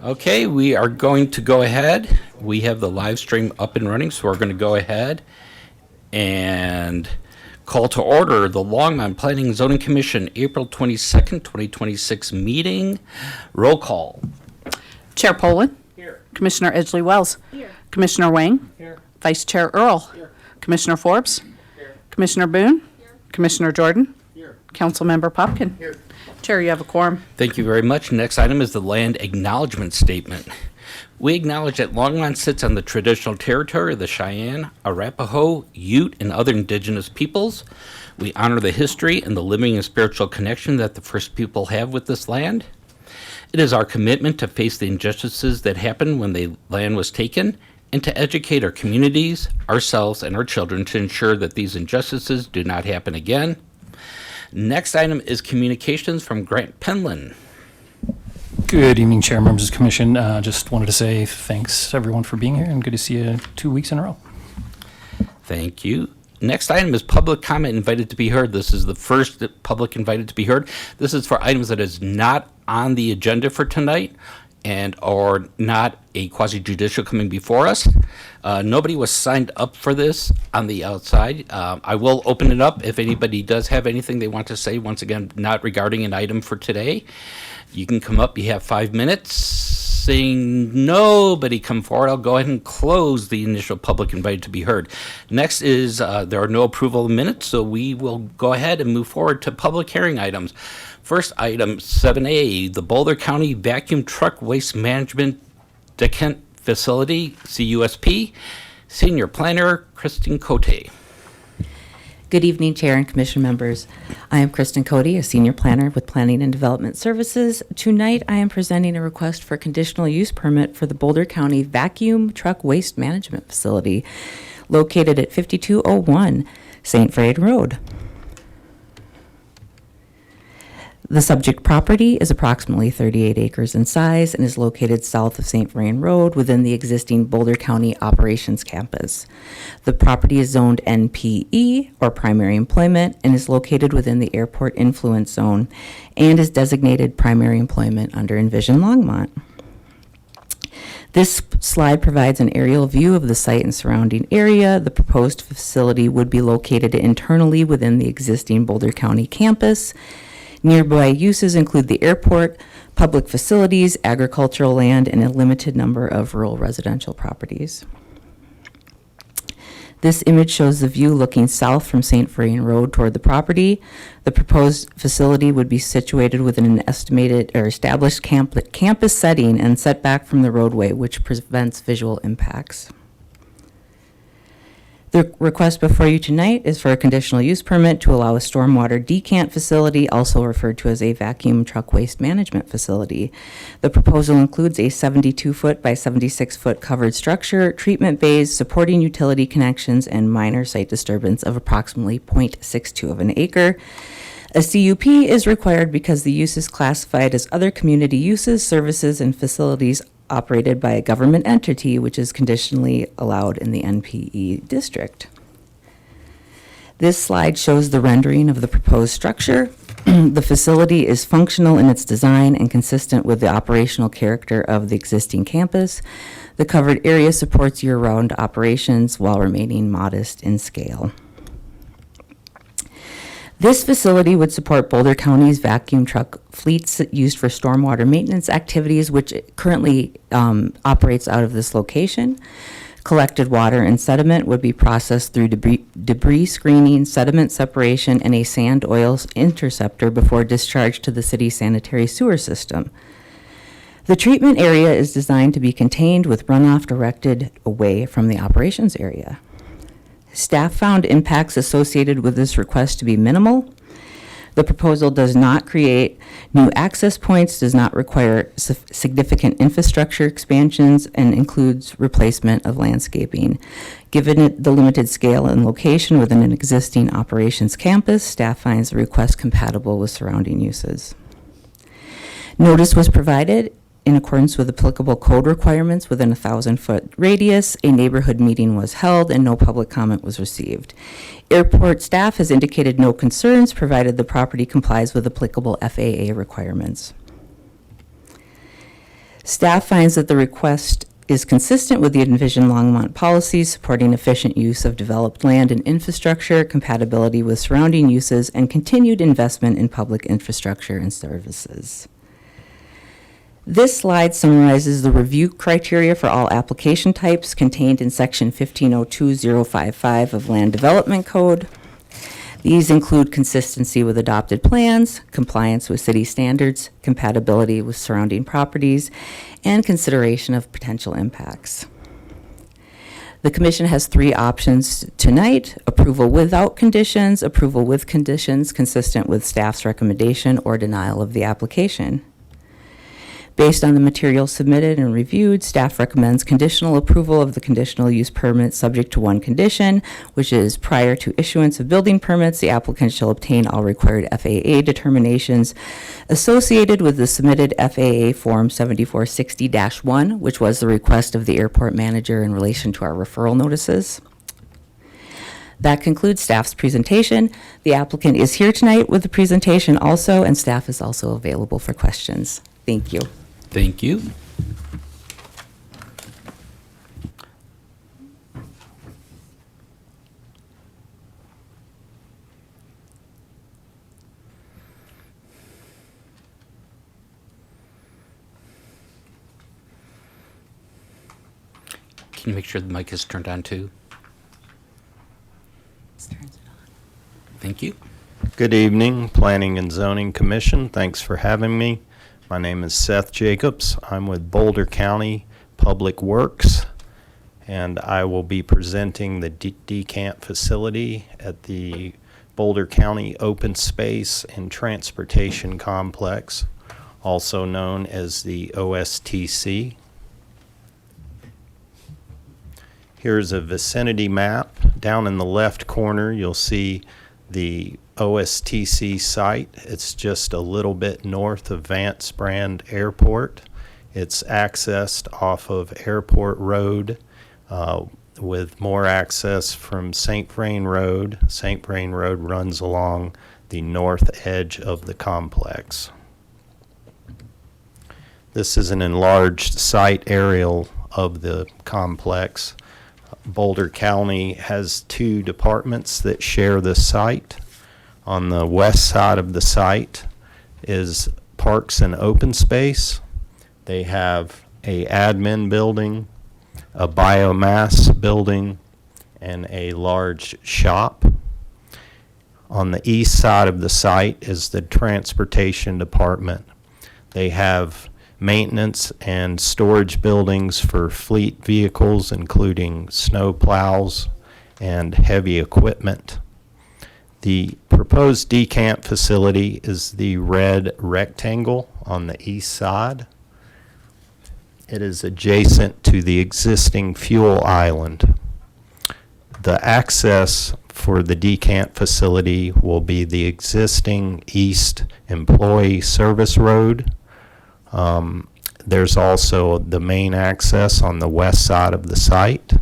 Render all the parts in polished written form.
Okay, we are going to go ahead. We have the live stream up and running, so we're going to go ahead and call to order the Longmont Planning and Zoning Commission April 22nd, 2026 meeting. Roll call. Chair Poland. Here. Commissioner Edgley Wells. Here. Commissioner Wang. Here. Vice Chair Earl. Here. Commissioner Forbes. Here. Commissioner Boone. Here. Commissioner Jordan. Here. Councilmember Popkin. Here. Chair, you have a quorum. Thank you very much. Next item is the land acknowledgement statement. We acknowledge that Longmont sits on the traditional territory of the Cheyenne, Arapaho, Ute, and other indigenous peoples. We honor the history and the living and spiritual connection that the first people have with this land. It is our commitment to face the injustices that happened when the land was taken and to educate our communities, ourselves, and our children to ensure that these injustices do not happen again. Next item is communications from Grant Penland. Good evening, Chair, members of the Commission. Just wanted to say thanks everyone for being here and good to see you 2 weeks in a row. Thank you. Next item is public comment invited to be heard. This is the first public invited to be heard. This is for items that is not on the agenda for tonight and or not a quasi-judicial coming before us. Nobody was signed up for this on the outside. I will open it up if anybody does have anything they want to say, once again, not regarding an item for today. You can come up, you have 5 minutes. Seeing nobody come forward, I'll go ahead and close the initial public invited to be heard. Next is, there are no approval of minutes, so we will go ahead and move forward to public hearing items. First item, 7A, the Boulder County Vacuum Truck Waste Management Decant Facility, CUSP. Senior Planner, Kristen Cote. Good evening, Chair and Commission members. I am Kristen Cody, a Senior Planner with Planning and Development Services. Tonight, I am presenting a request for conditional use permit for the Boulder County Vacuum Truck Waste Management Facility located at 5201 St. Vrain Road. The subject property is approximately 38 acres in size and is located south of St. Vrain Road within the existing Boulder County Operations Campus. The property is zoned NPE, or primary employment, and is located within the airport influence zone and is designated primary employment under Envision Longmont. This slide provides an aerial view of the site and surrounding area. The proposed facility would be located internally within the existing Boulder County campus. Nearby uses include the airport, public facilities, agricultural land, and a limited number of rural residential properties. This image shows the view looking south from St. Vrain Road toward the property. The proposed facility would be situated within an estimated or established campus setting and set back from the roadway, which prevents visual impacts. The request before you tonight is for a conditional use permit to allow a stormwater decant facility, also referred to as a vacuum truck waste management facility. The proposal includes a 72-foot by 76-foot covered structure, treatment bays, supporting utility connections, and minor site disturbance of approximately 0.62 of an acre. A CUP is required because the use is classified as other community uses, services, and facilities operated by a government entity, which is conditionally allowed in the NPE district. This slide shows the rendering of the proposed structure. The facility is functional in its design and consistent with the operational character of the existing campus. The covered area supports year-round operations while remaining modest in scale. This facility would support Boulder County's vacuum truck fleets used for stormwater maintenance activities, which currently operates out of this location. Collected water and sediment would be processed through debris screening, sediment separation, and a sand oil interceptor before discharge to the city sanitary sewer system. The treatment area is designed to be contained with runoff directed away from the operations area. Staff found impacts associated with this request to be minimal. The proposal does not create new access points, does not require significant infrastructure expansions, and includes replacement of landscaping. Given it the limited scale and location within an existing operations campus, staff finds the request compatible with surrounding uses. Notice was provided in accordance with applicable code requirements within a 1,000-foot radius. A neighborhood meeting was held and no public comment was received. Airport staff has indicated no concerns provided the property complies with applicable FAA requirements. Staff finds that the request is consistent with the envisioned Longmont policies supporting efficient use of developed land and infrastructure, compatibility with surrounding uses, and continued investment in public infrastructure and services. This slide summarizes the review criteria for all application types contained in Section 1502055 of Land Development Code. These include consistency with adopted plans, compliance with city standards, compatibility with surrounding properties, and consideration of potential impacts. The Commission has three options tonight: approval without conditions, approval with conditions consistent with staff's recommendation, or denial of the application. Based on the materials submitted and reviewed, staff recommends conditional approval of the conditional use permit subject to one condition, which is prior to issuance of building permits, the applicant shall obtain all required FAA determinations associated with the submitted FAA Form 7460-1, which was the request of the airport manager in relation to our referral notices. That concludes staff's presentation. The applicant is here tonight with the presentation also, and staff is also available for questions. Thank you. Thank you. Can you make sure the mic is turned on too? Thank you. Good evening, Planning and Zoning Commission. Thanks for having me. My name is Seth Jacobs. I'm with Boulder County Public Works, and I will be presenting the decant facility at the Boulder County Open Space and Transportation Complex, also known as the OSTC. Here's a vicinity map. Down in the left corner, you'll see the OSTC site. It's just a little bit north of Vance Brand Airport. It's accessed off of Airport Road with more access from St. Vrain Road. St. Vrain Road runs along the north edge of the complex. This is an enlarged site aerial of the complex. Boulder County has two departments that share the site. On the west side of the site is Parks and Open Space. They have a admin building, a biomass building, and a large shop. On the east side of the site is the Transportation Department. They have maintenance and storage buildings for fleet vehicles, including snow plows and heavy equipment. The proposed decant facility is the red rectangle on the east side. It is adjacent to the existing fuel island. The access for the decant facility will be the existing East Employee Service Road. There's also the main access on the west side of the site.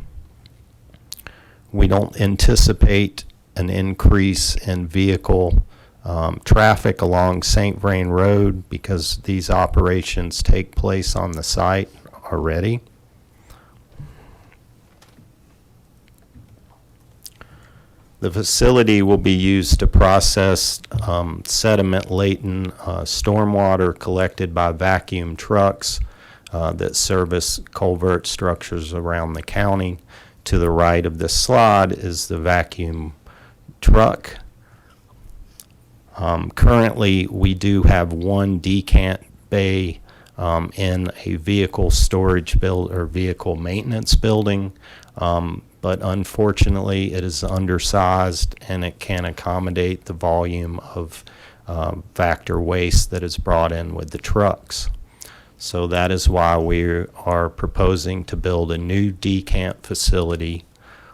We don't anticipate an increase in vehicle traffic along St. Vrain Road because these operations take place on the site already. The facility will be used to process sediment-laden stormwater collected by vacuum trucks that service culvert structures around the county. To the right of this slide is the vacuum truck. Currently, we do have one decant bay in a vehicle storage or vehicle maintenance building. But unfortunately it is undersized and it can't accommodate the volume of Vactor waste that is brought in with the trucks. So that is why we are proposing to build a new decant facility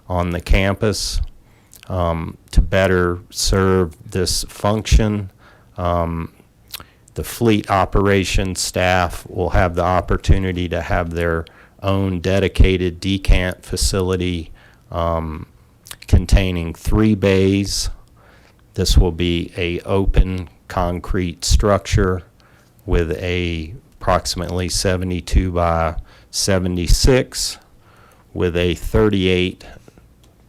on the campus to better serve this function. The fleet operations staff will have the opportunity to have their own dedicated decant facility containing 3 bays. This will be a open concrete structure with a approximately 72 by 76 with a 38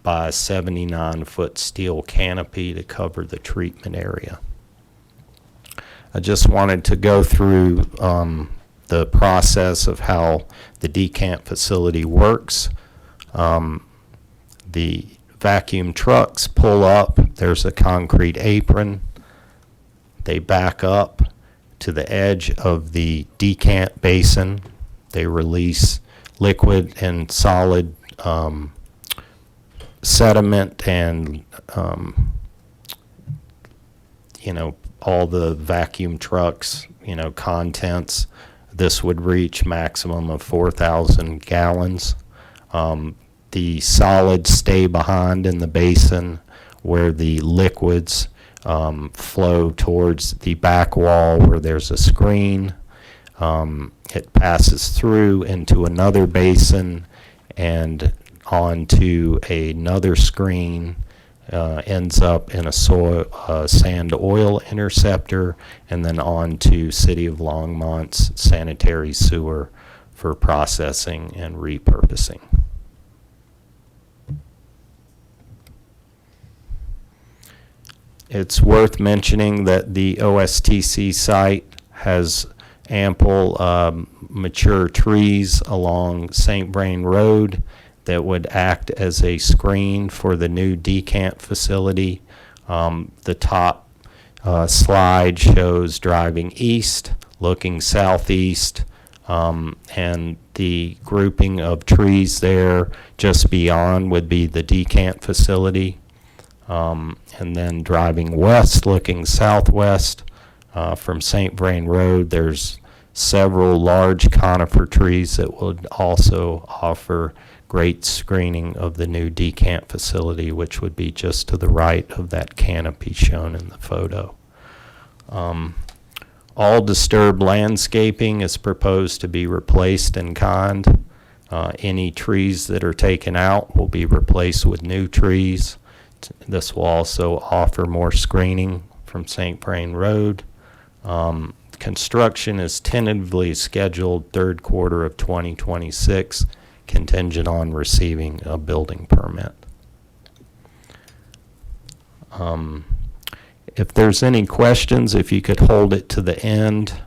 by 79 foot steel canopy to cover the treatment area. I just wanted to go through the process of how the decant facility works. The vacuum trucks pull up, there's a concrete apron. They back up to the edge of the decant basin. They release liquid and solid sediment and, all the vacuum trucks, contents. This would reach maximum of 4,000 gallons. The solids stay behind in the basin where the liquids flow towards the back wall where there's a screen. It passes through into another basin and onto another screen, ends up in a sand oil interceptor, and then on to City of Longmont's sanitary sewer for processing and repurposing. It's worth mentioning that the OSTC site has ample mature trees along St. Vrain Road that would act as a screen for the new decant facility. The top slide shows driving east, looking southeast, and the grouping of trees there just beyond would be the decant facility. And then driving west, looking southwest from St. Vrain Road, there's several large conifer trees that would also offer great screening of the new decant facility, which would be just to the right of that canopy shown in the photo. All disturbed landscaping is proposed to be replaced in kind. Any trees that are taken out will be replaced with new trees. This will also offer more screening from St. Vrain Road. Construction is tentatively scheduled third quarter of 2026, contingent on receiving a building permit. If there's any questions, if you could hold it to the end,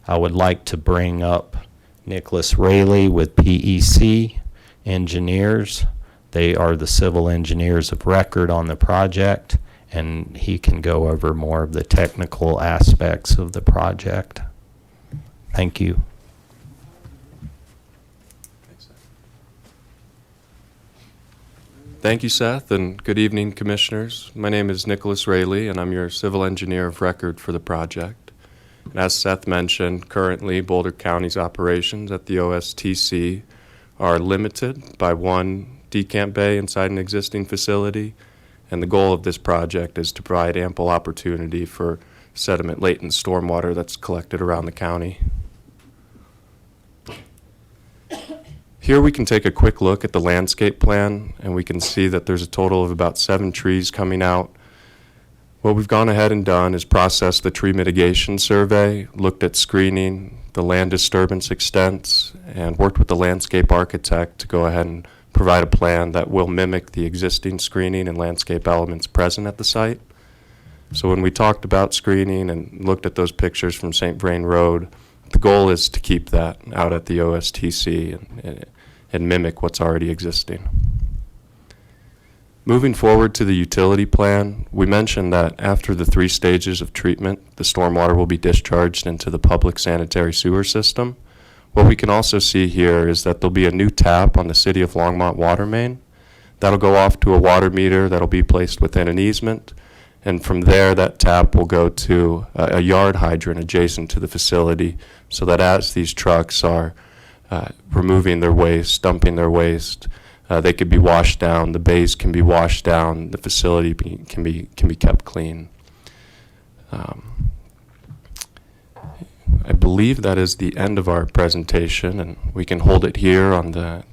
I would like to bring up Nicholas Rayleigh with PEC Engineers. They are the civil engineers of record on the project, and he can go over more of the technical aspects of the project. Thank you. Thank you, Seth, and good evening, Commissioners. My name is Nicholas Rayleigh, and I'm your civil engineer of record for the project. And as Seth mentioned, currently Boulder County's operations at the OSTC are limited by one decant bay inside an existing facility, and the goal of this project is to provide ample opportunity for sediment-laden stormwater that's collected around the county. Here we can take a quick look at the landscape plan, and we can see that there's a total of about 7 trees coming out. What we've gone ahead and done is processed the tree mitigation survey, looked at screening, the land disturbance extents, and worked with the landscape architect to go ahead and provide a plan that will mimic the existing screening and landscape elements present at the site. So when we talked about screening and looked at those pictures from St. Vrain Road, the goal is to keep that out at the OSTC and mimic what's already existing. Moving forward to the utility plan, we mentioned that after the 3 stages of treatment, the stormwater will be discharged into the public sanitary sewer system. What we can also see here is that there'll be a new tap on the City of Longmont water main. That'll go off to a water meter that'll be placed within an easement, and from there that tap will go to a yard hydrant adjacent to the facility, so that as these trucks are removing their waste, dumping their waste, they could be washed down, the bays can be washed down, the facility can be kept clean. I believe that is the end of our presentation, and we can hold it here on the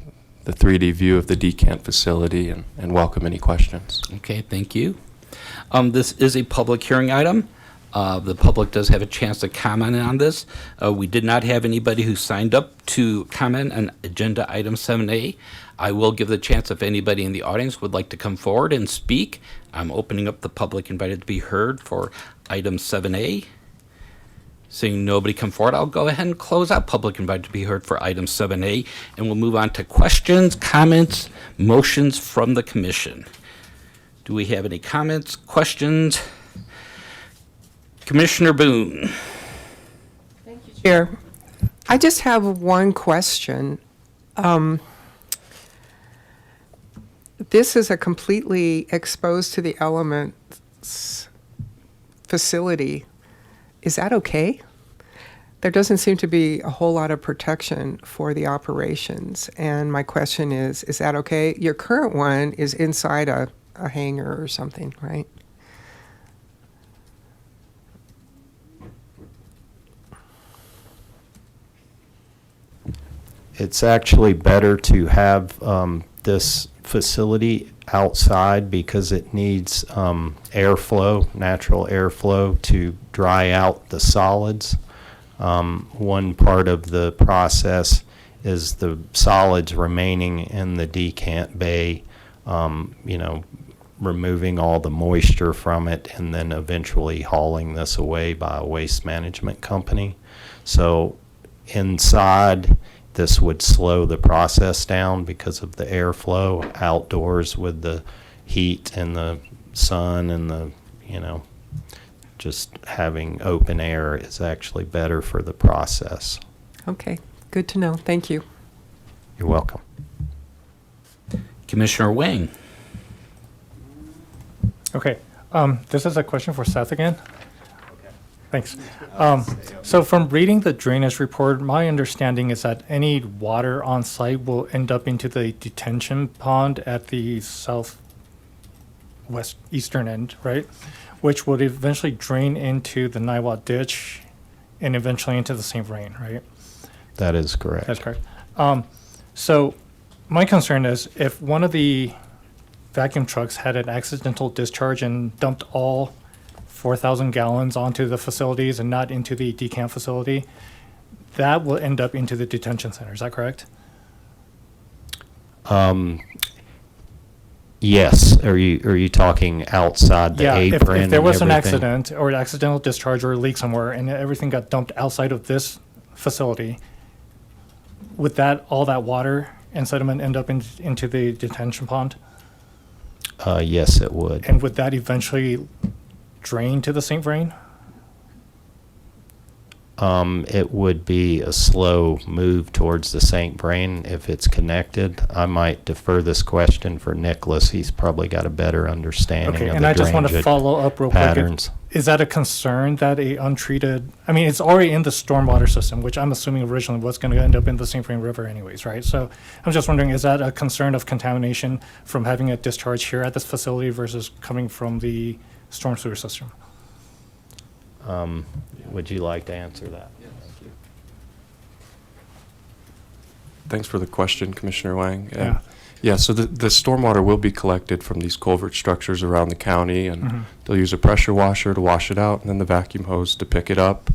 3D view of the decant facility and welcome any questions. Okay, thank you. This is a public hearing item. The public does have a chance to comment on this. We did not have anybody who signed up to comment on agenda item 7A. I will give the chance if anybody in the audience would like to come forward and speak. I'm opening up the public invited to be heard for item 7A. Seeing nobody come forward, I'll go ahead and close out public invited to be heard for item 7A, and we'll move on to questions, comments, motions from the commission. Do we have any comments, questions? Commissioner Boone. Chair, I just have one question. This is a completely exposed to the elements facility. Is that okay? There doesn't seem to be a whole lot of protection for the operations. And my question is that okay? Your current one is inside a hangar or something, right? It's actually better to have this facility outside because it needs airflow, natural airflow to dry out the solids. One part of the process is the solids remaining in the decant bay, removing all the moisture from it and then eventually hauling this away by a waste management company. So inside, this would slow the process down because of the airflow. Outdoors with the heat and the sun and the, just having open air is actually better for the process. Okay, good to know. Thank you. You're welcome. Commissioner Wang. Okay, this is a question for Seth again. Thanks. So from reading the drainage report, my understanding is that any water on site will end up into the detention pond at the southwest eastern end, right? Which would eventually drain into the Niwot ditch and eventually into the St. Vrain, right? That is correct. That's correct. So my concern is if one of the vacuum trucks had an accidental discharge and dumped all 4,000 gallons onto the facilities and not into the decant facility, that will end up into the detention center. Is that correct? Yes. Are you talking outside the Yeah, apron? if there was and an everything? accident or an accidental discharge or a leak somewhere and everything got dumped outside of this facility, would all that water and sediment end up into the detention pond? Yes, it would. And would that eventually drain to the St. Vrain? It would be a slow move towards the St. Vrain if it's connected. I might defer this question for Nicholas. He's probably got a better understanding Okay, of and the I just want to drainage follow up real patterns. quick. Is that a concern that a untreated, I mean, it's already in the stormwater system, which I'm assuming originally was going to end up in the St. Vrain River anyways, right? So I'm just wondering, is that a concern of contamination from having a discharge here at this facility versus coming from the storm sewer system? Would you like to answer that? Thanks for the question, Commissioner Wang. Yeah. Yeah, so the stormwater will be collected from these culvert structures around the county, and they'll use a pressure washer to wash it out, and then the vacuum hose to pick it up.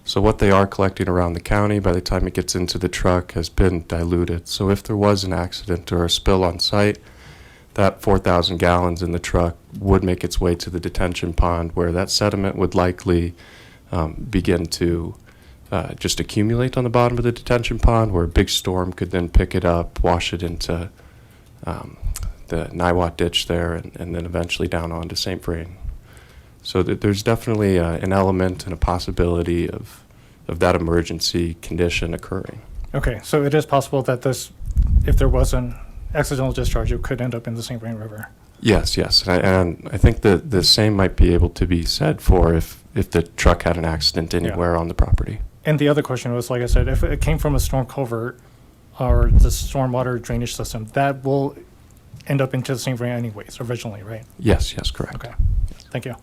So what they are collecting around the county, by the time it gets into the truck, has been diluted. So if there was an accident or a spill on site, that 4,000 gallons in the truck would make its way to the detention pond, where that sediment would likely begin to just accumulate on the bottom of the detention pond, where a big storm could then pick it up, wash it into the Niwot ditch there, and then eventually down onto St. Vrain. So there's definitely an element and a possibility of that emergency condition occurring. Okay, so it is possible that this, if there was an accidental discharge, it could end up in the St. Vrain River. Yes, yes. And I think that the same might be able to be said for if the truck had an accident anywhere on the property. And the other question was, like I said, if it came from a storm culvert or the stormwater drainage system, that will end up into the St. Vrain anyways, originally, right? Yes, yes, correct. Okay, thank you.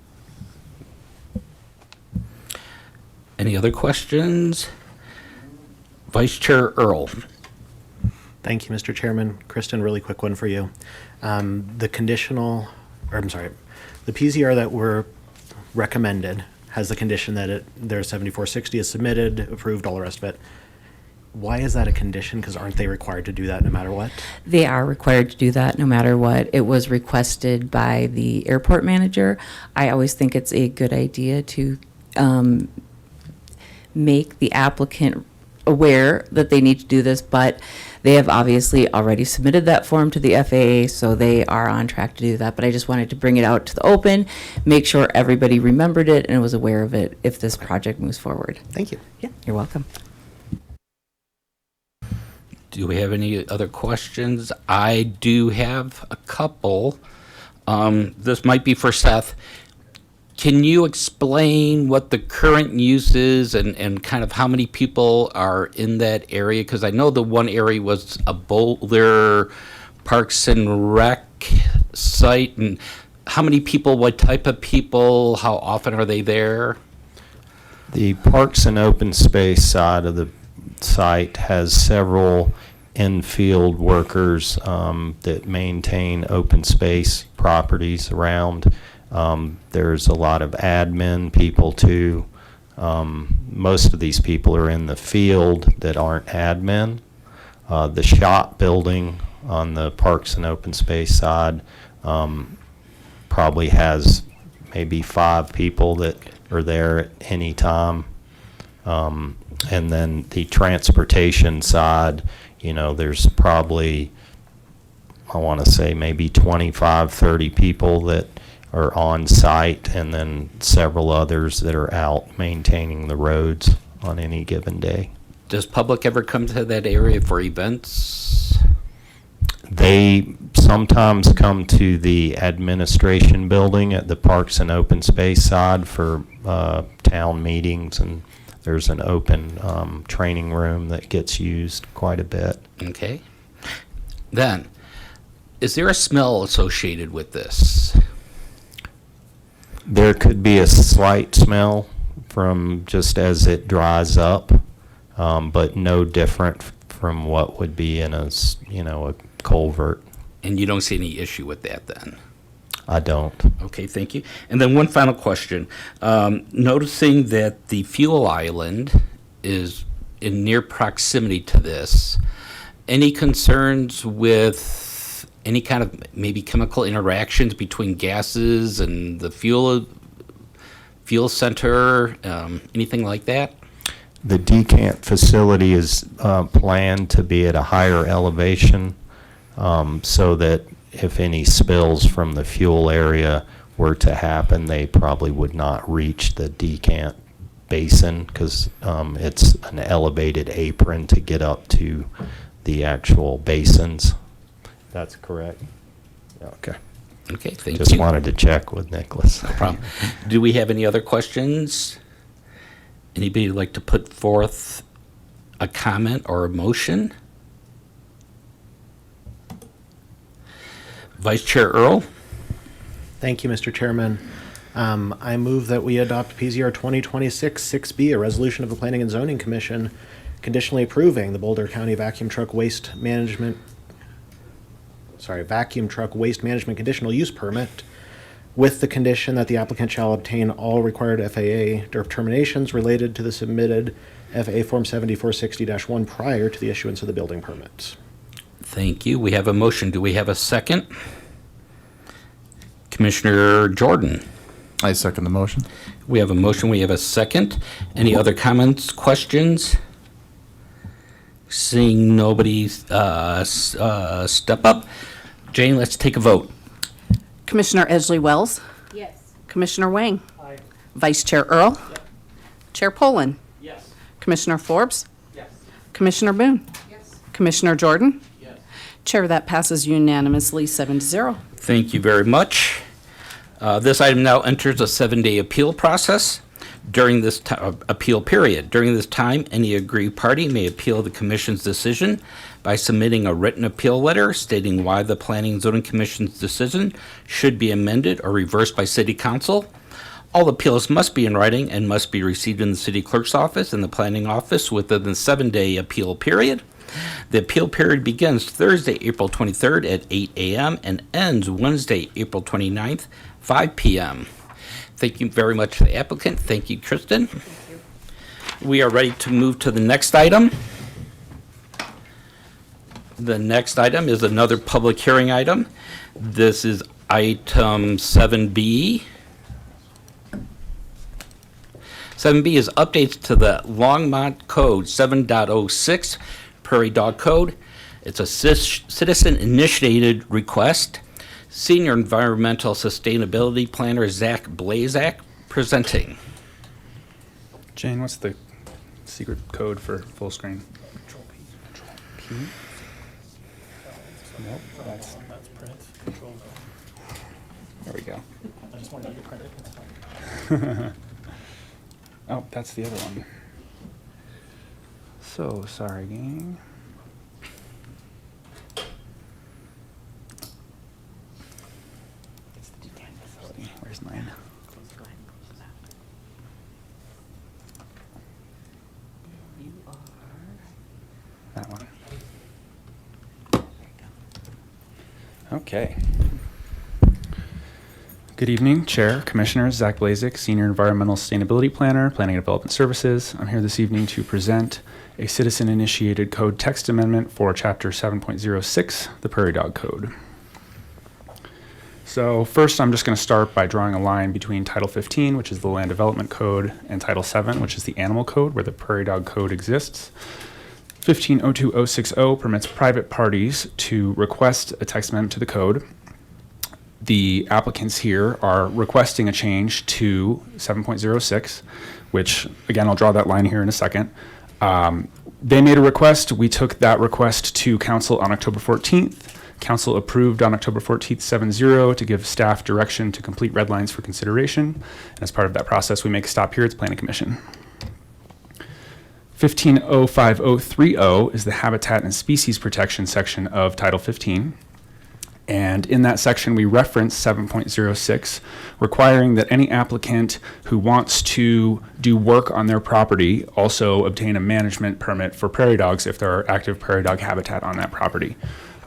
Any other questions? Vice Chair Earl. Thank you, Mr. Chairman. Kristen, really quick one for you. The PZR that were recommended, has the condition that their 7460 is submitted, approved, all the rest of it. Why is that a condition? Because aren't they required to do that no matter what? They are required to do that no matter what. It was requested by the airport manager. I always think it's a good idea to make the applicant aware that they need to do this, but they have obviously already submitted that form to the FAA, so they are on track to do that. But I just wanted to bring it out to the open, make sure everybody remembered it and was aware of it if this project moves forward. Thank you. Yeah, you're welcome. Do we have any other questions? I do have a couple. This might be for Seth. Can you explain what the current use is and kind of how many people are in that area? Because I know the one area was a Boulder Parks and Rec site. And how many people, what type of people, how often are they there? The Parks and Open Space side of the site has several in-field workers that maintain open space properties around. There's a lot of admin people too. Most of these people are in the field that aren't admin. The shop building on the Parks and Open Space side probably has maybe 5 people that are there at any time. And then the transportation side, you know, there's probably, I want to say maybe 25, 30 people that are on site, and then several others that are out maintaining the roads on any given day. Does public ever come to that area for events? They sometimes come to the administration building at the Parks and Open Space side for town meetings, and there's an open training room that gets used quite a bit. Okay. Then, is there a smell associated with this? There could be a slight smell from just as it dries up, but no different from what would be in a culvert. And you don't see any issue with that then? I don't. Okay, thank you. And then one final question. Noticing that the fuel island is in near proximity to this, any concerns with any kind of maybe chemical interactions between gases and the fuel center, anything like that? The decant facility is planned to be at a higher elevation so that if any spills from the fuel area were to happen, they probably would not reach the decant basin because it's an elevated apron to get up to the actual basins. That's correct. Okay. Okay, thank Just you. wanted to check with Nicholas. No problem. Do we have any other questions? Anybody like to put forth a comment or a motion? Vice Chair Earl? Thank you, Mr. Chairman. I move that we adopt PZR 2026-6B, a resolution of the Planning and Zoning Commission conditionally approving the Boulder County vacuum truck waste management conditional use permit with the condition that the applicant shall obtain all required FAA determinations related to the submitted FAA Form 7460-1 prior to the issuance of the building permit. Thank you. We have a motion. Do we have a second? Commissioner Jordan? I second the motion. We have a motion. We have a second. Any other comments, questions? Seeing nobody step up. Jane, let's take a vote. Commissioner Edgley Wells? Yes. Commissioner Wang? Aye. Vice Chair Earl? Chair Poland? Yes. Commissioner Forbes? Yes. Commissioner Boone? Yes. Commissioner Jordan? Yes. Chair, that passes unanimously 7-0. Thank you very much. This item now enters a 7-day appeal process. During this appeal period, during this time, any aggrieved party may appeal the commission's decision by submitting a written appeal letter stating why the Planning and Zoning Commission's decision should be amended or reversed by City Council. All appeals must be in writing and must be received in the City Clerk's office and the Planning Office within the 7-day appeal period. The appeal period begins Thursday, April 23rd at 8 a.m. and ends Wednesday, April 29th, 5 p.m. Thank you very much to the applicant. Thank you, Kristen. We are ready to move to the next item. The next item is another public hearing item. This is item 7B. 7B is updates to the Longmont Code 7.06 Prairie Dog Code. It's a citizen-initiated request. Senior Environmental Sustainability Planner Zach Blazak presenting. Jane, what's the secret code for full screen? Control P. Nope, that's print. Control. there we go. I just wanted you to print it. It's fine. Oh, that's the other one. So sorry, gang. Where's mine? That one. Okay. Good evening, Chair, Commissioners. Zach Blazek, Senior Environmental Sustainability Planner, Planning and Development Services. I'm here this evening to present a citizen-initiated code text amendment for Chapter 7.06, the Prairie Dog Code. So first, I'm just going to start by drawing a line between Title 15, which is the Land Development Code, and Title 7, which is the Animal Code, where the Prairie Dog Code exists. 15.02.060 permits private parties to request a text amendment to the code. The applicants here are requesting a change to 7.06, which, again, I'll draw that line here in a second. They made a request. We took that request to Council on October 14th. Council approved on October 14th 7-0 to give staff direction to complete red lines for consideration. And as part of that process, we make a stop here at the Planning Commission. 15.05030 is the Habitat and Species Protection section of Title 15. And in that section, we reference 7.06, requiring that any applicant who wants to do work on their property also obtain a management permit for prairie dogs if there are active prairie dog habitat on that property.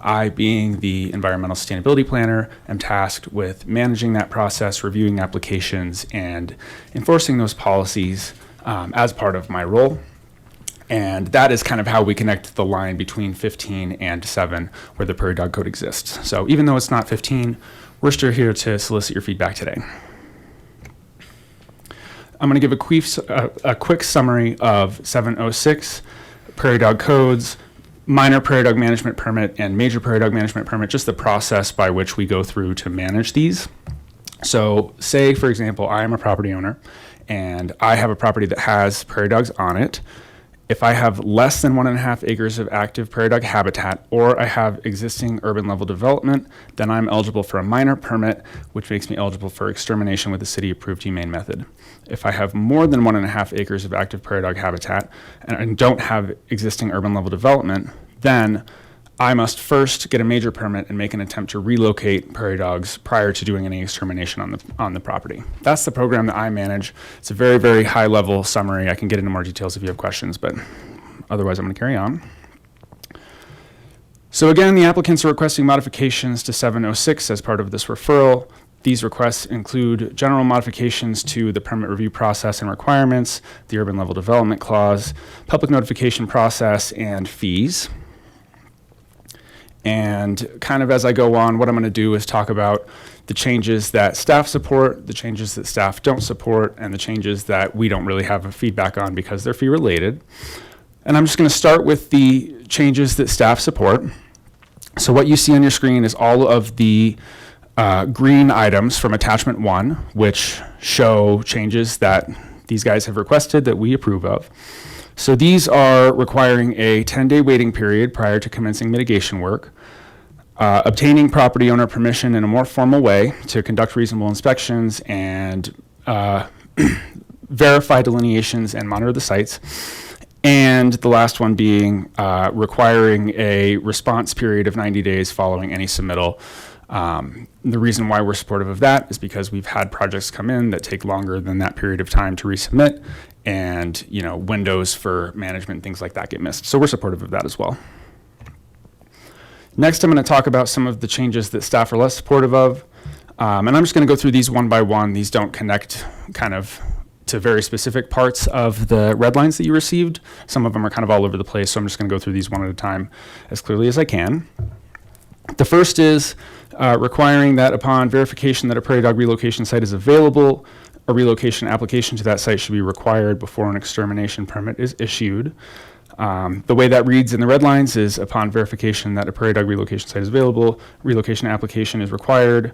I, being the Environmental Sustainability Planner, am tasked with managing that process, reviewing applications, and enforcing those policies as part of my role. And that is kind of how we connect the line between 15 and 7, where the Prairie Dog Code exists. So even though it's not 15, we're still here to solicit your feedback today. I'm going to give a quick summary of 706, Prairie Dog Codes, minor Prairie Dog Management Permit, and major Prairie Dog Management Permit, just the process by which we go through to manage these. So say, for example, I am a property owner, and I have a property that has prairie dogs on it. If I have less than 1.5 acres of active prairie dog habitat, or I have existing urban level development, then I'm eligible for a minor permit, which makes me eligible for extermination with the city approved humane method. If I have more than 1.5 acres of active prairie dog habitat and I don't have existing urban level development, then I must first get a major permit and make an attempt to relocate prairie dogs prior to doing any extermination on the property. That's the program that I manage. It's a very, very high level summary. I can get into more details if you have questions, but otherwise I'm going to carry on. So again, the applicants are requesting modifications to 706 as part of this referral. These requests include general modifications to the permit review process and requirements, the urban level development clause, public notification process, and fees. And kind of as I go on, what I'm going to do is talk about the changes that staff support, the changes that staff don't support, and the changes that we don't really have a feedback on because they're fee related. And I'm just going to start with the changes that staff support. So what you see on your screen is all of the green items from attachment 1, which show changes that these guys have requested that we approve of. So these are requiring a 10-day waiting period prior to commencing mitigation work, obtaining property owner permission in a more formal way to conduct reasonable inspections and verify delineations and monitor the sites, and the last one being requiring a response period of 90 days following any submittal. The reason why we're supportive of that is because we've had projects come in that take longer than that period of time to resubmit, and windows for management, things like that get missed. So we're supportive of that as well. Next, I'm going to talk about some of the changes that staff are less supportive of. And I'm just going to go through these one by one. These don't connect kind of to very specific parts of the red lines that you received. Some of them are kind of all over the place, so I'm just going to go through these one at a time as clearly as I can. The first is requiring that upon verification that a prairie dog relocation site is available, a relocation application to that site should be required before an extermination permit is issued. The way that reads in the red lines is upon verification that a prairie dog relocation site is available, relocation application is required.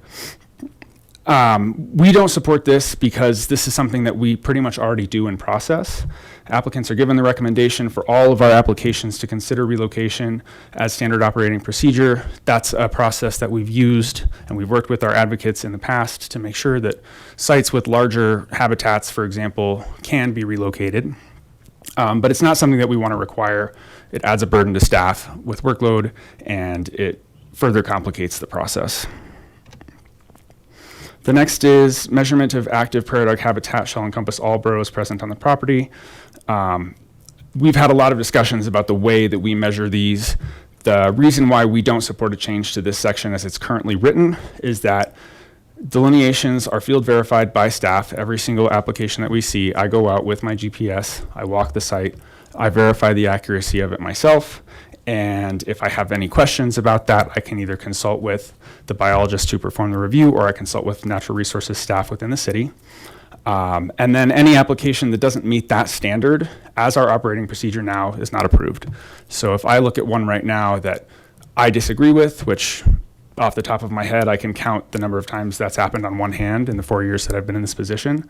We don't support this because this is something that we pretty much already do in process. Applicants are given the recommendation for all of our applications to consider relocation as standard operating procedure. That's a process that we've used and we've worked with our advocates in the past to make sure that sites with larger habitats, for example, can be relocated. But it's not something that we want to require. It adds a burden to staff with workload and it further complicates the process. The next is measurement of active prairie dog habitat shall encompass all burrows present on the property. We've had a lot of discussions about the way that we measure these. The reason why we don't support a change to this section as it's currently written is that delineations are field verified by staff. Every single application that we see, I go out with my GPS, I walk the site, I verify the accuracy of it myself. And if I have any questions about that, I can either consult with the biologist to perform the review or I consult with natural resources staff within the city. And then any application that doesn't meet that standard as our operating procedure now is not approved. So if I look at one right now that I disagree with, which off the top of my head, I can count the number of times that's happened on one hand in the 4 years that I've been in this position.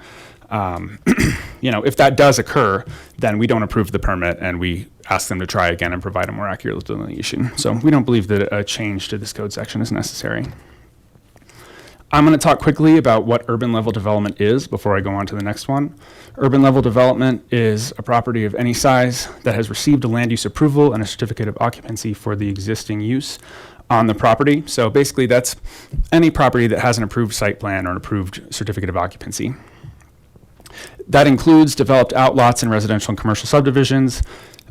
If that does occur, then we don't approve the permit and we ask them to try again and provide a more accurate delineation. So we don't believe that a change to this code section is necessary. I'm going to talk quickly about what urban level development is before I go on to the next one. Urban level development is a property of any size that has received a land use approval and a certificate of occupancy for the existing use on the property. So basically that's any property that has an approved site plan or an approved certificate of occupancy. That includes developed outlots in residential and commercial subdivisions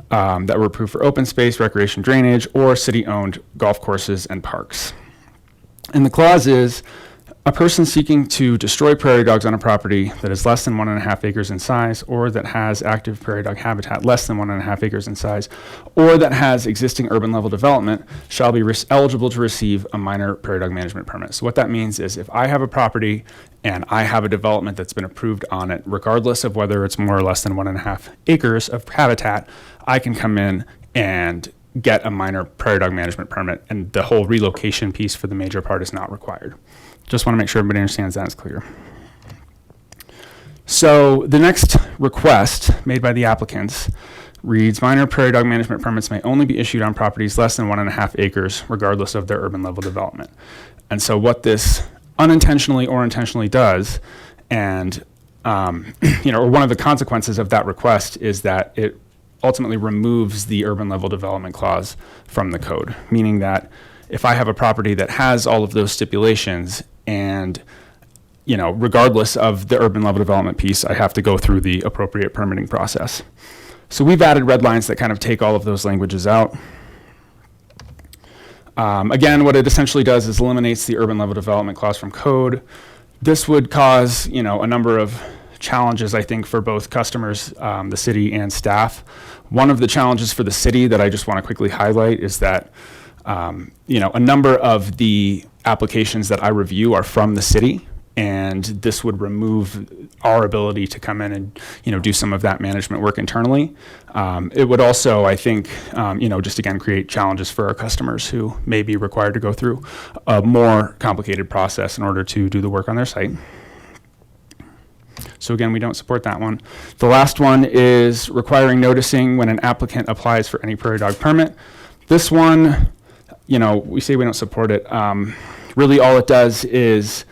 that were approved for open space, recreation, drainage, or city-owned golf courses and parks. And the clause is, a person seeking to destroy prairie dogs on a property that is less than 1.5 acres in size, or that has active prairie dog habitat less than 1.5 acres in size, or that has existing urban level development, shall be eligible to receive a minor prairie dog management permit. So what that means is if I have a property and I have a development that's been approved on it, regardless of whether it's more or less than 1.5 acres of habitat, I can come in and get a minor prairie dog management permit, and the whole relocation piece for the major part is not required. Just want to make sure everybody understands that is clear. So the next request made by the applicants reads, minor prairie dog management permits may only be issued on properties less than 1.5 acres, regardless of their urban level development. And so what this unintentionally or intentionally does, and one of the consequences of that request is that it ultimately removes the urban level development clause from the code, meaning that if I have a property that has all of those stipulations and, regardless of the urban level development piece, I have to go through the appropriate permitting process. So we've added red lines that kind of take all of those languages out. Again, what it essentially does is eliminates the urban level development clause from code. This would cause, a number of challenges, I think, for both customers, the city, and staff. One of the challenges for the city that I just want to quickly highlight is that a number of the applications that I review are from the city, and this would remove our ability to come in and, do some of that management work internally. It would also, I think, just again, create challenges for our customers who may be required to go through a more complicated process in order to do the work on their site. So again, we don't support that one. The last one is requiring noticing when an applicant applies for any prairie dog permit. This one, we say we don't support it. Really all it does is,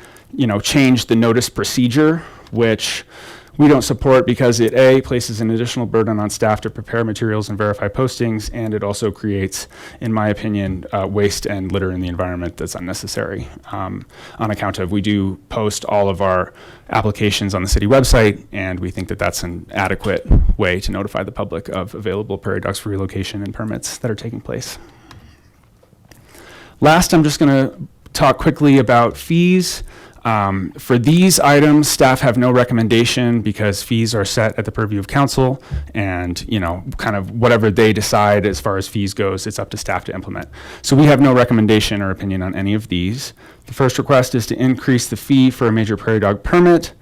change the notice procedure, which we don't support because it, A, places an additional burden on staff to prepare materials and verify postings, and it also creates, in my opinion, waste and litter in the environment that's unnecessary. On account of, we do post all of our applications on the city website, and we think that that's an adequate way to notify the public of available prairie dogs for relocation and permits that are taking place. Last, I'm just going to talk quickly about fees. For these items, staff have no recommendation because fees are set at the purview of council, and kind of whatever they decide as far as fees goes, it's up to staff to implement. So we have no recommendation or opinion on any of these. The first request is to increase the fee for a major prairie dog permit.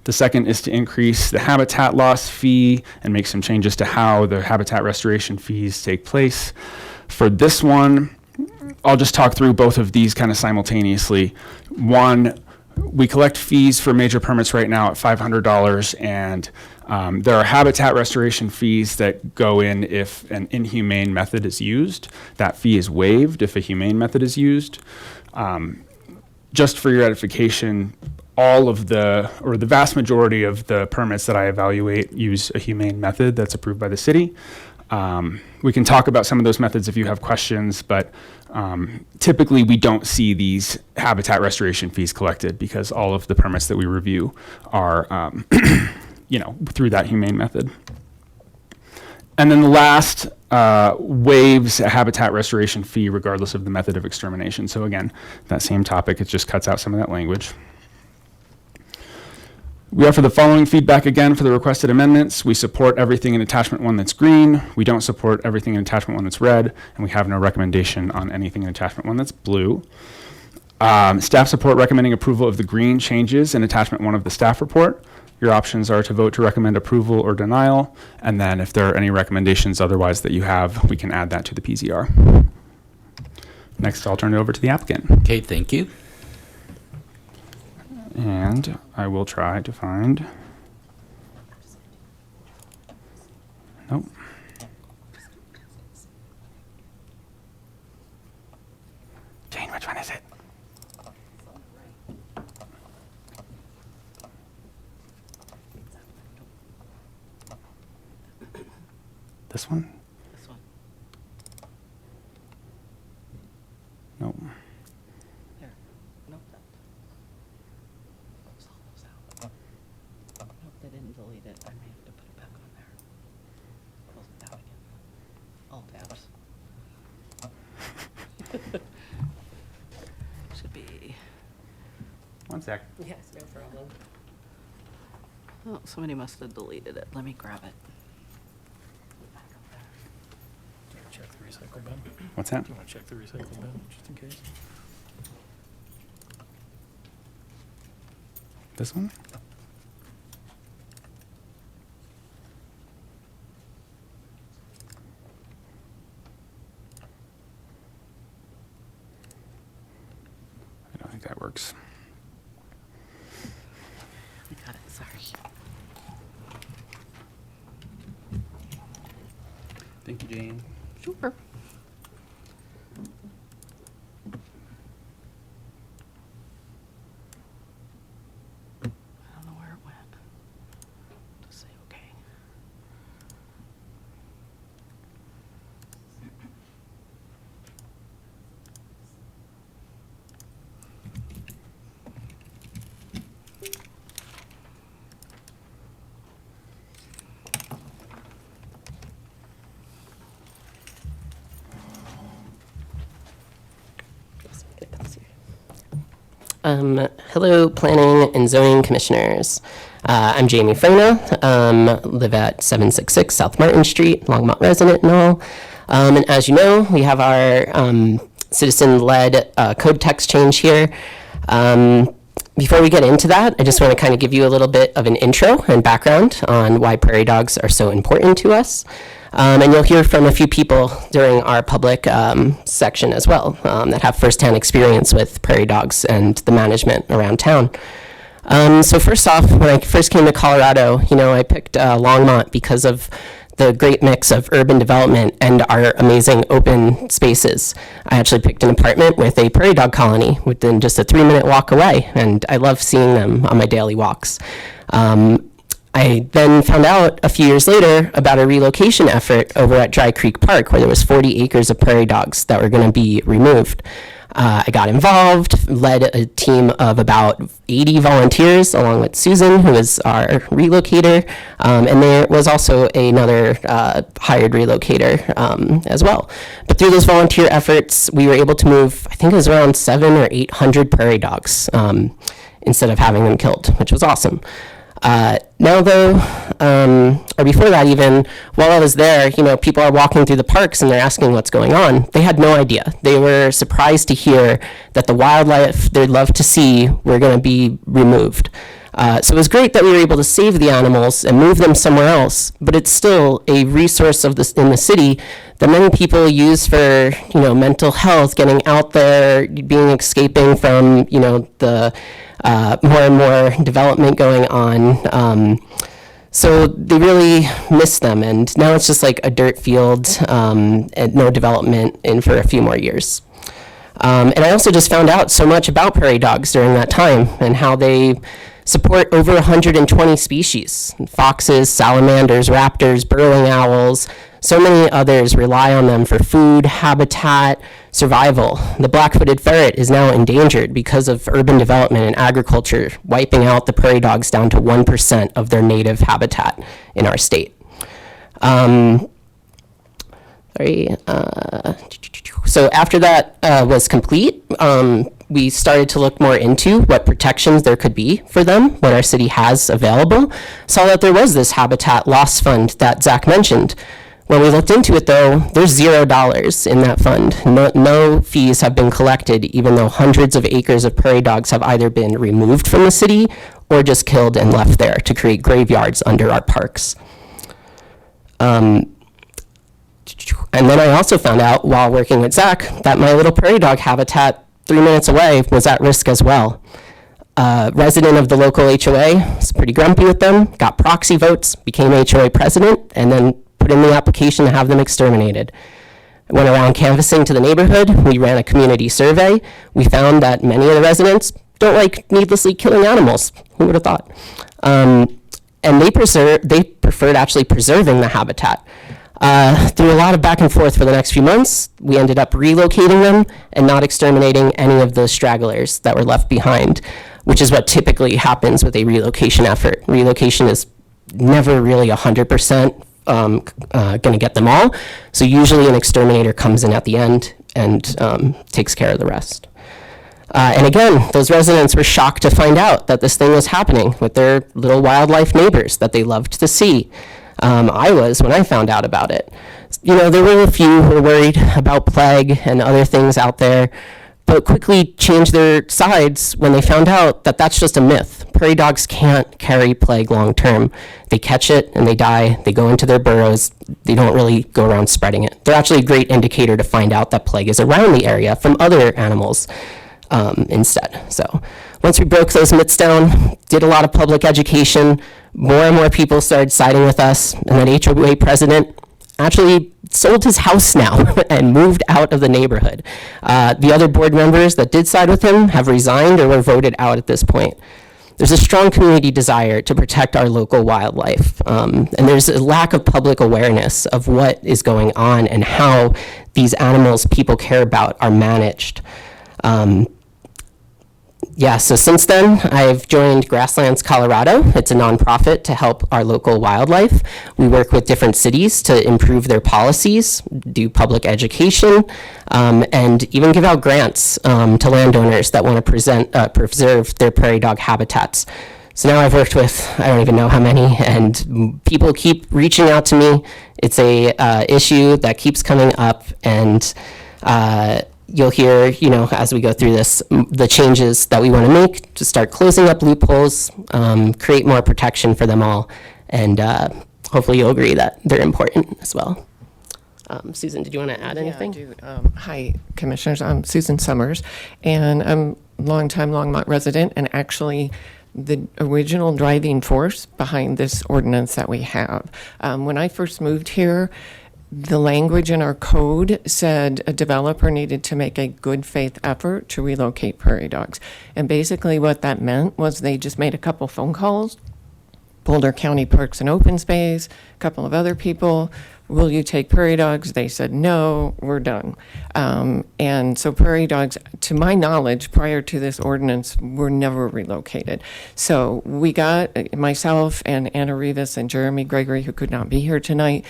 The second is to increase the habitat loss fee and make some changes to how the habitat restoration fees take place. For this one, I'll just talk through both of these kind of simultaneously. One, we collect fees for major permits right now at $500, and there are habitat restoration fees that go in if an inhumane method is used. That fee is waived if a humane method is used. Just for your edification, all of the vast majority of the permits that I evaluate use a humane method that's approved by the city. We can talk about some of those methods if you have questions, but typically we don't see these habitat restoration fees collected because all of the permits that we review are, through that humane method. And then the last waives a habitat restoration fee regardless of the method of extermination. So again, that same topic, it just cuts out some of that language. We offer the following feedback again for the requested amendments. We support everything in attachment 1 that's green. We don't support everything in attachment 1 that's red, and we have no recommendation on anything in attachment 1 that's blue. Staff support recommending approval of the green changes in attachment 1 of the staff report. Your options are to vote to recommend approval or denial, and then if there are any recommendations otherwise that you have, we can add that to the PZR. Next, I'll turn it over to the applicant. Okay, thank you. And I will try to find. Nope. Jane, which one is it? This one? This one. Nope. There. Nope. Nope, they didn't delete it. I may have to put it back on there. Close it out again. All tabs. Should be. 1 sec. Yes, no problem. Oh, somebody must have deleted it. Let me grab it. Back up there. Check the recycle bin. What's that? Do you want to check the recycle bin, just in case? This one? I don't think that works. I got it, sorry. Thank you, Jane. Sure. I don't know where it went. Just say okay. Hello, Planning and Zoning Commissioners. I'm Jamie Frona, live at 766 South Martin Street, Longmont resident and all. And as you know, we have our citizen-led code text change here. Before we get into that, I just want to kind of give you a little bit of an intro and background on why prairie dogs are so important to us. And you'll hear from a few people during our public section as well that have firsthand experience with prairie dogs and the management around town. So first off, when I first came to Colorado, I picked Longmont because of the great mix of urban development and our amazing open spaces. I actually picked an apartment with a prairie dog colony within just a 3-minute walk away, and I love seeing them on my daily walks. I then found out a few years later about a relocation effort over at Dry Creek Park where there was 40 acres of prairie dogs that were going to be removed. I got involved, led a team of about 80 volunteers along with Susan, who is our relocator, and there was also another hired relocator as well. But through those volunteer efforts, we were able to move, I think it was around 700 or 800 prairie dogs instead of having them killed, which was awesome. Now though, or before that even, while I was there, people are walking through the parks and they're asking what's going on. They had no idea. They were surprised to hear that the wildlife they'd love to see were going to be removed. So it was great that we were able to save the animals and move them somewhere else, but it's still a resource in the city that many people use for, mental health, getting out there, escaping from, the more and more development going on. So they really miss them, and now it's just like a dirt field and no development for a few more years. And I also just found out so much about prairie dogs during that time and how they support over 120 species. Foxes, salamanders, raptors, burrowing owls, so many others rely on them for food, habitat, survival. The black-footed ferret is now endangered because of urban development and agriculture, wiping out the prairie dogs down to 1% of their native habitat in our state. So after that was complete, we started to look more into what protections there could be for them, what our city has available. Saw that there was this habitat loss fund that Zach mentioned. When we looked into it, though, there's $0 in that fund. No fees have been collected, even though hundreds of acres of prairie dogs have either been removed from the city or just killed and left there to create graveyards under our parks. And then I also found out while working with Zach that my little prairie dog habitat 3 minutes away was at risk as well. Resident of the local HOA was pretty grumpy with them, got proxy votes, became HOA president, and then put in the application to have them exterminated. I went around canvassing to the neighborhood. We ran a community survey. We found that many of the residents don't like needlessly killing animals. Who would have thought? And they preferred actually preserving the habitat. Through a lot of back and forth for the next few months, we ended up relocating them and not exterminating any of the stragglers that were left behind, which is what typically happens with a relocation effort. Relocation is never really 100% going to get them all. So usually an exterminator comes in at the end and takes care of the rest. And again, those residents were shocked to find out that this thing was happening with their little wildlife neighbors that they loved to see. I was when I found out about it. There were a few who were worried about plague and other things out there, but quickly changed their sides when they found out that that's just a myth. Prairie dogs can't carry plague long term. They catch it and they die. They go into their burrows. They don't really go around spreading it. They're actually a great indicator to find out that plague is around the area from other animals instead. So once we broke those myths down, did a lot of public education, more and more people started siding with us, and that HOA president actually sold his house now and moved out of the neighborhood. The other board members that did side with him have resigned or were voted out at this point. There's a strong community desire to protect our local wildlife, and there's a lack of public awareness of what is going on and how these animals people care about are managed. So since then, I've joined Grasslands Colorado. It's a nonprofit to help our local wildlife. We work with different cities to improve their policies, do public education, and even give out grants to landowners that want to preserve their prairie dog habitats. So now I've worked with, I don't even know how many, and people keep reaching out to me. It's a issue that keeps coming up, and you'll hear, as we go through this, the changes that we want to make to start closing up loopholes, create more protection for them all, and hopefully you'll agree that they're important as well. Susan, did you want to add anything? Yeah, I do. Hi, Commissioners. I'm Susan Summers, and I'm a longtime Longmont resident, and actually the original driving force behind this ordinance that we have. When I first moved here, the language in our code said a developer needed to make a good faith effort to relocate prairie dogs. And basically what that meant was they just made a couple phone calls, Boulder County Parks and Open Space, a couple of other people, will you take prairie dogs? They said, no, we're done. And so prairie dogs, to my knowledge, prior to this ordinance, were never relocated. So we got, myself and Anna Rivas and Jeremy Gregory, who could not be here tonight,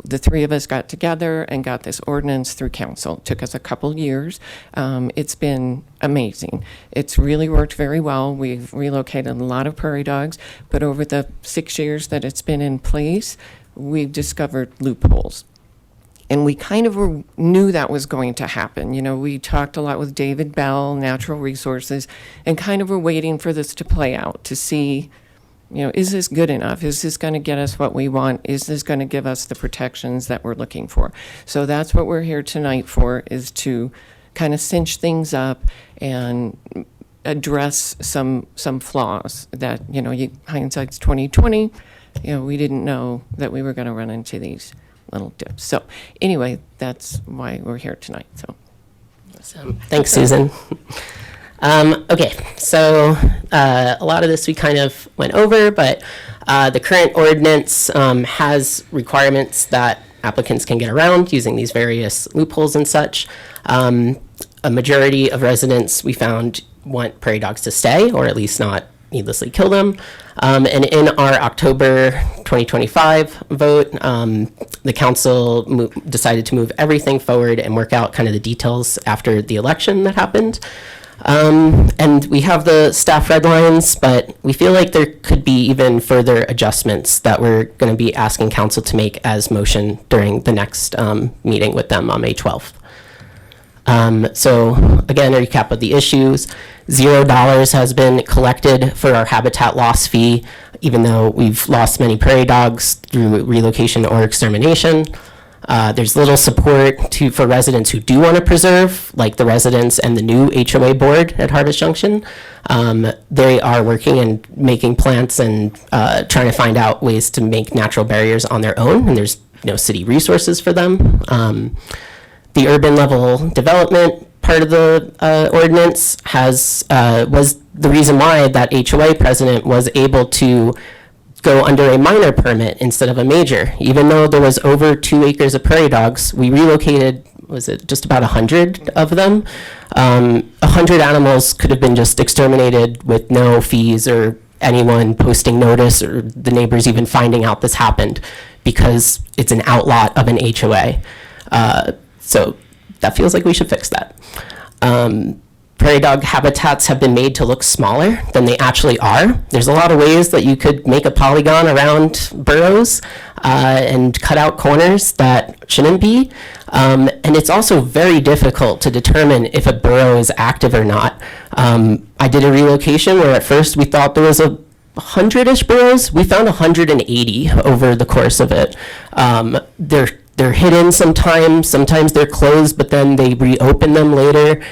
the three of us got together and got this ordinance through council. It took us a couple years. It's been amazing. It's really worked very well. We've relocated a lot of prairie dogs, but over the 6 years that it's been in place, we've discovered loopholes. And we kind of knew that was going to happen. You know, we talked a lot with David Bell, Natural Resources, and kind of were waiting for this to play out to see, you know, is this good enough? Is this going to get us what we want? Is this going to give us the protections that we're looking for? So that's what we're here tonight for, is to kind of cinch things up and address some flaws that, you know, hindsight's 20/20. You know, we didn't know that we were going to run into these little dips. So anyway, that's why we're here tonight. So Thanks, Susan. Okay, so a lot of this we kind of went over, but the current ordinance has requirements that applicants can get around using these various loopholes and such. A majority of residents we found want prairie dogs to stay, or at least not needlessly kill them. And in our October 2025 vote, the council decided to move everything forward and work out kind of the details after the election that happened. And we have the staff red lines, but we feel like there could be even further adjustments that we're going to be asking council to make as motion during the next meeting with them on May 12th. So again, a recap of the issues. $0 has been collected for our habitat loss fee, even though we've lost many prairie dogs through relocation or extermination. There's little support for residents who do want to preserve, like the residents and the new HOA board at Harvest Junction. They are working and making plants and trying to find out ways to make natural barriers on their own, and there's no city resources for them. The urban level development part of the ordinance was the reason why that HOA president was able to go under a minor permit instead of a major. Even though there was over 2 acres of prairie dogs, we relocated, was it just about 100 of them? 100 animals could have been just exterminated with no fees or anyone posting notice or the neighbors even finding out this happened, because it's an outlot of an HOA. So that feels like we should fix that. Prairie dog habitats have been made to look smaller than they actually are. There's a lot of ways that you could make a polygon around burrows and cut out corners that shouldn't be. And it's also very difficult to determine if a burrow is active or not. I did a relocation where at first we thought there was 100-ish burrows. We found 180 over the course of it. They're hidden sometimes they're closed, but then they reopen them later.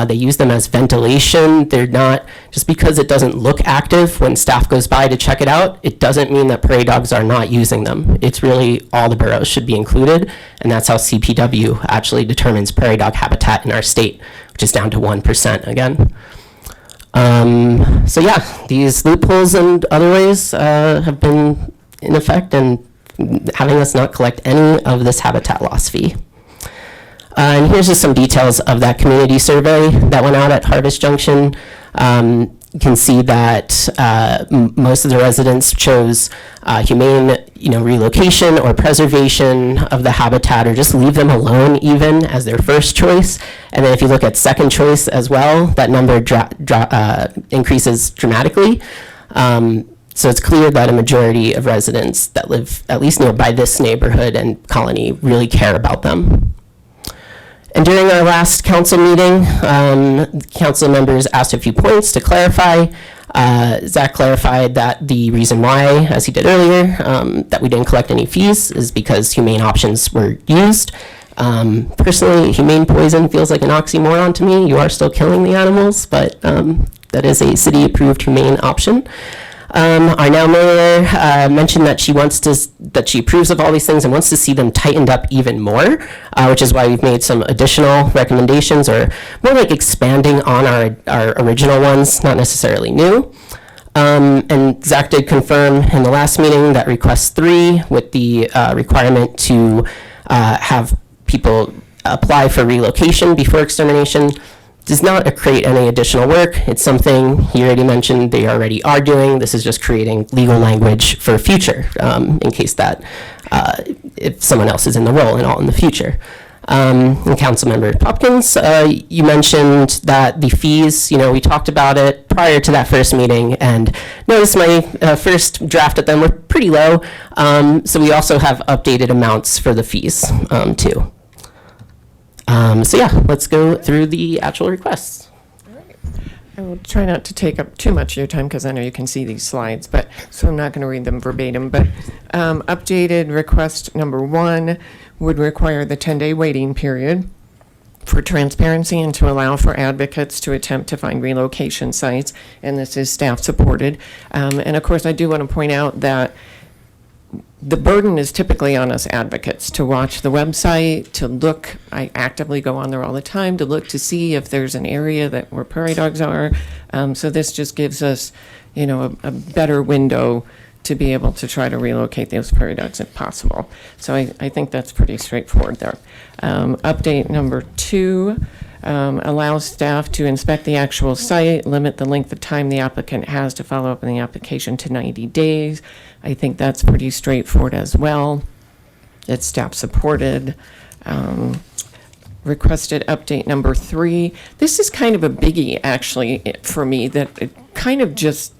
They use them as ventilation. They're not, just because it doesn't look active when staff goes by to check it out, it doesn't mean that prairie dogs are not using them. It's really all the burrows should be included, and that's how CPW actually determines prairie dog habitat in our state, which is down to 1% again. So yeah, these loopholes and other ways have been in effect and having us not collect any of this habitat loss fee. And here's just some details of that community survey that went out at Harvest Junction. You can see that most of the residents chose humane, relocation or preservation of the habitat, or just leave them alone even as their first choice. And then if you look at second choice as well, that number increases dramatically. So it's clear that a majority of residents that live at least nearby this neighborhood and colony really care about them. And during our last council meeting, council members asked a few points to clarify. Zach clarified that the reason why, as he did earlier, that we didn't collect any fees is because humane options were used. Personally, humane poison feels like an oxymoron to me. You are still killing the animals, but that is a city-approved humane option. Our now mayor mentioned that she approves of all these things and wants to see them tightened up even more, which is why we've made some additional recommendations, or more like expanding on our original ones, not necessarily new. And Zach did confirm in the last meeting that request 3 with the requirement to have people apply for relocation before extermination does not create any additional work. It's something he already mentioned they already are doing. This is just creating legal language for future in case that if someone else is in the role and all in the future. And Councilmember Hopkins, you mentioned that the fees, we talked about it prior to that first meeting, and noticed my first draft at them were pretty low. So we also have updated amounts for the fees too. So yeah, let's go through the actual requests. I will try not to take up too much of your time because I know you can see these slides, but so I'm not going to read them verbatim. But updated request number 1 would require the 10-day waiting period for transparency and to allow for advocates to attempt to find relocation sites, and this is staff supported. And of course, I do want to point out that the burden is typically on us advocates to watch the website, to look. I actively go on there all the time to look to see if there's an area where prairie dogs are. So this just gives us, a better window to be able to try to relocate those prairie dogs if possible. So I think that's pretty straightforward there. Update number 2 allows staff to inspect the actual site, limit the length of time the applicant has to follow up on the application to 90 days. I think that's pretty straightforward as well. It's staff supported. Requested update number 3. This is kind of a biggie actually for me, that it kind of just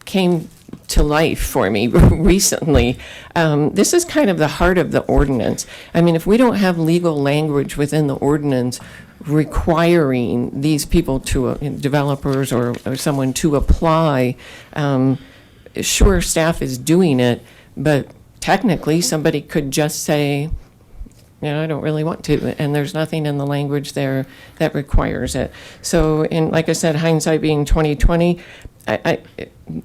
came to life for me recently. This is kind of the heart of the ordinance. I mean, if we don't have legal language within the ordinance requiring these people to, developers or someone to apply, sure, staff is doing it, but technically somebody could just say, I don't really want to, and there's nothing in the language there that requires it. So, like I said, hindsight being 2020,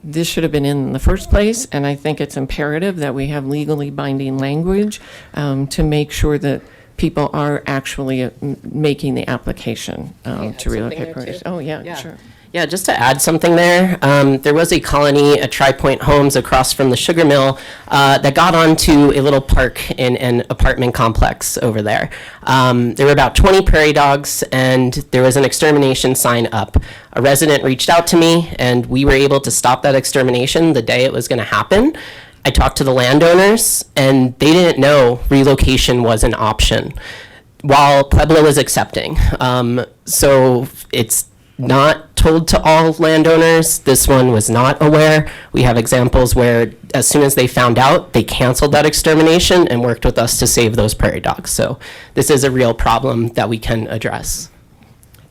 this should have been in the first place, and I think it's imperative that we have legally binding language to make sure that people are actually making the application to relocate parties. Oh, yeah, sure. Yeah, just to add something there, there was a colony at Tri-Point Homes across from the sugar mill that got onto a little park in an apartment complex over there. There were about 20 prairie dogs, and there was an extermination sign up. A resident reached out to me, and we were able to stop that extermination the day it was going to happen. I talked to the landowners, and they didn't know relocation was an option, while Pueblo was accepting. So it's not told to all landowners. This one was not aware. We have examples where as soon as they found out, they canceled that extermination and worked with us to save those prairie dogs. So this is a real problem that we can address.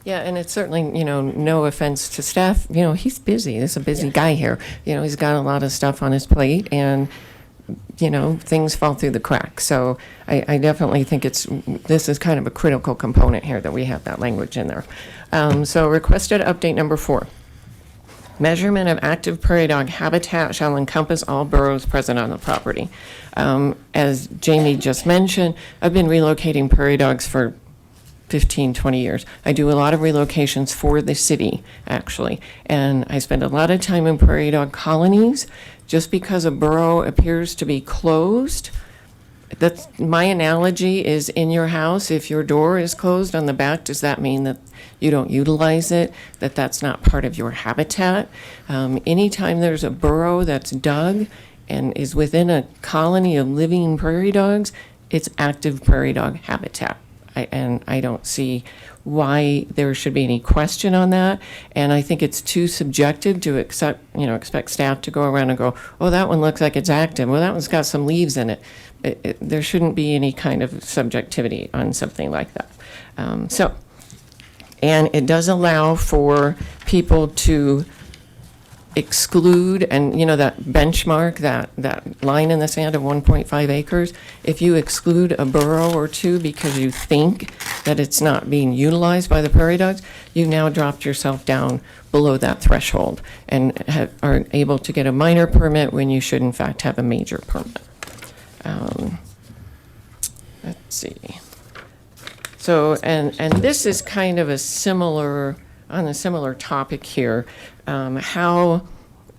Yeah, and it's certainly, no offense to staff, he's busy. There's a busy guy here. He's got a lot of stuff on his plate, and things fall through the cracks. So I definitely think this is kind of a critical component here that we have that language in there. So requested update number 4. Measurement of active prairie dog habitat shall encompass all burrows present on the property. As Jamie just mentioned, I've been relocating prairie dogs for 15, 20 years. I do a lot of relocations for the city, actually, and I spend a lot of time in prairie dog colonies. Just because a burrow appears to be closed, that's my analogy is in your house, if your door is closed on the back, does that mean that you don't utilize it, that that's not part of your habitat? Anytime there's a burrow that's dug and is within a colony of living prairie dogs, it's active prairie dog habitat. And I don't see why there should be any question on that. And I think it's too subjective to expect staff to go around and go, oh, that one looks like it's active. Well, that one's got some leaves in it. There shouldn't be any kind of subjectivity on something like that. And it does allow for people to exclude, and that benchmark, that line in the sand of 1.5 acres, if you exclude a burrow or two because you think that it's not being utilized by the prairie dogs, you've now dropped yourself down below that threshold and are able to get a minor permit when you should in fact have a major permit. Let's see. So, and this is kind of on a similar topic here. How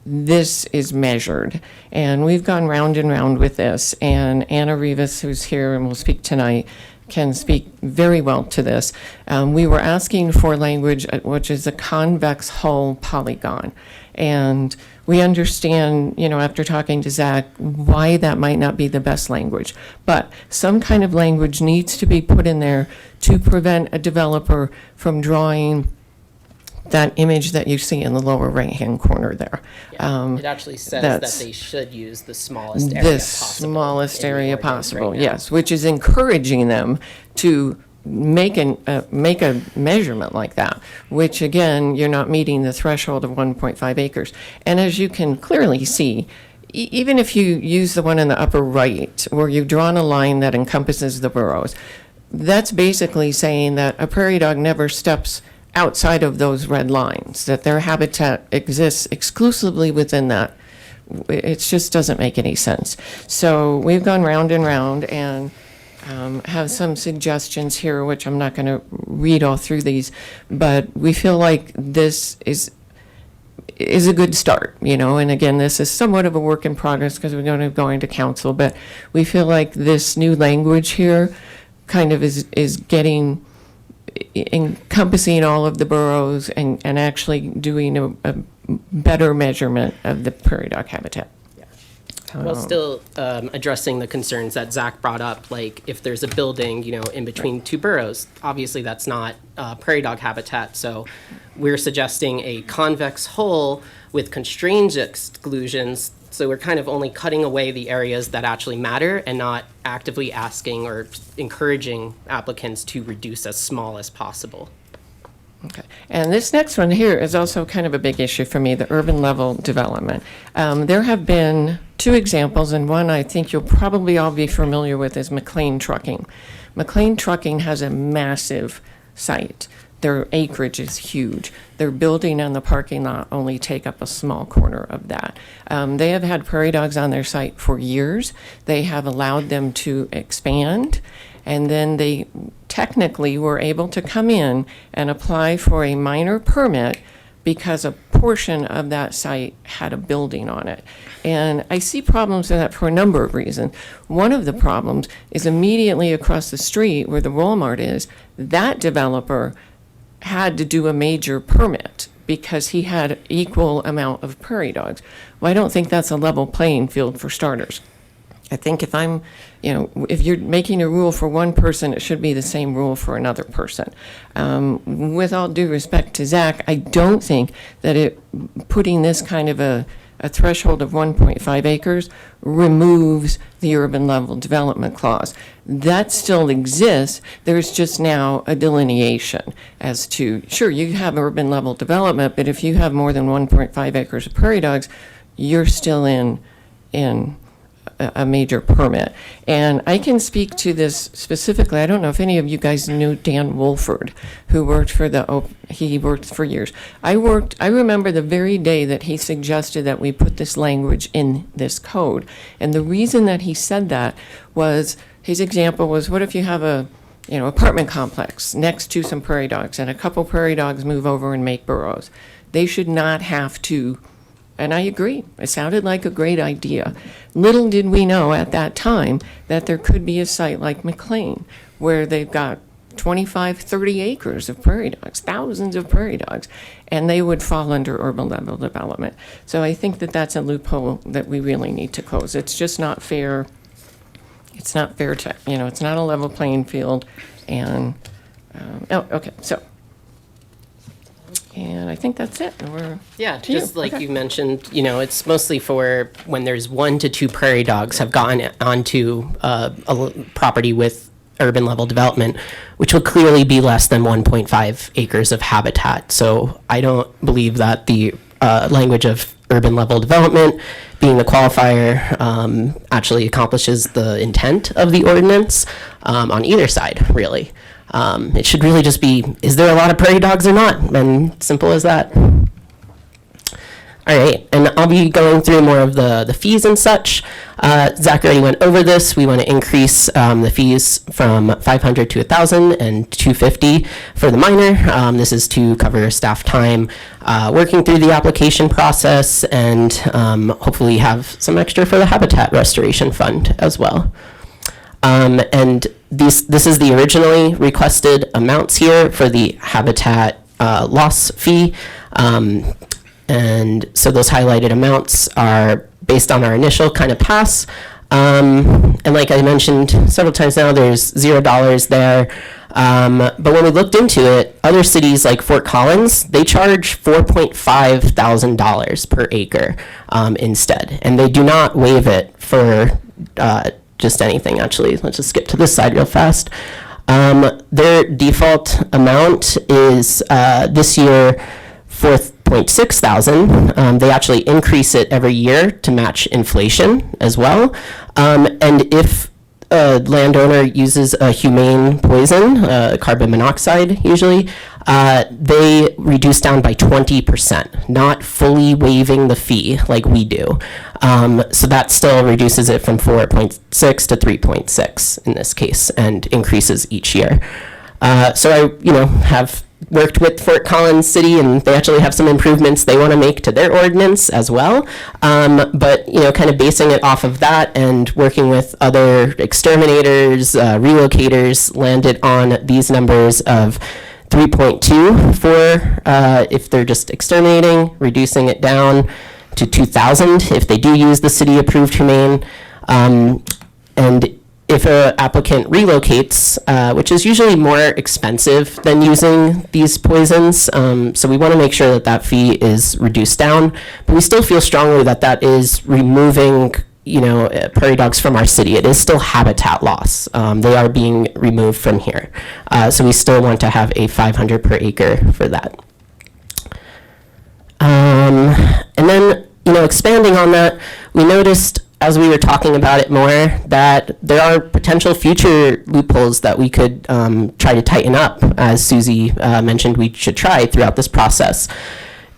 this is measured. And we've gone round and round with this, and Anna Rivas, who's here and will speak tonight, can speak very well to this. We were asking for language which is a convex hull polygon. And we understand, you know, after talking to Zach, why that might not be the best language. But some kind of language needs to be put in there to prevent a developer from drawing that image that you see in the lower right-hand corner there. It actually says that that's- they should use the smallest area the possible. smallest in the area ordinance right possible, now. yes, which is encouraging them to make a measurement like that, which again, you're not meeting the threshold of 1.5 acres. And as you can clearly see, even if you use the one in the upper right, where you've drawn a line that encompasses the burrows, that's basically saying that a prairie dog never steps outside of those red lines, that their habitat exists exclusively within that. It just doesn't make any sense. So we've gone round and round and have some suggestions here, which I'm not going to read all through these, but we feel like this is a good start, you know, and again, this is somewhat of a work in progress because we're going to go into council, but we feel like this new language here kind of is getting, encompassing all of the boroughs and actually doing a better measurement of the prairie dog habitat. While still addressing the concerns that Zach brought up, like if there's a building, you know, in between two burrows, obviously that's not prairie dog habitat. So we're suggesting a convex hull with constrained exclusions. So we're kind of only cutting away the areas that actually matter and not actively asking or encouraging applicants to reduce as small as possible. Okay. And this next one here is also kind of a big issue for me, the urban level development. There have been two examples, and one I think you'll probably all be familiar with is McLean Trucking. McLean Trucking has a massive site. Their acreage is huge. Their building and the parking lot only take up a small corner of that. They have had prairie dogs on their site for years. They have allowed them to expand. And then they technically were able to come in and apply for a minor permit because a portion of that site had a building on it. And I see problems with that for a number of reasons. One of the problems is immediately across the street where the Walmart is, that developer had to do a major permit because he had equal amount of prairie dogs. Well, I don't think that's a level playing field for starters. I think if I'm, you know, if you're making a rule for one person, it should be the same rule for another person. With all due respect to Zach, I don't think that putting this kind of a threshold of 1.5 acres removes the urban level development clause. That still exists. There's just now a delineation as to, sure, you have urban level development, but if you have more than 1.5 acres of prairie dogs, you're still in a major permit. And I can speak to this specifically. I don't know if any of you guys knew Dan Wolford, who worked for he worked for years. I remember the very day that he suggested that we put this language in this code. And the reason that he said that was, his example was, what if you have a, you know, apartment complex next to some prairie dogs and a couple prairie dogs move over and make burrows? They should not have to. And I agree. It sounded like a great idea. Little did we know at that time that there could be a site like McLean where they've got 25, 30 acres of prairie dogs, thousands of prairie dogs, and they would fall under urban level development. So I think that that's a loophole that we really need to close. It's just not fair. It's not fair to, you know, it's not a level playing field. And, okay, so. And I think that's it. Yeah, just like you mentioned, you know, it's mostly for when there's 1 to 2 prairie dogs have gotten onto a property with urban level development, which will clearly be less than 1.5 acres of habitat. So I don't believe that the language of urban level development being the qualifier actually accomplishes the intent of the ordinance on either side, really. It should really just be, is there a lot of prairie dogs or not? And simple as that. All right, and I'll be going through more of the fees and such. Zach already went over this. We want to increase the fees from $500 to $1,000 and $250 for the minor. This is to cover staff time working through the application process and hopefully have some extra for the habitat restoration fund as well. And this is the originally requested amounts here for the habitat loss fee. And so those highlighted amounts are based on our initial kind of pass. And like I mentioned several times now, there's $0 there. But when we looked into it, other cities like Fort Collins, they charge $4.5 thousand per acre instead. And they do not waive it for just anything, actually. Let's just skip to this side real fast. Their default amount is this year $4.6 thousand. They actually increase it every year to match inflation as well. And if a landowner uses a humane poison, carbon monoxide usually, they reduce down by 20%, not fully waiving the fee like we do. So that still reduces it from 4.6 to 3.6 in this case and increases each year. So I, have worked with Fort Collins City, and they actually have some improvements they want to make to their ordinance as well. But, kind of basing it off of that and working with other exterminators, relocators, landed on these numbers of 3.2 for if they're just exterminating, reducing it down to 2,000 if they do use the city-approved humane. And if an applicant relocates, which is usually more expensive than using these poisons, so we want to make sure that that fee is reduced down. But we still feel strongly that that is removing, prairie dogs from our city. It is still habitat loss. They are being removed from here. So we still want to have a 500 per acre for that. And then, expanding on that, we noticed as we were talking about it more, that there are potential future loopholes that we could try to tighten up, as Susie mentioned we should try throughout this process.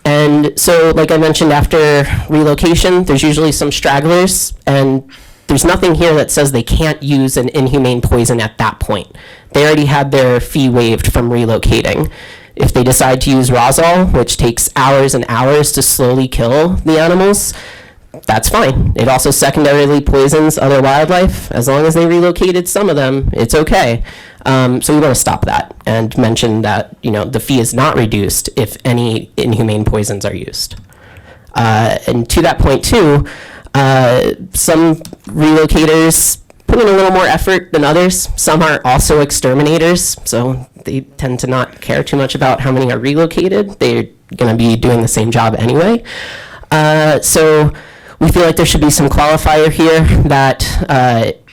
And so, like I mentioned, after relocation, there's usually some stragglers, and there's nothing here that says they can't use an inhumane poison at that point. They already had their fee waived from relocating. If they decide to use Rosol, which takes hours and hours to slowly kill the animals, that's fine. It also secondarily poisons other wildlife. As long as they relocated some of them, it's okay. So we want to stop that and mention that, the fee is not reduced if any inhumane poisons are used. And to that point too, some relocators put in a little more effort than others. Some are also exterminators, so they tend to not care too much about how many are relocated. They're going to be doing the same job anyway. So we feel like there should be some qualifier here that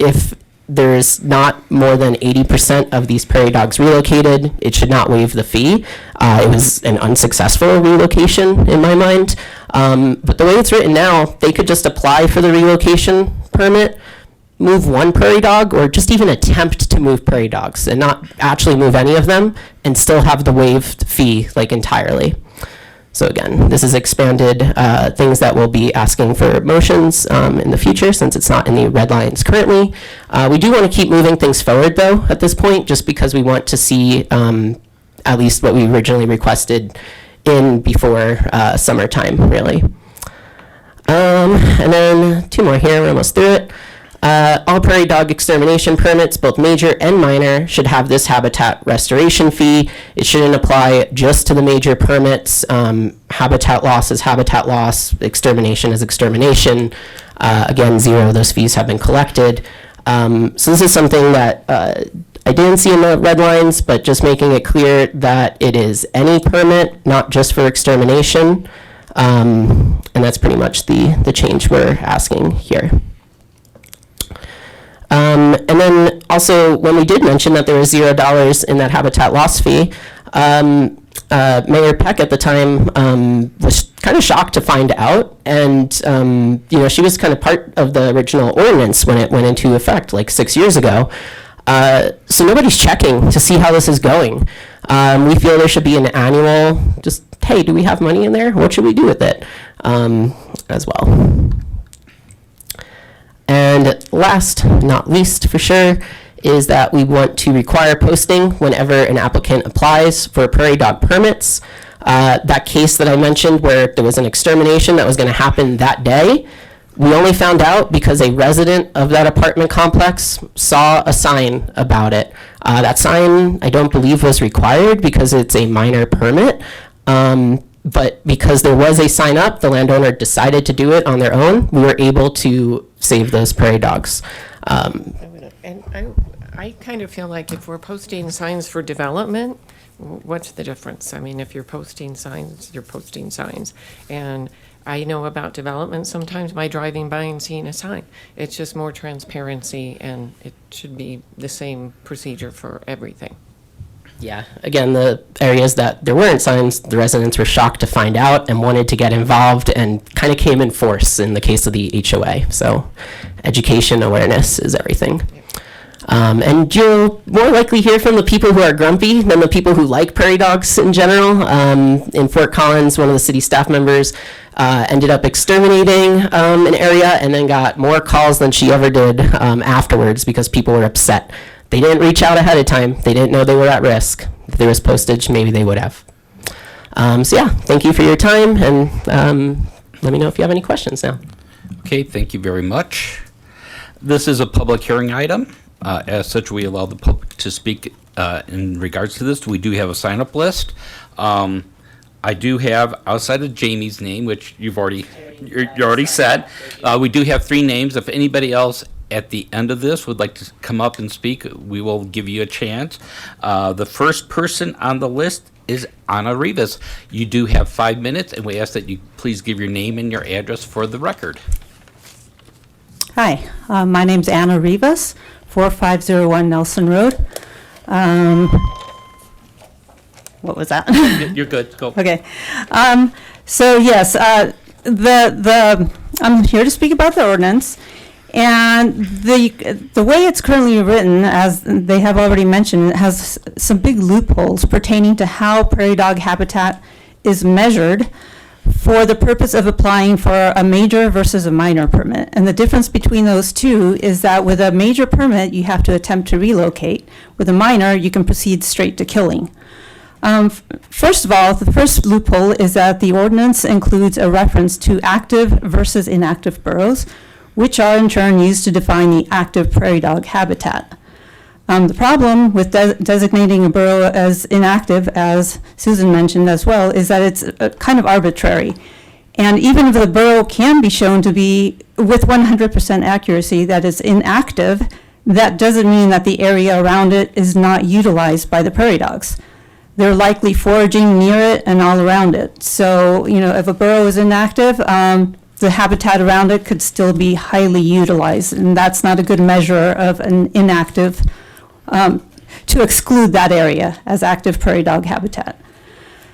if there's not more than 80% of these prairie dogs relocated, it should not waive the fee. It was an unsuccessful relocation in my mind. But the way it's written now, they could just apply for the relocation permit, move one prairie dog, or just even attempt to move prairie dogs and not actually move any of them and still have the waived fee entirely. So again, this is expanded things that we'll be asking for motions in the future since it's not in the red lines currently. We do want to keep moving things forward though at this point, just because we want to see at least what we originally requested in before summertime, really. And then two more here, we're almost through it. All prairie dog extermination permits, both major and minor, should have this habitat restoration fee. It shouldn't apply just to the major permits. Habitat loss is habitat loss, extermination is extermination. Again, zero of those fees have been collected. So this is something that I didn't see in the red lines, but just making it clear that it is any permit, not just for extermination. And that's pretty much the change we're asking here. And then also, when we did mention that there was $0 in that habitat loss fee, Mayor Peck at the time was kind of shocked to find out, and she was kind of part of the original ordinance when it went into effect like 6 years ago. So nobody's checking to see how this is going. We feel there should be an annual just hey, do we have money in there? What should we do with it as well? And last, not least for sure, is that we want to require posting whenever an applicant applies for prairie dog permits. That case that I mentioned where there was an extermination that was going to happen that day, we only found out because a resident of that apartment complex saw a sign about it. That sign, I don't believe, was required because it's a minor permit. But because there was a sign up, the landowner decided to do it on their own. We were able to save those prairie dogs. And I kind of feel like if we're posting signs for development, what's the difference? I mean, if you're posting signs, you're posting signs. And I know about development, sometimes by driving by and seeing a sign. It's just more transparency, and it should be the same procedure for everything. Yeah, again, the areas that there weren't signs, the residents were shocked to find out and wanted to get involved and kind of came in force in the case of the HOA. So education, awareness is everything. And you'll more likely hear from the people who are grumpy than the people who like prairie dogs in general. In Fort Collins, one of the city staff members ended up exterminating an area and then got more calls than she ever did afterwards because people were upset. They didn't reach out ahead of time. They didn't know they were at risk. If there was postage, maybe they would have. So yeah, thank you for your time, and let me know if you have any questions now. Okay, thank you very much. This is a public hearing item. As such, we allow the public to speak in regards to this. We do have a sign-up list. I do have, outside of Jamie's name, which you already said, we do have 3 names. If anybody else at the end of this would like to come up and speak, we will give you a chance. The first person on the list is Anna Rivas. You do have 5 minutes, and we ask that you please give your name and your address for the record. Hi, my name's Anna Rivas, 4501 Nelson Road. What was that? You're good. Go. Okay. So yes, I'm here to speak about the ordinance. And the way it's currently written, as they have already mentioned, it has some big loopholes pertaining to how prairie dog habitat is measured for the purpose of applying for a major versus a minor permit. And the difference between those two is that with a major permit, you have to attempt to relocate. With a minor, you can proceed straight to killing. First of all, the first loophole is that the ordinance includes a reference to active versus inactive burrows, which are in turn used to define the active prairie dog habitat. The problem with designating a burrow as inactive, as Susan mentioned as well, is that it's kind of arbitrary. And even if the burrow can be shown to be, with 100% accuracy, that it's inactive, that doesn't mean that the area around it is not utilized by the prairie dogs. They're likely foraging near it and all around it. So, if a burrow is inactive, the habitat around it could still be highly utilized, and that's not a good measure of an inactive, to exclude that area as active prairie dog habitat.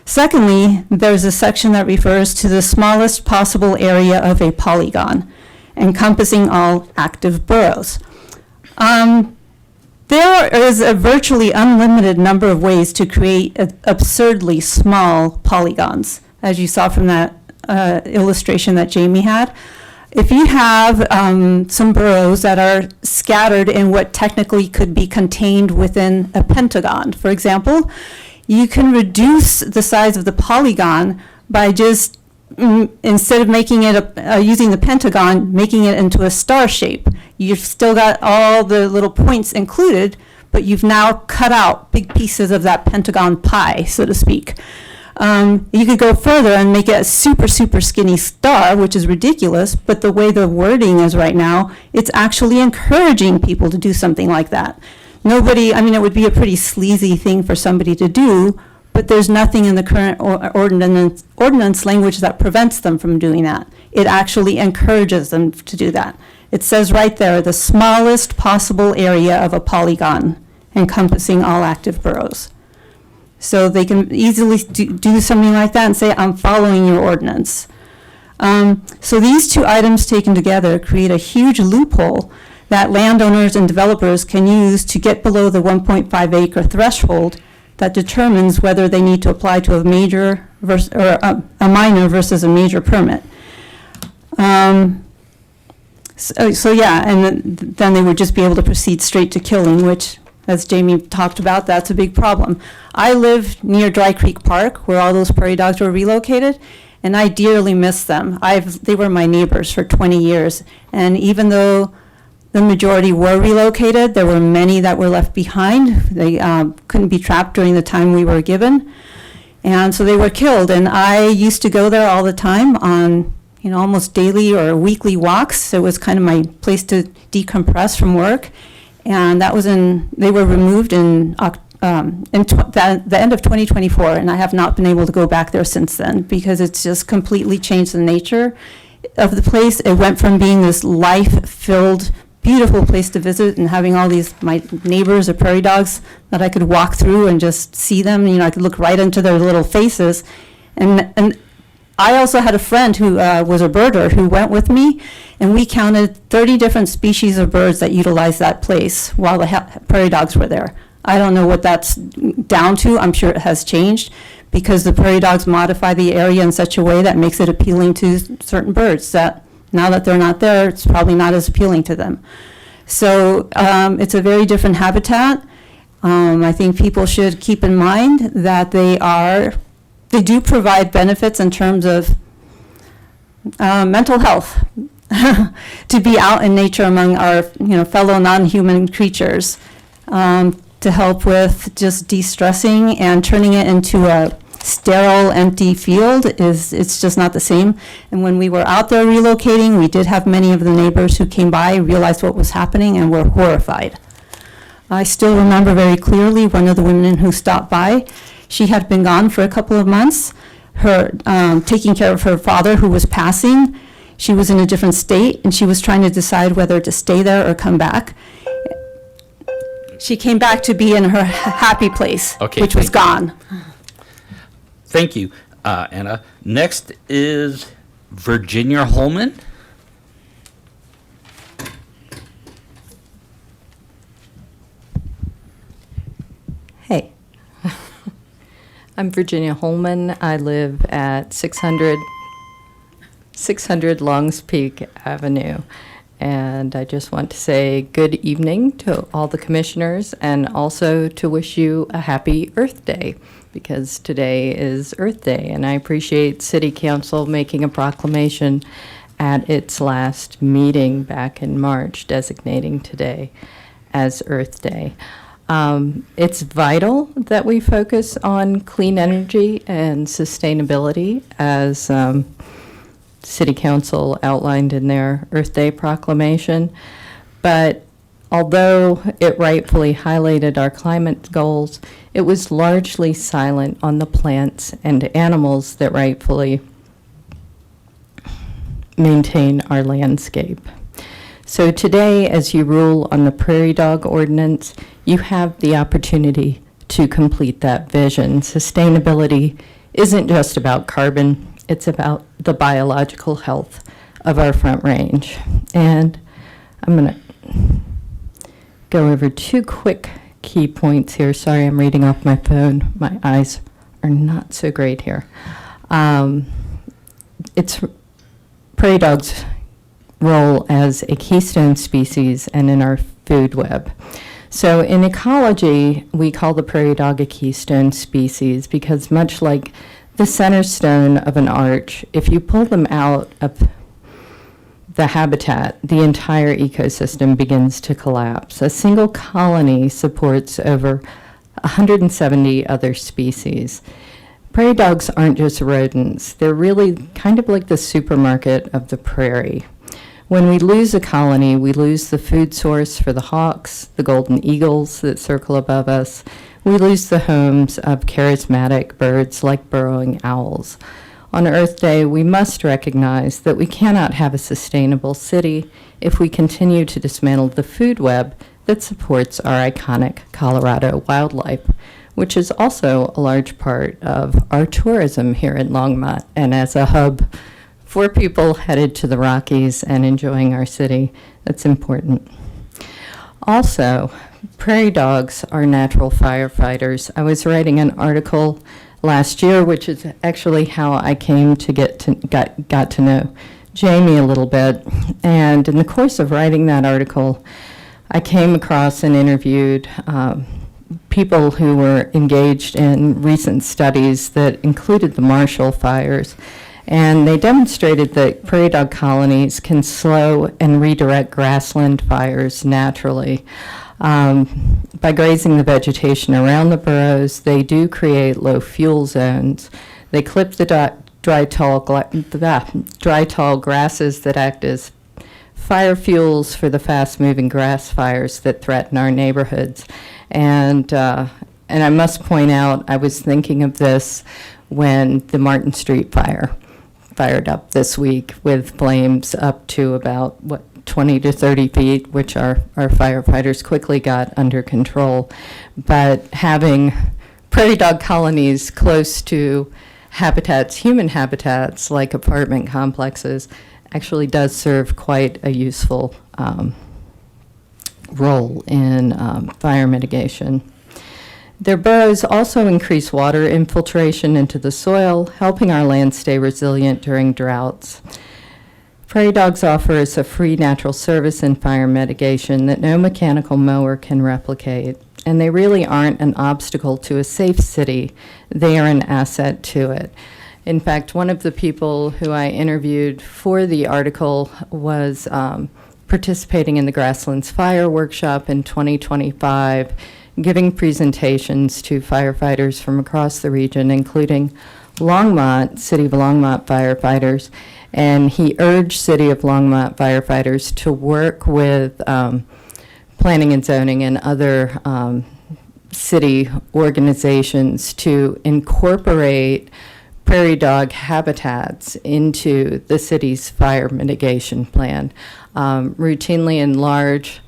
Secondly, there's a section that refers to the smallest possible area of a polygon, encompassing all active burrows. There is a virtually unlimited number of ways to create absurdly small polygons, as you saw from that illustration that Jamie had. If you have some burrows that are scattered in what technically could be contained within a pentagon, for example, you can reduce the size of the polygon by just, instead of making it using the pentagon, making it into a star shape. You've still got all the little points included, but you've now cut out big pieces of that pentagon pie, so to speak. You could go further and make it a super, super skinny star, which is ridiculous, but the way the wording is right now, it's actually encouraging people to do something like that. It would be a pretty sleazy thing for somebody to do, but there's nothing in the current ordinance language that prevents them from doing that. It actually encourages them to do that. It says right there, the smallest possible area of a polygon encompassing all active burrows. So they can easily do something like that and say, I'm following your ordinance. So these two items taken together create a huge loophole that landowners and developers can use to get below the 1.5 acre threshold that determines whether they need to apply to a major a minor versus a major permit. So yeah, and then they would just be able to proceed straight to killing, which, as Jamie talked about, that's a big problem. I live near Dry Creek Park, where all those prairie dogs were relocated, and I dearly miss them. They were my neighbors for 20 years, and even though the majority were relocated, there were many that were left behind. They couldn't be trapped during the time we were given, and so they were killed. And I used to go there all the time on, almost daily or weekly walks. It was kind of my place to decompress from work. And that was they were removed in the end of 2024, and I have not been able to go back there since then because it's just completely changed the nature of the place. It went from being this life-filled, beautiful place to visit and having all these, my neighbors or prairie dogs that I could walk through and just see them. I could look right into their little faces. And I also had a friend who was a birder who went with me, and we counted 30 different species of birds that utilized that place while the prairie dogs were there. I don't know what that's down to. I'm sure it has changed because the prairie dogs modify the area in such a way that makes it appealing to certain birds that now that they're not there, it's probably not as appealing to them. So it's a very different habitat. I think people should keep in mind that they do provide benefits in terms of mental health, to be out in nature among our fellow non-human creatures, to help with just de-stressing, and turning it into a sterile, empty field it's just not the same. And when we were out there relocating, we did have many of the neighbors who came by, realized what was happening, and were horrified. I still remember very clearly one of the women who stopped by. She had been gone for a couple of months, taking care of her father who was passing. She was in a different state, and she was trying to decide whether to stay there or come back. She came back to be in her happy place, which was gone. Thank you, Anna. Next is Virginia Holman. Hey, I'm Virginia Holman. I live at 600 Longs Peak Avenue. And I just want to say good evening to all the commissioners, and also to wish you a happy Earth Day, because today is Earth Day. And I appreciate City Council making a proclamation at its last meeting back in March, designating today as Earth Day. It's vital that we focus on clean energy and sustainability, as City Council outlined in their Earth Day proclamation. But although it rightfully highlighted our climate goals, it was largely silent on the plants and animals that rightfully maintain our landscape. So today, as you rule on the prairie dog ordinance, you have the opportunity to complete that vision. Sustainability isn't just about carbon, it's about the biological health of our Front Range. And I'm going to go over two quick key points here. Sorry, I'm reading off my phone. My eyes are not so great here. It's prairie dogs' role as a keystone species and in our food web. So in ecology, we call the prairie dog a keystone species because, much like the center stone of an arch, if you pull them out of the habitat, the entire ecosystem begins to collapse. A single colony supports over 170 other species. Prairie dogs aren't just rodents. They're really kind of like the supermarket of the prairie. When we lose a colony, we lose the food source for the hawks, the golden eagles that circle above us. We lose the homes of charismatic birds like burrowing owls. On Earth Day, we must recognize that we cannot have a sustainable city if we continue to dismantle the food web that supports our iconic Colorado wildlife, which is also a large part of our tourism here in Longmont, and as a hub for people headed to the Rockies and enjoying our city. That's important. Also, prairie dogs are natural firefighters. I was writing an article last year, which is actually how I came to got to know Jamie a little bit. And in the course of writing that article, I came across and interviewed people who were engaged in recent studies that included the Marshall fires. And they demonstrated that prairie dog colonies can slow and redirect grassland fires naturally. By grazing the vegetation around the burrows, they do create low fuel zones. They clip the dry tall grasses that act as fire fuels for the fast-moving grass fires that threaten our neighborhoods. And I must point out, I was thinking of this when the Martin Street fire fired up this week with flames up to about, 20 to 30 feet, which our firefighters quickly got under control. But having prairie dog colonies close to habitats, human habitats, like apartment complexes, actually does serve quite a useful role in fire mitigation. Their burrows also increase water infiltration into the soil, helping our land stay resilient during droughts. Prairie dogs offer us a free natural service in fire mitigation that no mechanical mower can replicate, and they really aren't an obstacle to a safe city. They are an asset to it. In fact, one of the people who I interviewed for the article was participating in the Grasslands Fire Workshop in 2025, giving presentations to firefighters from across the region, including Longmont, City of Longmont firefighters, and he urged City of Longmont firefighters to work with planning and zoning and other city organizations to incorporate prairie dog habitats into the city's fire mitigation plan. Routinely in large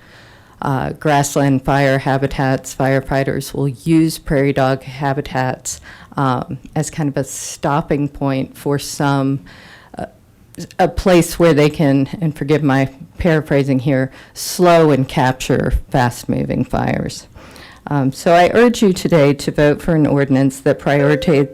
grassland fire habitats, firefighters will use prairie dog habitats as kind of a stopping point for a place where they can, and forgive my paraphrasing here, slow and capture fast-moving fires. So I urge you today to vote for an ordinance that prioritizes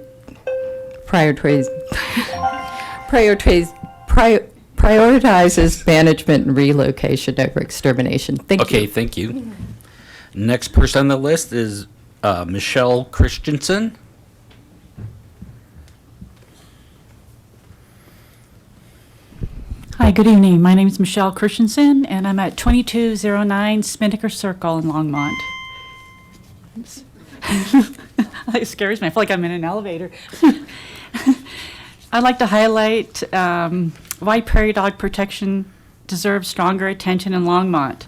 management and relocation over extermination. Thank you. Okay, thank you. Next person on the list is Michelle Christensen. Hi, good evening. My name is Michelle Christensen, and I'm at 2209 Spinnaker Circle in Longmont. It scares me. I feel like I'm in an elevator. I'd like to highlight why prairie dog protection deserves stronger attention in Longmont,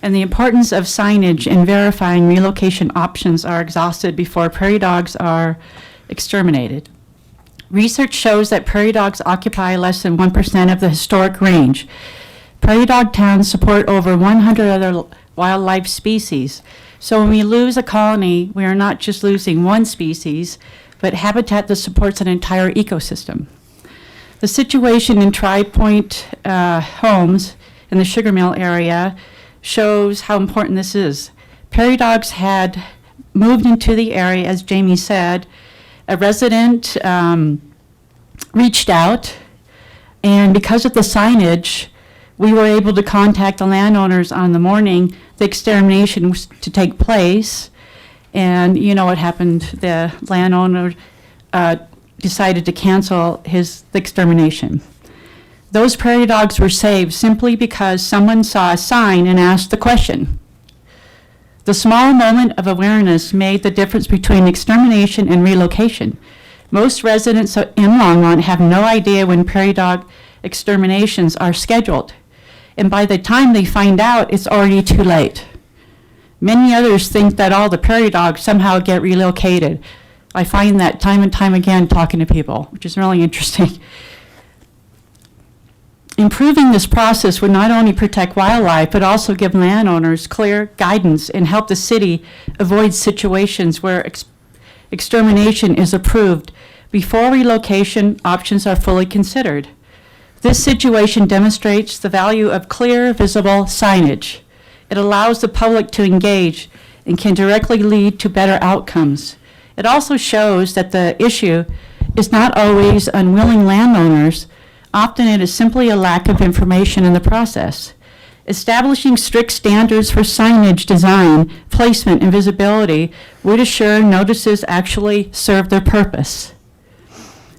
and the importance of signage and verifying relocation options are exhausted before prairie dogs are exterminated. Research shows that prairie dogs occupy less than 1% of the historic range. Prairie dog towns support over 100 other wildlife species. So when we lose a colony, we are not just losing one species, but habitat that supports an entire ecosystem. The situation in Tri Point homes in the Sugar Mill area shows how important this is. Prairie dogs had moved into the area, as Jamie said. A resident reached out, and because of the signage, we were able to contact the landowners on the morning the extermination was to take place. And you know what happened? The landowner decided to cancel the extermination. Those prairie dogs were saved simply because someone saw a sign and asked the question. The small moment of awareness made the difference between extermination and relocation. Most residents in Longmont have no idea when prairie dog exterminations are scheduled. And by the time they find out, it's already too late. Many others think that all the prairie dogs somehow get relocated. I find that time and time again talking to people, which is really interesting. Improving this process would not only protect wildlife, but also give landowners clear guidance and help the city avoid situations where extermination is approved before relocation options are fully considered. This situation demonstrates the value of clear, visible signage. It allows the public to engage and can directly lead to better outcomes. It also shows that the issue is not always unwilling landowners. Often it is simply a lack of information in the process. Establishing strict standards for signage design, placement, and visibility would assure notices actually serve their purpose.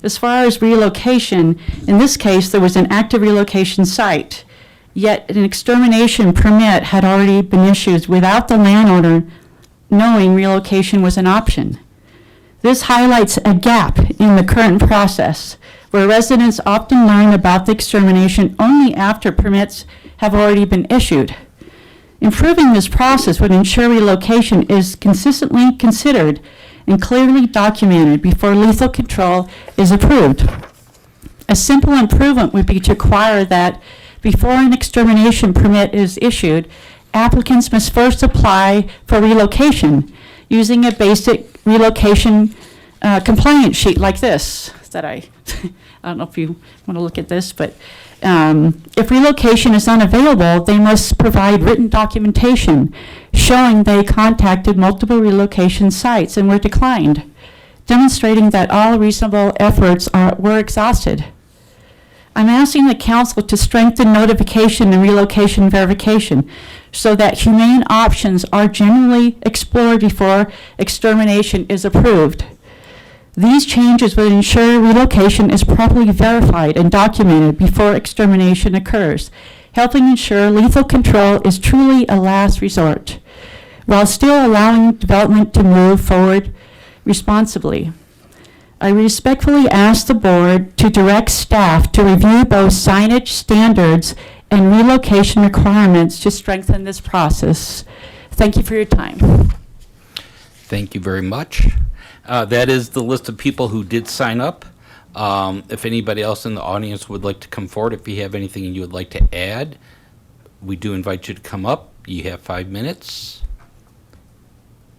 As far as relocation, in this case, there was an active relocation site, yet an extermination permit had already been issued without the landowner knowing relocation was an option. This highlights a gap in the current process, where residents often learn about the extermination only after permits have already been issued. Improving this process would ensure relocation is consistently considered and clearly documented before lethal control is approved. A simple improvement would be to require that before an extermination permit is issued, applicants must first apply for relocation using a basic relocation compliance sheet like this that I don't know if you want to look at this, but if relocation is unavailable, they must provide written documentation showing they contacted multiple relocation sites and were declined, demonstrating that all reasonable efforts were exhausted. I'm asking the council to strengthen notification and relocation verification so that humane options are generally explored before extermination is approved. These changes would ensure relocation is properly verified and documented before extermination occurs, helping ensure lethal control is truly a last resort, while still allowing development to move forward responsibly. I respectfully ask the board to direct staff to review both signage standards and relocation requirements to strengthen this process. Thank you for your time. Thank you very much. That is the list of people who did sign up. If anybody else in the audience would like to come forward, if you have anything you would like to add, we do invite you to come up. You have 5 minutes.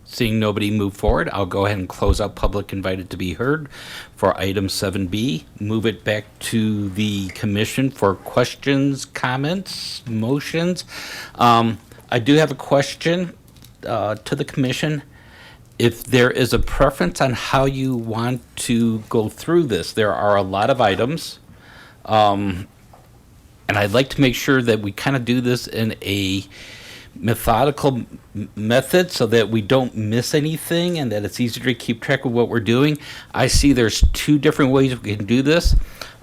Seeing nobody move forward, I'll go ahead and close out public invited to be heard for item 7B. Move it back to the commission for questions, comments, motions. I do have a question to the commission. If there is a preference on how you want to go through this, there are a lot of items. And I'd like to make sure that we kind of do this in a methodical method so that we don't miss anything and that it's easier to keep track of what we're doing. I see there's 2 different ways we can do this.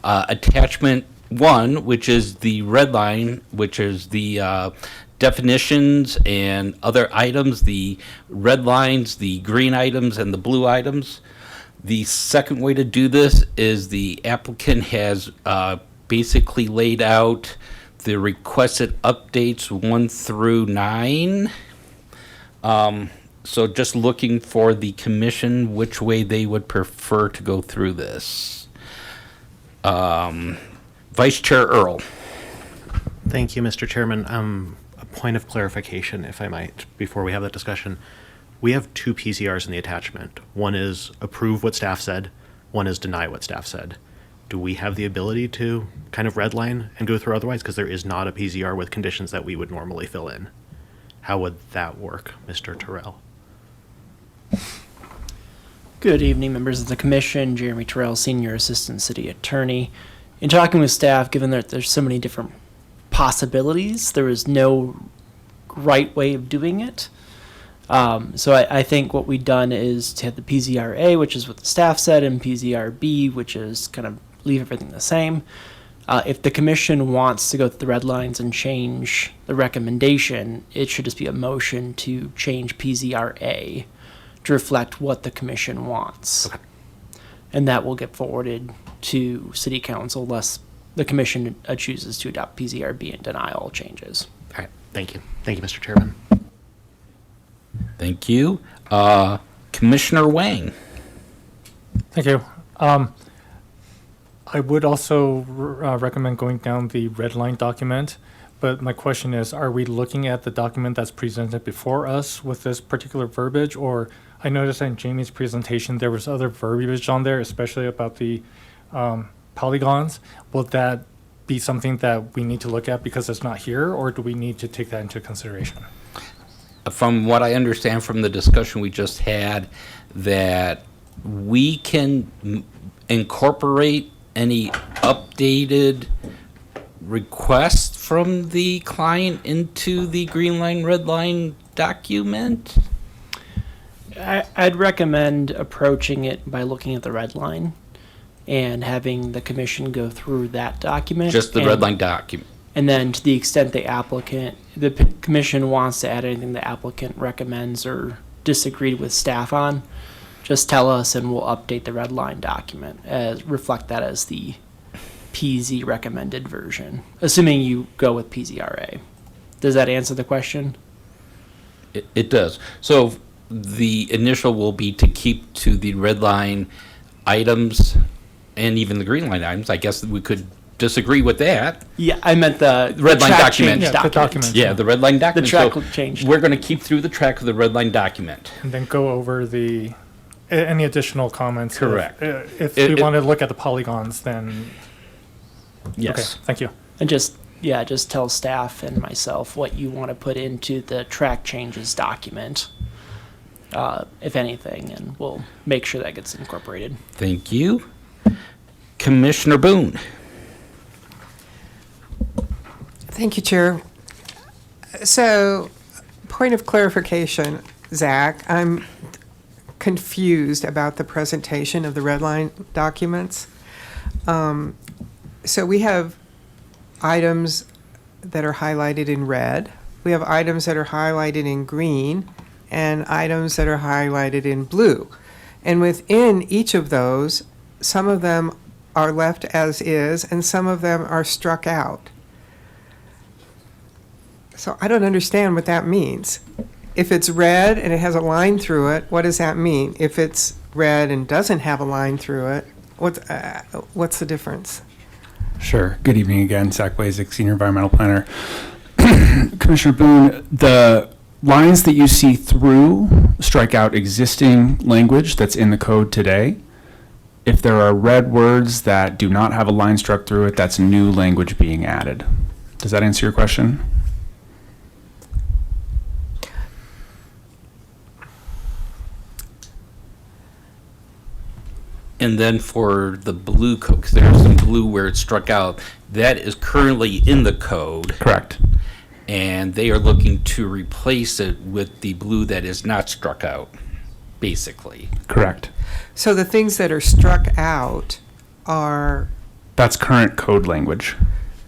Attachment 1, which is the red line, which is the definitions and other items, the red lines, the green items, and the blue items. The second way to do this is the applicant has basically laid out the requested updates 1 through 9. So just looking for the commission, which way they would prefer to go through this. Vice Chair Earl. Thank you, Mr. Chairman. A point of clarification, if I might, before we have that discussion. We have 2 PCRs in the attachment. One is approve what staff said. One is deny what staff said. Do we have the ability to kind of redline and go through otherwise? Because there is not a PCR with conditions that we would normally fill in. How would that work, Mr. Terrell? Good evening, members of the commission. Jeremy Terrell, Senior Assistant City Attorney. In talking with staff, given that there's so many different possibilities, there is no right way of doing it. So I think what we've done is to have the PZRA, which is what the staff said, and PZRB, which is kind of leave everything the same. If the commission wants to go through the red lines and change the recommendation, it should just be a motion to change PZRA to reflect what the commission wants. Okay. And that will get forwarded to City Council unless the commission chooses to adopt PZRB and deny all changes. All right. Thank you. Thank you, Mr. Chairman. Thank you. Commissioner Wang. Thank you. I would also recommend going down the red line document, but my question is, are we looking at the document that's presented before us with this particular verbiage? Or I noticed in Jamie's presentation there was other verbiage on there, especially about the polygons. Will that be something that we need to look at because it's not here, or do we need to take that into consideration? From what I understand from the discussion we just had, that we can incorporate any updated requests from the client into the green line, red line document? I'd recommend approaching it by looking at the red line and having the commission go through that document. Just the red line document. And then to the extent the commission wants to add anything the applicant recommends or disagreed with staff on, just tell us and we'll update the red line document reflect that as the PZ recommended version, assuming you go with PZRA. Does that answer the question? It does. So the initial will be to keep to the red line items and even the green line items. I guess we could disagree with that. Yeah, I meant the red line track document. change Yeah, the document. Yeah, the red line document. track So change. we're going to keep through the track of the red line document. And then go over any additional comments. Correct. If we want to look at the polygons, then, Yes. okay, thank you. And just tell staff and myself what you want to put into the track changes document, if anything, and we'll make sure that gets incorporated. Thank you. Commissioner Boone. Thank you, Chair. So, point of clarification, Zach, I'm confused about the presentation of the red line documents. So we have items that are highlighted in red. We have items that are highlighted in green and items that are highlighted in blue. And within each of those, some of them are left as is and some of them are struck out. So I don't understand what that means. If it's red and it has a line through it, what does that mean? If it's red and doesn't have a line through it, what's the difference? Sure. Good evening again. Zach Blazik, Senior Environmental Planner. Commissioner Boone, the lines that you see through strike out existing language that's in the code today. If there are red words that do not have a line struck through it, that's new language being added. Does that answer your question? And then for the blue code, because there's some blue where it's struck out, that is currently in the code. Correct. And they are looking to replace it with the blue that is not struck out, basically. Correct. So the things that are struck out are That's current code language.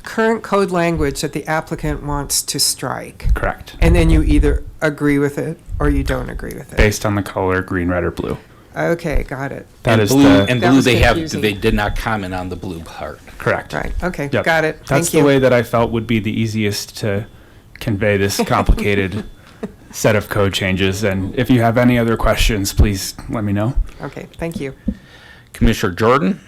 current code language that the applicant wants to strike. Correct. And then you either agree with it or you don't agree with it. Based on the color green, red, or blue. Okay, got it. That and is blue, the and That blue was they confusing. did not comment on the blue part. correct. Right, okay, Yep. got it. That's Thank the you. way that I felt would be the easiest to convey this complicated set of code changes. And if you have any other questions, please let me know. Okay, thank you. Commissioner Jordan?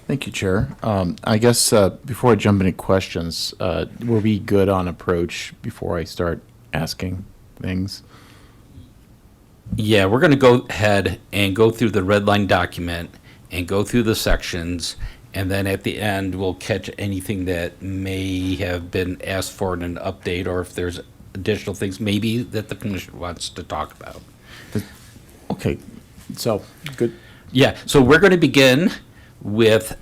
Thank you, Chair. I guess before I jump into questions, were we good on approach before I start asking things? Yeah, we're going to go ahead and go through the red line document and go through the sections, and then at the end, we'll catch anything that may have been asked for in an update, or if there's additional things maybe that the commission wants to talk about. Okay, so good. Yeah, so we're going to begin with,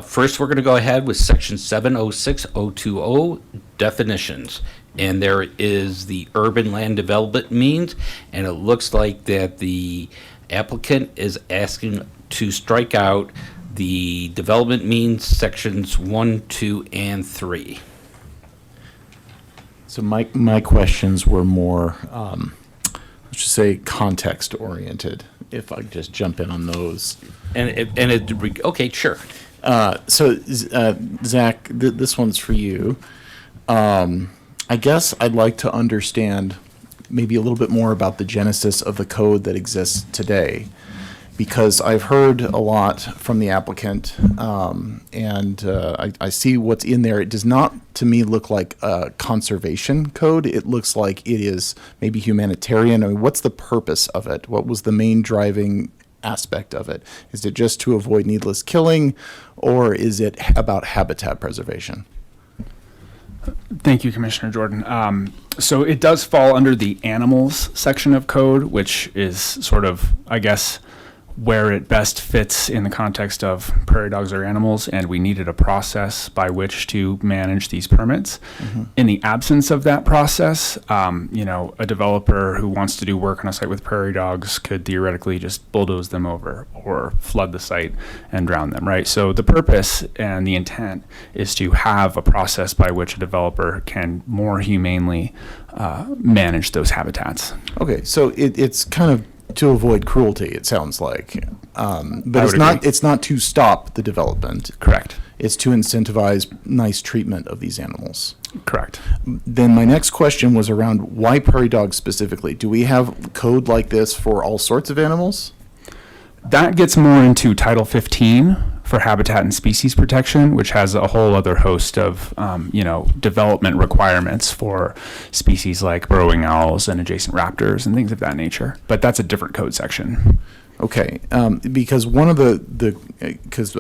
first we're going to go ahead with section 706.020 definitions. And there is the urban land development means, and it looks like that the applicant is asking to strike out the development means sections 1, 2, and 3. So my questions were more, let's just say, context oriented. If I could just jump in on those. Okay, sure. So Zach, this one's for you. I guess I'd like to understand maybe a little bit more about the genesis of the code that exists today, because I've heard a lot from the applicant, and I see what's in there. It does not, to me, look like a conservation code. It looks like it is maybe humanitarian. I mean, what's the purpose of it? What was the main driving aspect of it? Is it just to avoid needless killing, or is it about habitat preservation? Thank you, Commissioner Jordan. So it does fall under the animals section of code, which is sort of, I guess, where it best fits in the context of prairie dogs are animals, and we needed a process by which to manage these permits. In the absence of that process, a developer who wants to do work on a site with prairie dogs could theoretically just bulldoze them over or flood the site and drown them, right? So the purpose and the intent is to have a process by which a developer can more humanely manage those habitats. Okay, so it's kind of to avoid cruelty, it sounds like. But would agree. it's not to stop the development. Correct. It's to incentivize nice treatment of these animals. Correct. Then my next question was around why prairie dogs specifically? Do we have code like this for all sorts of animals? That gets more into Title 15 for habitat and species protection, which has a whole other host of, development requirements for species like burrowing owls and adjacent raptors and things of that nature. But that's a different code section. Okay, because one of because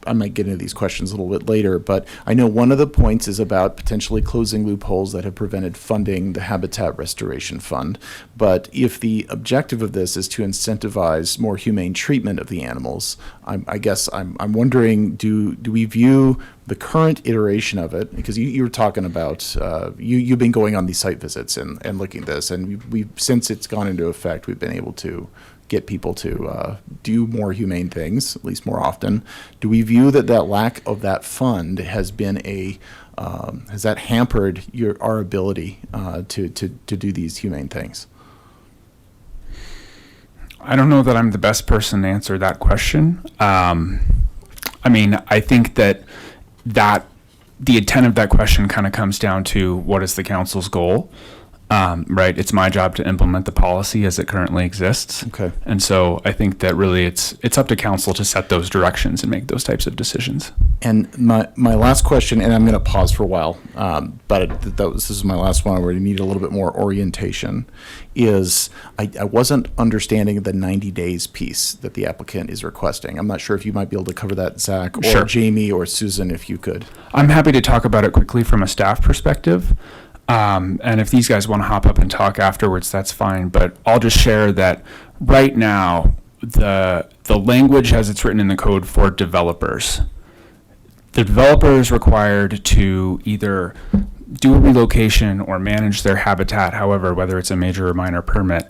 I might get into these questions a little bit later, but I know one of the points is about potentially closing loopholes that have prevented funding the Habitat Restoration Fund. But if the objective of this is to incentivize more humane treatment of the animals, I guess I'm wondering, do we view the current iteration of it, because you were talking about, you've been going on these site visits and looking at this, and we've since it's gone into effect, we've been able to get people to do more humane things, at least more often. Do we view that lack of that fund has been has that hampered our ability to do these humane things? I don't know that I'm the best person to answer that question. I think that the intent of that question kind of comes down to what is the council's goal. Right, it's my job to implement the policy as it currently exists. Okay. And so I think that really it's up to council to set those directions and make those types of decisions. And my last question, and I'm going to pause for a while, but this is my last one where you need a little bit more orientation, is I wasn't understanding the 90 days piece that the applicant is requesting. I'm not sure if you might be able to cover that, Zach, or Sure. Jamie or Susan, if you could. I'm happy to talk about it quickly from a staff perspective. And if these guys want to hop up and talk afterwards, that's fine. But I'll just share that right now, the language as it's written in the code for developers, the developer is required to either do a relocation or manage their habitat, however, whether it's a major or minor permit,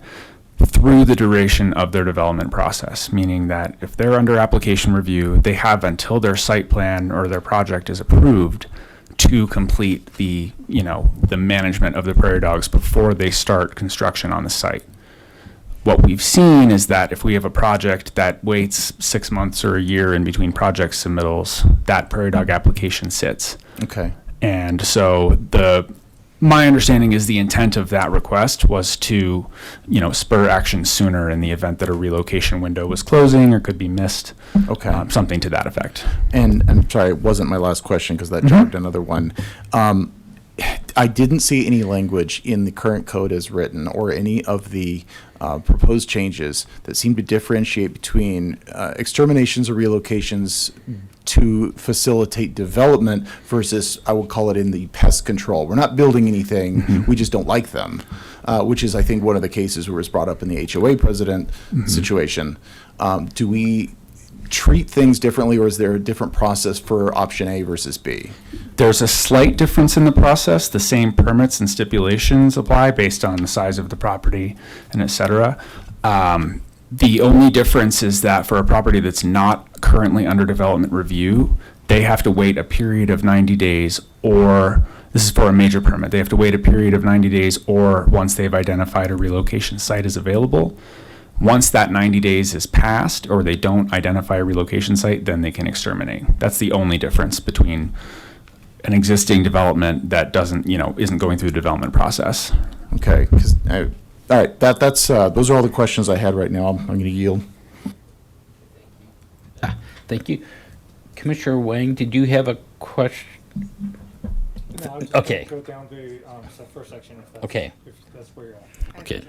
through the duration of their development process, meaning that if they're under application review, they have until their site plan or their project is approved to complete the management of the prairie dogs before they start construction on the site. What we've seen is that if we have a project that waits 6 months or a year in between project submittals, that prairie dog application sits. Okay. And so my understanding is the intent of that request was to, spur action sooner in the event that a relocation window was closing or could be missed. Okay. Something to that effect. And I'm sorry, it wasn't my last question because that jogged another one. I didn't see any language in the current code as written or any of the proposed changes that seem to differentiate between exterminations or relocations to facilitate development versus, I would call it, in the pest control. We're not building anything, we just don't like them, which is, I think, one of the cases where it was brought up in the HOA president situation. Do we treat things differently, or is there a different process for option A versus B? There's a slight difference in the process. The same permits and stipulations apply based on the size of the property and et cetera. The only difference is that for a property that's not currently under development review, they have to wait a period of 90 days, or this is for a major permit, they have to wait a period of 90 days, or once they've identified a relocation site is available. Once that 90 days is passed, or they don't identify a relocation site, then they can exterminate. That's the only difference between an existing development that doesn't, isn't going through the development process. Okay. All right. That's those are all the questions I had right now. I'm going to yield. Thank you. Commissioner Wang, did you have a question? Okay. Go down the first section if that's where you're at. Okay.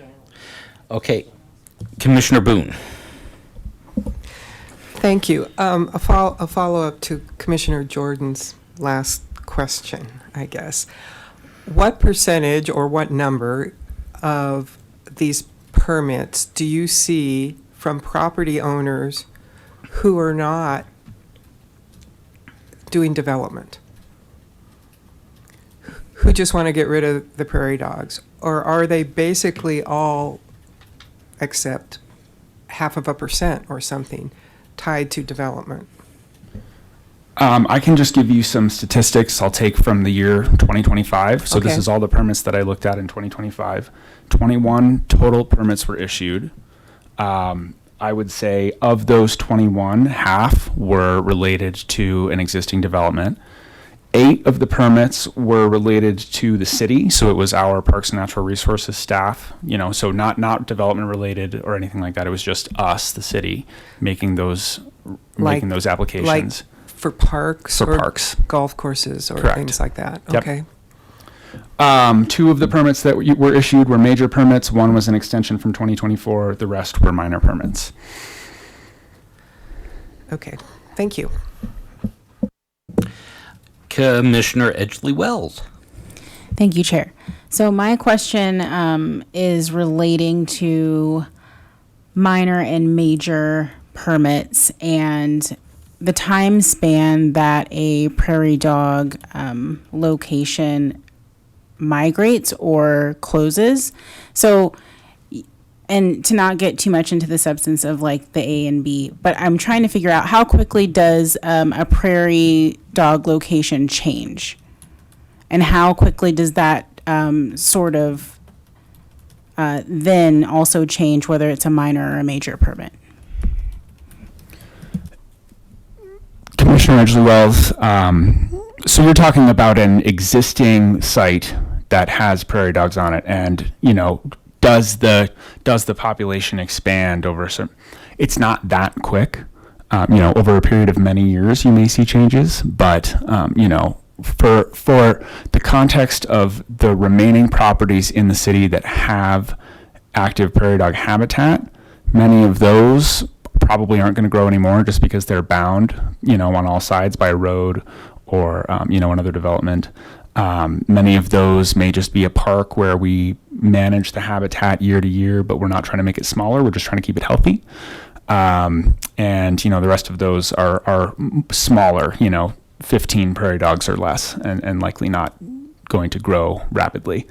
Okay. Commissioner Boone. Thank you. A follow-up to Commissioner Jordan's last question, I guess. What percentage or what number of these permits do you see from property owners who are not doing development? Who just want to get rid of the prairie dogs? Or are they basically all, except 0.5% or something, tied to development? I can just give you some statistics I'll take from the year 2025. So this Okay. is all the permits that I looked at in 2025. 21 total permits were issued. I would say of those 21, half were related to an existing development. 8 of the permits were related to the city, so it was our Parks and Natural Resources staff, so not development related or anything like that. It was just us, the city, making those applications. Like for parks? For or parks. Golf courses or Correct. things like that? Yep. Okay. 2 of the permits that were issued were major permits. 1 was an extension from 2024. The rest were minor permits. Okay. Thank you. Commissioner Edgley Wells. Thank you, Chair. So my question is relating to minor and major permits and the time span that a prairie dog location migrates or closes. So, and to not get too much into the substance of like the A and B, but I'm trying to figure out how quickly does a prairie dog location change? And how quickly does that sort of then also change whether it's a minor or a major permit? Commissioner Edgley Wells, so you're talking about an existing site that has prairie dogs on it, and does the population expand over some? It's not that quick. Over a period of many years, you may see changes, but for the context of the remaining properties in the city that have active prairie dog habitat, many of those probably aren't going to grow anymore just because they're bound, on all sides by a road or, another development. Many of those may just be a park where we manage the habitat year to year, but we're not trying to make it smaller. We're just trying to keep it healthy. And, the rest of those are smaller, 15 prairie dogs or less, and likely not going to grow rapidly,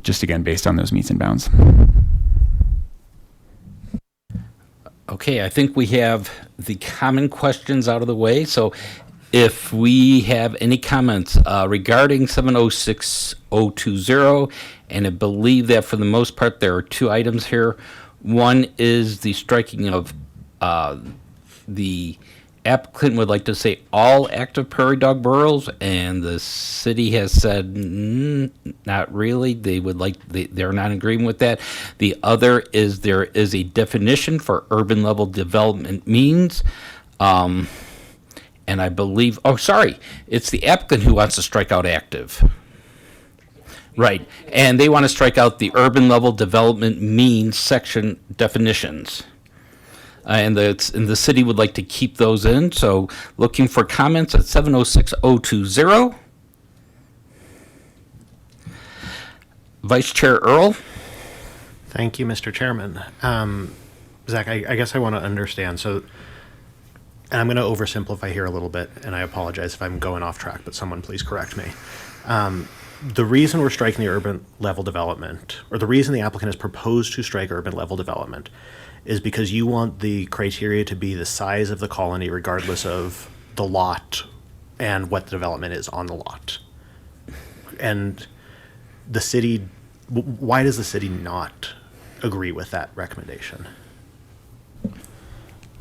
just again, based on those meets and bounds. Okay, I think we have the common questions out of the way. So if we have any comments regarding 706020, and I believe that for the most part there are 2 items here. One is the striking of the applicant would like to say all active prairie dog burrows, and the city has said not really. They would they're not in agreement with that. The other is there is a definition for urban level development means, and I believe it's the applicant who wants to strike out active. Right, and they want to strike out the urban level development means section definitions. And the city would like to keep those in, so looking for comments at 706020. Vice Chair Earl. Thank you, Mr. Chairman. Zach, I guess I want to understand. So, and I'm going to oversimplify here a little bit, and I apologize if I'm going off track, but someone please correct me. The reason we're striking the urban level development, or the reason the applicant has proposed to strike urban level development, is because you want the criteria to be the size of the colony regardless of the lot and what the development is on the lot. And the city, why does the city not agree with that recommendation?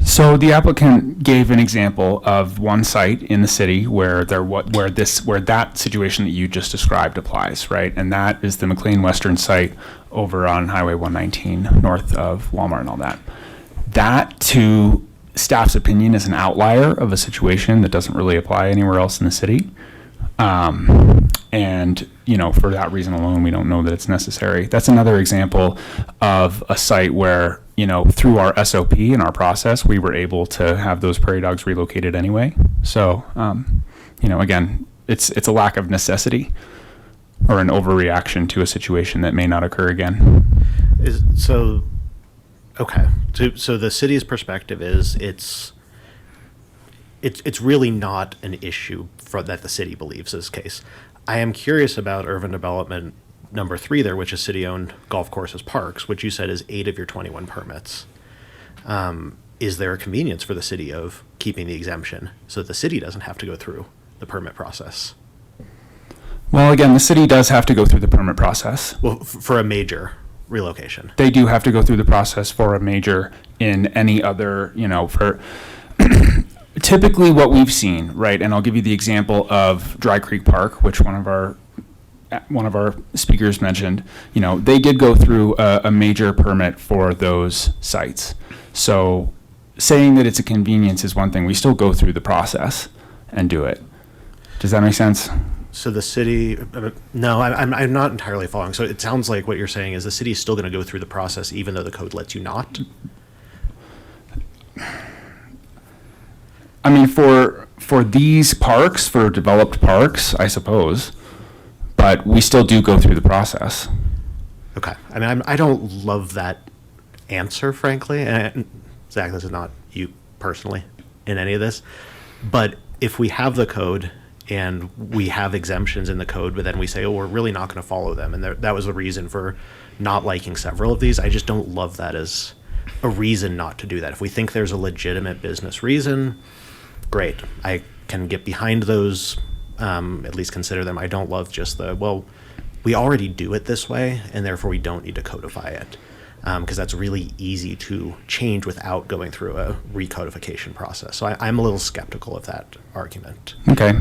So the applicant gave an example of one site in the city where that situation that you just described applies, right? And that is the McLean Western site over on Highway 119, north of Walmart and all that. That, to staff's opinion, is an outlier of a situation that doesn't really apply anywhere else in the city. And, for that reason alone, we don't know that it's necessary. That's another example of a site where, through our SOP and our process, we were able to have those prairie dogs relocated anyway. So, again, it's a lack of necessity or an overreaction to a situation that may not occur again. Okay. So the city's perspective is it's really not an issue that the city believes is the case. I am curious about urban development number 3 there, which is city-owned golf courses, parks, which you said is 8 of your 21 permits. Is there a convenience for the city of keeping the exemption so that the city doesn't have to go through the permit process? Well, again, the city does have to go through the permit process. Well, for a major relocation. They do have to go through the process for a major in any other, for typically what we've seen, right? And I'll give you the example of Dry Creek Park, which one of our speakers mentioned. They did go through a major permit for those sites. So saying that it's a convenience is one thing. We still go through the process and do it. Does that make sense? So the city, no, I'm not entirely following. So it sounds like what you're saying is the city is still going to go through the process even though the code lets you not? I mean, for these parks, for developed parks, I suppose, but we still do go through the process. Okay. I mean, I don't love that answer, frankly. And Zach, this is not you personally in any of this, but if we have the code and we have exemptions in the code, but then we say, oh, we're really not going to follow them, and that was the reason for not liking several of these, I just don't love that as a reason not to do that. If we think there's a legitimate business reason, great. I can get behind those, at least consider them. I don't love just we already do it this way, and therefore we don't need to codify it, because that's really easy to change without going through a recodification process. So I'm a little skeptical of that argument. Okay.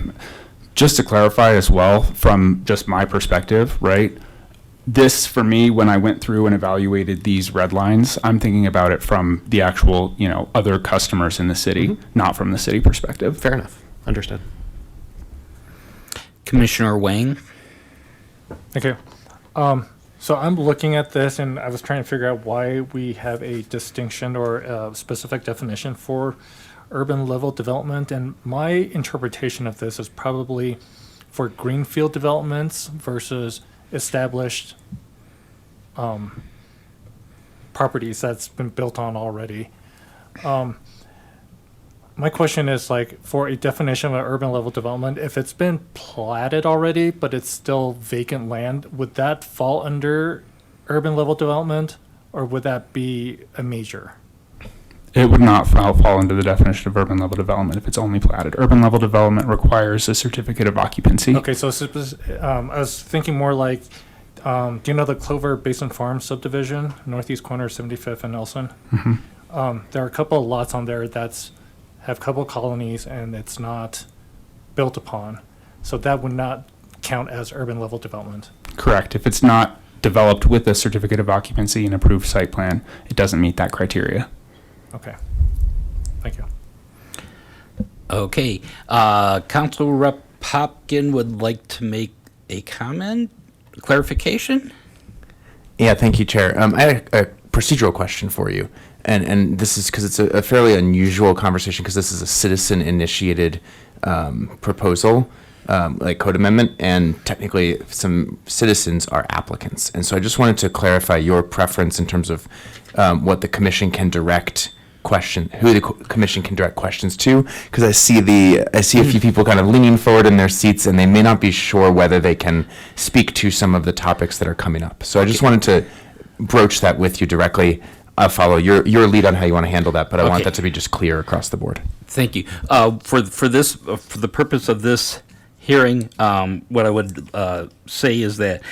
Just to clarify as well, from just my perspective, right? This, for me, when I went through and evaluated these red lines, I'm thinking about it from the actual, other customers in the city, not from the city perspective. Fair enough. Understood. Commissioner Wang? Thank you. So I'm looking at this and I was trying to figure out why we have a distinction or a specific definition for urban level development. And my interpretation of this is probably for greenfield developments versus established properties that's been built on already. My question is, for a definition of an urban level development, if it's been platted already, but it's still vacant land, would that fall under urban level development, or would that be a major? It would not fall into the definition of urban level development if it's only platted. Urban level development requires a certificate of occupancy. Okay, so I was thinking more like, do you know the Clover Basin Farm subdivision, northeast corner of 75th and Nelson? Mm-hmm. There are a couple of lots on there that's have a couple colonies and it's not built upon. So that would not count as urban level development. Correct. If it's not developed with a certificate of occupancy and approved site plan, it doesn't meet that criteria. Okay. Thank you. Okay. Council Rep Popkin would like to make a comment, clarification? Yeah, thank you, Chair. I had a procedural question for you. And this is because it's a fairly unusual conversation because this is a citizen-initiated proposal, like code amendment, and technically some citizens are applicants. And so I just wanted to clarify your preference in terms of what the commission can direct who the commission can direct questions to, because I see a few people kind of leaning forward in their seats and they may not be sure whether they can speak to some of the topics that are coming up. So I just wanted to broach that with you directly. I'll follow your lead on how you want to handle that, but I want that to be just clear across the board. Thank you. For the purpose of this hearing, what I would say is that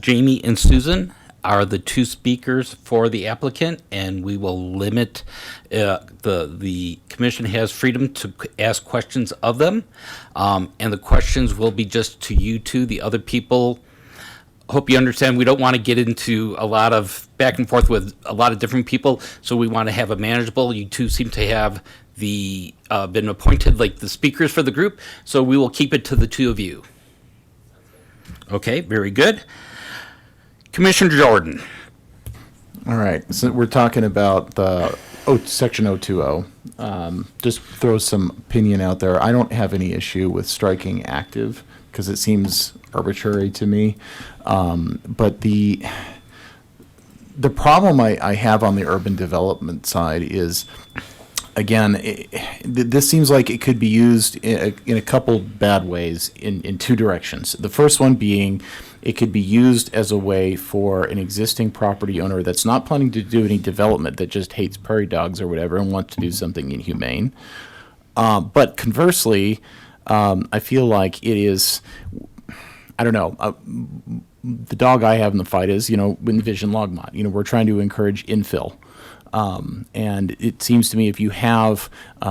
Jamie and Susan are the two speakers for the applicant, and we will limit the commission has freedom to ask questions of them, and the questions will be just to you two. The other people, hope you understand, we don't want to get into a lot of back and forth with a lot of different people, so we want to have a manageable. You two seem to have been appointed like the speakers for the group, so we will keep it to the two of you. Okay, very good. Commissioner Jordan. All right, so we're talking about the section 020. Just throw some opinion out there. I don't have any issue with striking active because it seems arbitrary to me. But the problem I have on the urban development side is, again, this seems like it could be used in a couple bad ways in two directions. The first one being it could be used as a way for an existing property owner that's not planning to do any development, that just hates prairie dogs or whatever and wants to do something inhumane. But conversely, I feel like it is, I don't know, the dog I have in the fight is, envision Longmont. We're trying to encourage infill. And it seems to me if you have,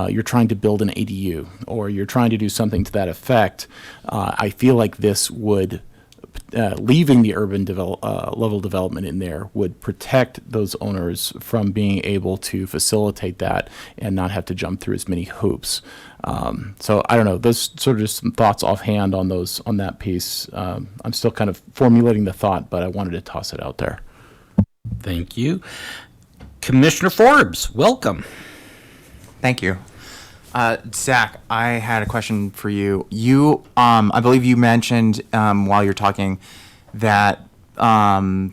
you're trying to build an ADU or you're trying to do something to that effect, I feel like this would, leaving the urban level development in there would protect those owners from being able to facilitate that and not have to jump through as many hoops. So I don't know, those sort of just some thoughts offhand on that piece. I'm still kind of formulating the thought, but I wanted to toss it out there. Thank you. Commissioner Forbes, welcome. Thank you. Zach, I had a question for you. I believe you mentioned while you're talking that part of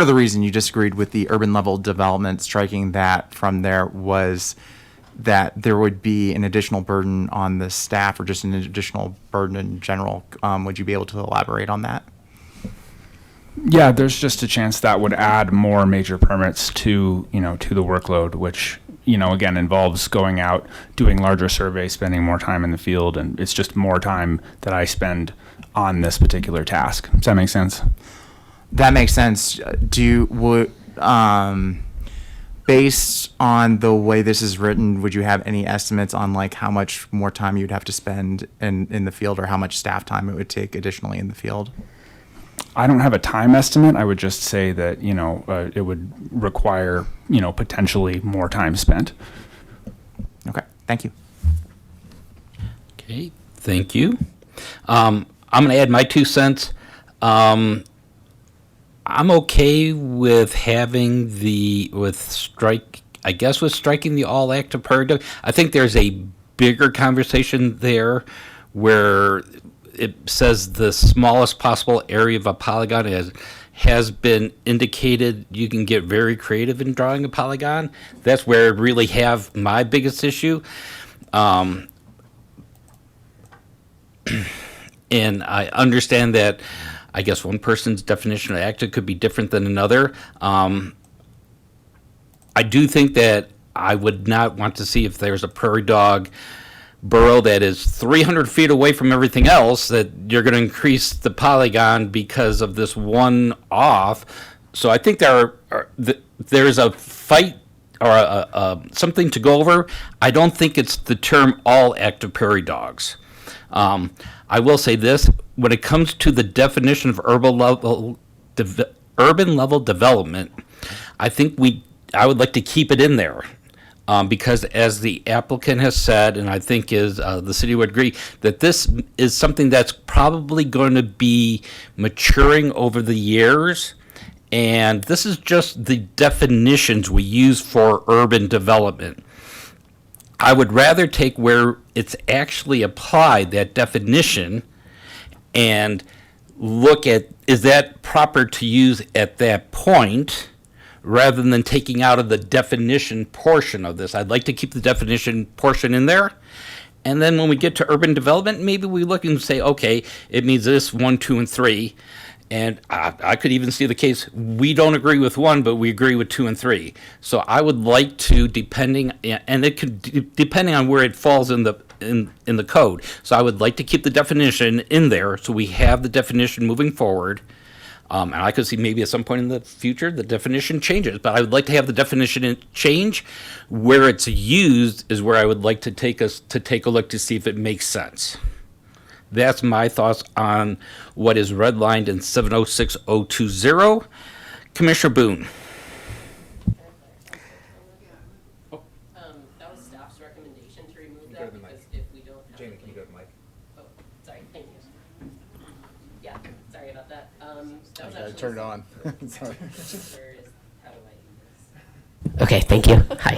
the reason you disagreed with the urban level development, striking that from there, was that there would be an additional burden on the staff or just an additional burden in general. Would you be able to elaborate on that? Yeah, there's just a chance that would add more major permits to the workload, which, again, involves going out, doing larger surveys, spending more time in the field, and it's just more time that I spend on this particular task. Does that make sense? That makes sense. Based on the way this is written, would you have any estimates on like how much more time you'd have to spend in the field, or how much staff time it would take additionally in the field? I don't have a time estimate. I would just say that, it would require, potentially more time spent. Okay, thank you. Okay, thank you. I'm going to add my 2 cents. I'm okay with striking the all active prairie dog. I think there's a bigger conversation there where it says the smallest possible area of a polygon has been indicated. You can get very creative in drawing a polygon. That's where I really have my biggest issue. And I understand that I guess one person's definition of active could be different than another. I do think that I would not want to see, if there's a prairie dog burrow that is 300 feet away from everything else, that you're going to increase the polygon because of this one off. So I think there's a fight or something to go over. I don't think it's the term all active prairie dogs. I will say this, when it comes to the definition of urban level development, I think I would like to keep it in there. Because as the applicant has said, and I think the city would agree, that this is something that's probably going to be maturing over the years. And this is just the definitions we use for urban development. I would rather take where it's actually applied, that definition, and look at, is that proper to use at that point, rather than taking out of the definition portion of this. I'd like to keep the definition portion in there. And then when we get to urban development, maybe we look and say, okay, it means this 1, 2, and 3. And I could even see the case, we don't agree with 1, but we agree with 2 and 3. So I would like to, depending on where it falls in the code. So I would like to keep the definition in there, so we have the definition moving forward. And I could see maybe at some point in the future the definition changes, but I would like to have the definition change. Where it's used is where I would like to take a look to see if it makes sense. That's my thoughts on what is redlined in 706020. Commissioner Boone. That was staff's recommendation to remove that, because if we don't have... Jamie, can you go to the mic? Oh, sorry, thank you. Yeah, sorry about that. That was actually... Turn it on. Sorry. How do I do this? Okay, thank you. Hi.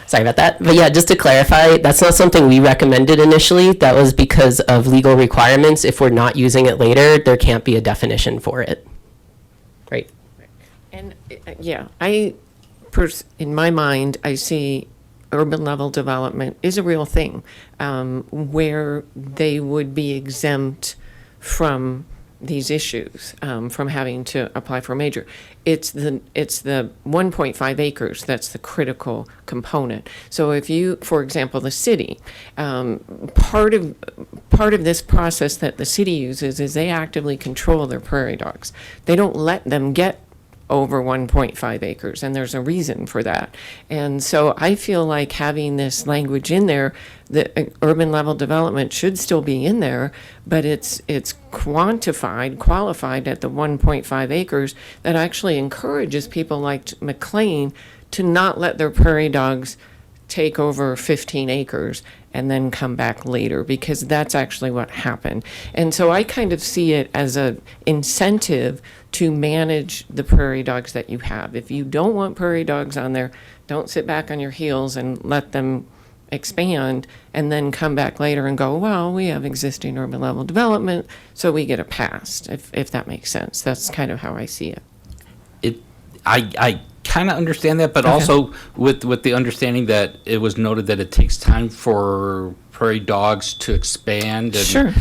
Sorry about that. But yeah, just to clarify, that's not something we recommended initially. That was because of legal requirements. If we're not using it later, there can't be a definition for it. Right. And yeah, in my mind, I see urban level development is a real thing, where they would be exempt from these issues, from having to apply for a major. It's the 1.5 acres that's the critical component. So if you, for example, the city, part of this process that the city uses is they actively control their prairie dogs. They don't let them get over 1.5 acres, and there's a reason for that. And so I feel like having this language in there, the urban level development should still be in there, but it's qualified at the 1.5 acres that actually encourages people like McLean to not let their prairie dogs take over 15 acres and then come back later, because that's actually what happened. And so I kind of see it as an incentive to manage the prairie dogs that you have. If you don't want prairie dogs on there, don't sit back on your heels and let them expand and then come back later and go, well, we have existing urban level development, so we get a pass, if that makes sense. That's kind of how I see it. I kind of understand that, but Okay. also with the understanding that it was noted that it takes time for prairie dogs to expand. And Sure.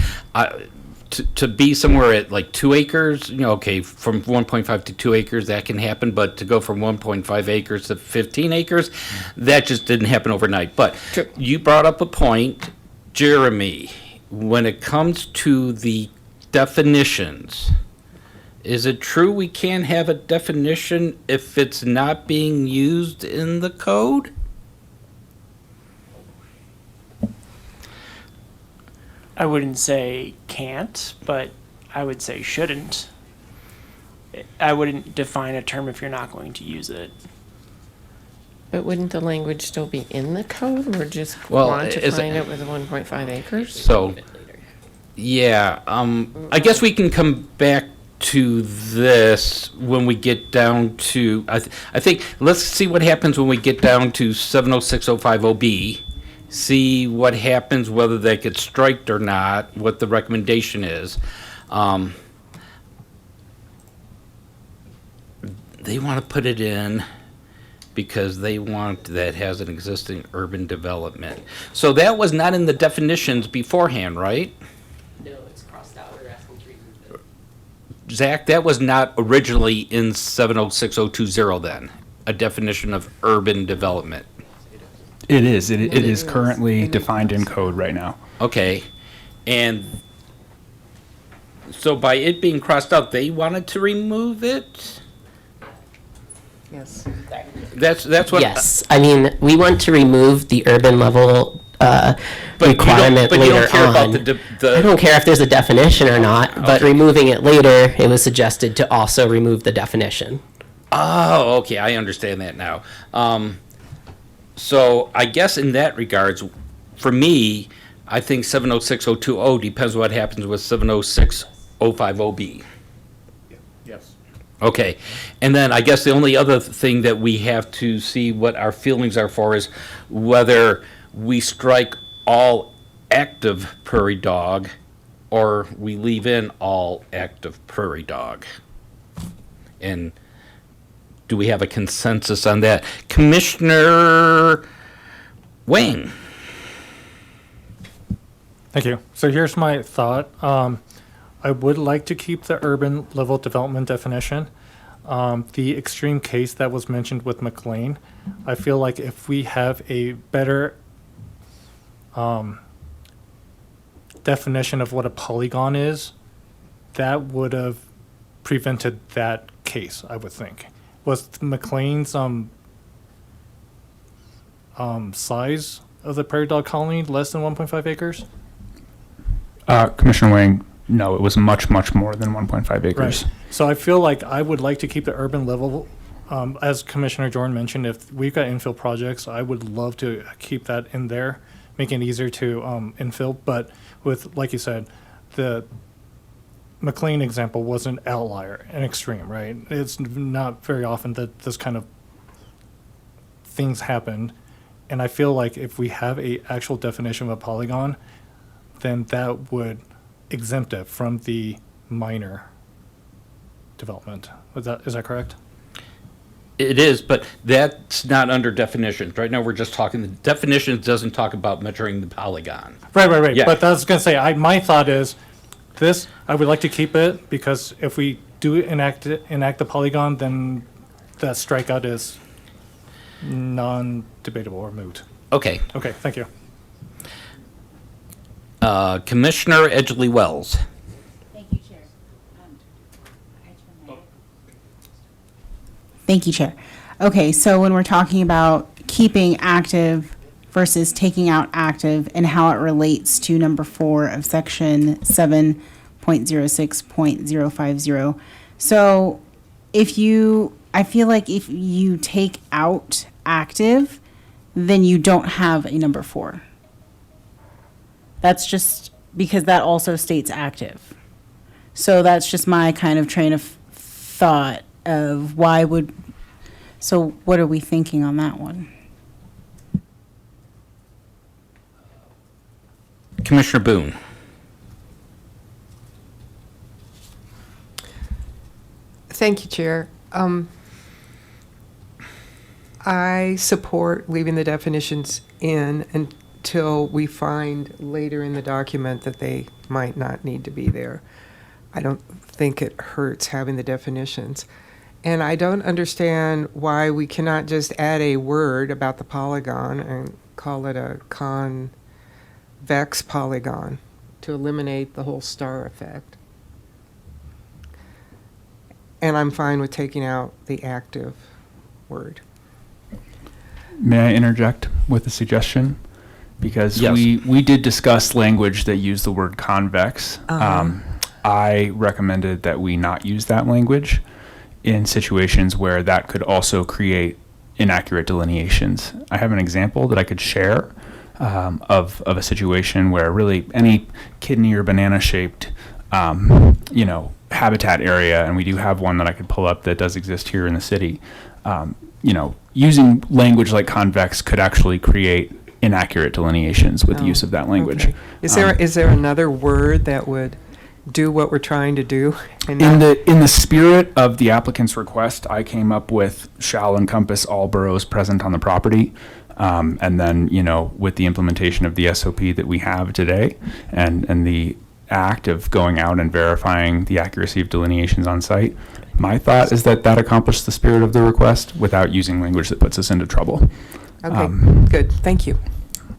To be somewhere at like 2 acres, okay, from 1.5 to 2 acres, that can happen, but to go from 1.5 acres to 15 acres, that just didn't happen overnight. But you brought up a point, Jeremy, when it comes to the definitions, is it true we can't have a definition if it's not being used in the code? I wouldn't say can't, but I would say shouldn't. I wouldn't define a term if you're not going to use it. But wouldn't the language still be in the code? We're just Well, quantifying it with 1.5 acres? So, yeah, I guess we can come back to this when we get down to, I think, let's see what happens when we get down to 70605OB. See what happens, whether that gets striked or not, what the recommendation is. They want to put it in because they want that has an existing urban development. So that was not in the definitions beforehand, right? No, it's crossed out. We're asking to remove it. Zach, that was not originally in 706.020 then, a definition of urban development. It is. It is currently defined in code right now. Okay, and so by it being crossed out, they wanted to remove it? Yes. That's what. Yes, I mean, we want to remove the urban level requirement but you later don't care on. about the I don't care if there's a definition or not, but removing it later, it was suggested to also remove the definition. Oh, okay, I understand that now. So I guess in that regards, for me, I think 706.020 depends what happens with 706.050B. Yes. Okay, and then I guess the only other thing that we have to see what our feelings are for is whether we strike all active prairie dog or we leave in all active prairie dog. And do we have a consensus on that? Commissioner Wang. Thank you. So here's my thought. I would like to keep the urban level development definition. The extreme case that was mentioned with McLean, I feel like if we have a better definition of what a polygon is, that would have prevented that case, I would think. Was McLean's size of the prairie dog colony less than 1.5 acres? Commissioner Wang, no, it was much, much more than 1.5 acres. Right. So I feel like I would like to keep the urban level, as Commissioner Jordan mentioned, if we've got infill projects, I would love to keep that in there, make it easier to infill. But with, like you said, the McLean example was an outlier, an extreme, right? It's not very often that this kind of things happened. And I feel like if we have a actual definition of a polygon, then that would exempt it from the minor development. Is that correct? It is, but that's not under definitions. Right now, we're just talking, the definitions doesn't talk about measuring the polygon. Right. Yeah. But I was going to say, my thought is this, I would like to keep it because if we do enact the polygon, then that strikeout is non-debatable or moot. Okay. Okay, thank you. Commissioner Edgley Wells. Thank you, Chair. Okay, so when we're talking about keeping active versus taking out active and how it relates to number 4 of section 7.06.050. So I feel like if you take out active, then you don't have a number 4. That's just because that also states active. So that's just my kind of train of thought of so what are we thinking on that one? Commissioner Boone. Thank you, Chair. I support leaving the definitions in until we find later in the document that they might not need to be there. I don't think it hurts having the definitions. And I don't understand why we cannot just add a word about the polygon and call it a convex polygon to eliminate the whole star effect. And I'm fine with taking out the active word. May I interject with a suggestion? Because Yes. we did discuss language that used the word convex. I recommended that we not use that language in situations where that could also create inaccurate delineations. I have an example that I could share of a situation where really any kidney or banana shaped habitat area, and we do have one that I could pull up that does exist here in the city, using language like convex could actually create inaccurate delineations with the use of that language. Okay. Is there another word that would do what we're trying to do? And In the spirit of the applicant's request, I came up with shall encompass all boroughs present on the property. And then, with the implementation of the SOP that we have today and the act of going out and verifying the accuracy of delineations on site, my thought is that accomplished the spirit of the request without using language that puts us into trouble. Okay, good. Thank you.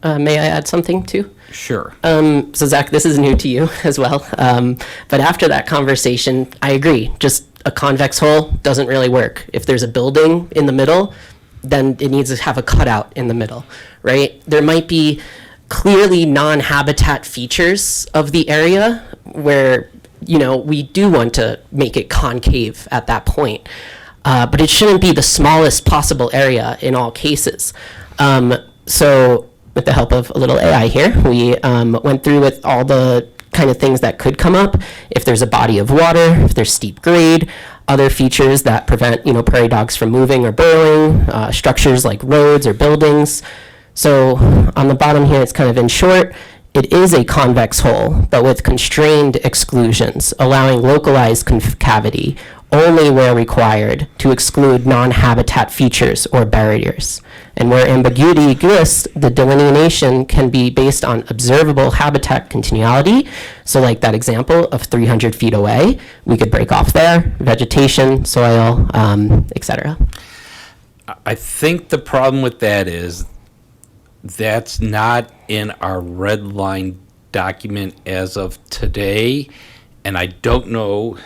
May I add something too? Sure. So Zach, this is new to you as well. But after that conversation, I agree. Just a convex hole doesn't really work. If there's a building in the middle, then it needs to have a cutout in the middle, right? There might be clearly non-habitat features of the area where, we do want to make it concave at that point. But it shouldn't be the smallest possible area in all cases. So with the help of a little AI here, we went through with all the kind of things that could come up. If there's a body of water, if there's steep grade, other features that prevent, prairie dogs from moving or burrowing, structures like roads or buildings. So on the bottom here, it's kind of in short, it is a convex hole, but with constrained exclusions, allowing localized concavity only where required to exclude non-habitat features or barriers. And where ambiguity exists, the delineation can be based on observable habitat continuity. So like that example of 300 feet away, we could break off there, vegetation, soil, etc. I think the problem with that is that's not in our red line document as of today, and I don't know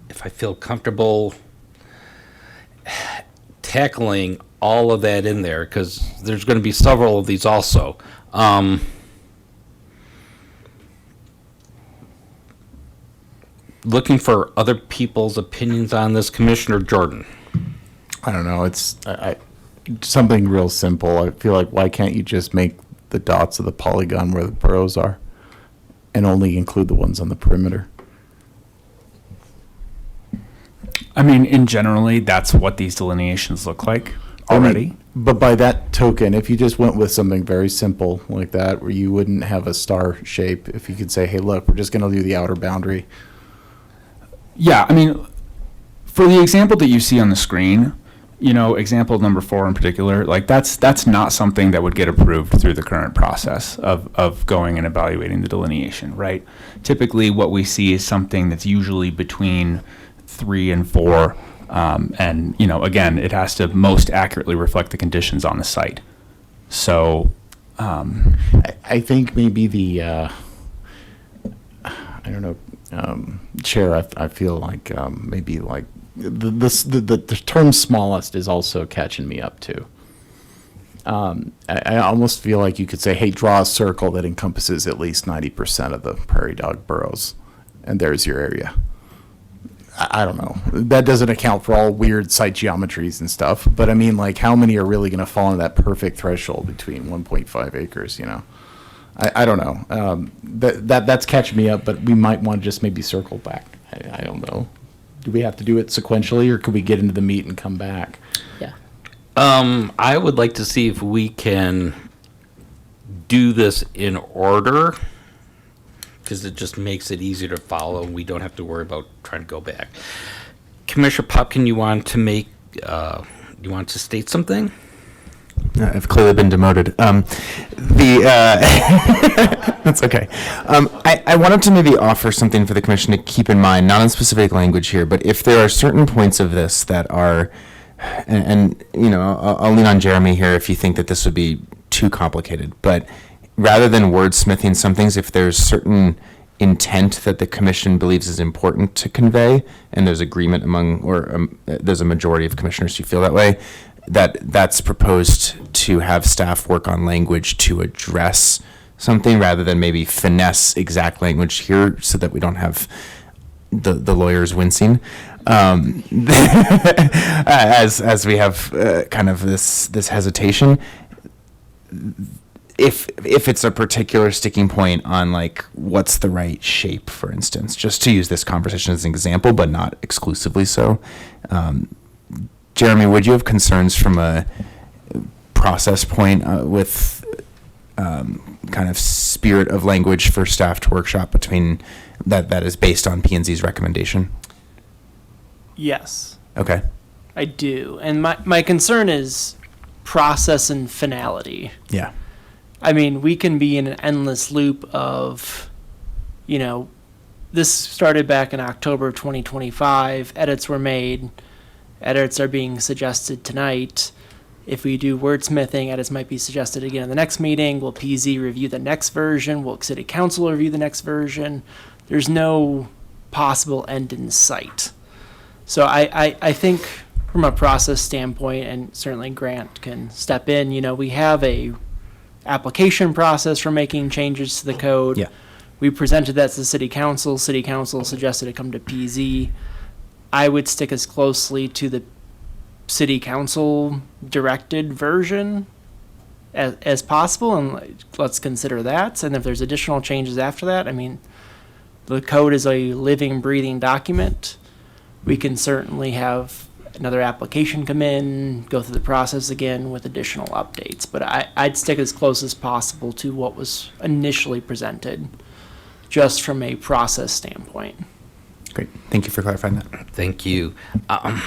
if I feel comfortable tackling all of that in there, because there's going to be several of these also. Looking for other people's opinions on this, Commissioner Jordan. I don't know. It's something real simple. I feel like, why can't you just make the dots of the polygon where the boroughs are and only include the ones on the perimeter? I mean, in generally, that's what these delineations look like. already. But by that token, if you just went with something very simple like that, where you wouldn't have a star shape, if you could say, hey, look, we're just going to do the outer boundary. Yeah, I mean, for the example that you see on the screen, you know, example number 4 in particular, like that's not something that would get approved through the current process of going and evaluating the delineation, right? Typically, what we see is something that's usually between 3 and 4. And, you know, again, it has to most accurately reflect the conditions on the site. So, I think maybe the, I don't know, Chair, I feel like maybe like the term smallest is also catching me up too. I almost feel like you could say, hey, draw a circle that encompasses at least 90% of the prairie dog burrows, and there's your area. I don't know. That doesn't account for all weird site geometries and stuff, but I mean, like, how many are really going to fall into that perfect threshold between 1.5 acres, you know? I don't know. That's catching me up, but we might want to just maybe circle back. I don't know. Do we have to do it sequentially, or could we get into the meat and come back? Yeah. I would like to see if we can do this in order, because it just makes it easier to follow, and we don't have to worry about trying to go back. Commissioner Popkin, you want to state something? I've clearly been demoted. That's okay. I wanted to maybe offer something for the commission to keep in mind, not in specific language here, but if there are certain points of this that are, and you know, I'll lean on Jeremy here if you think that this would be too complicated, but rather than wordsmithing some things, if there's certain intent that the commission believes is important to convey, and there's agreement among, or there's a majority of commissioners who feel that way, that's proposed to have staff work on language to address something rather than maybe finesse exact language here so that we don't have the lawyers wincing. As we have kind of this hesitation. If it's a particular sticking point on like what's the right shape, for instance, just to use this conversation as an example, but not exclusively so. Jeremy, would you have concerns from a process point with kind of spirit of language for staff to workshop between that is based on P&Z's recommendation? Yes. Okay. I do. And my concern is process and finality. Yeah. I mean, we can be in an endless loop of, you know, this started back in October of 2025. Edits were made. Edits are being suggested tonight. If we do wordsmithing, edits might be suggested again in the next meeting. Will PZ review the next version? Will City Council review the next version? There's no possible end in sight. So I think from a process standpoint, and certainly Grant can step in, you know, we have a application process for making changes to the code. Yeah. We presented that to the City Council. City Council suggested it come to PZ. I would stick as closely to the City Council directed version as possible, and let's consider that. And if there's additional changes after that, I mean, the code is a living, breathing document. We can certainly have another application come in, go through the process again with additional updates. But I'd stick as close as possible to what was initially presented, just from a process standpoint. Great. Thank you for clarifying that. Thank you. I'm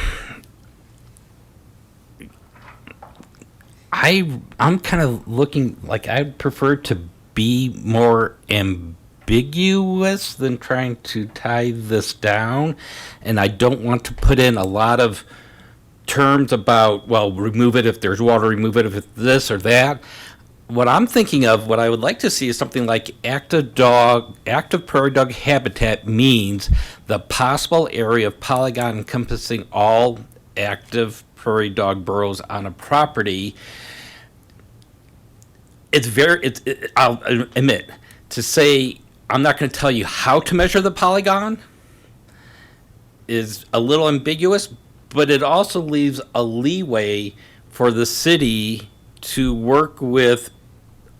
kind of looking like I'd prefer to be more ambiguous than trying to tie this down, and I don't want to put in a lot of terms about, well, remove it if there's water, remove it if it's this or that. What I'm thinking of, what I would like to see is something like active prairie dog habitat means the possible area of polygon encompassing all active prairie dog burrows on a property. I'll admit, to say I'm not going to tell you how to measure the polygon is a little ambiguous, but it also leaves a leeway for the city to work with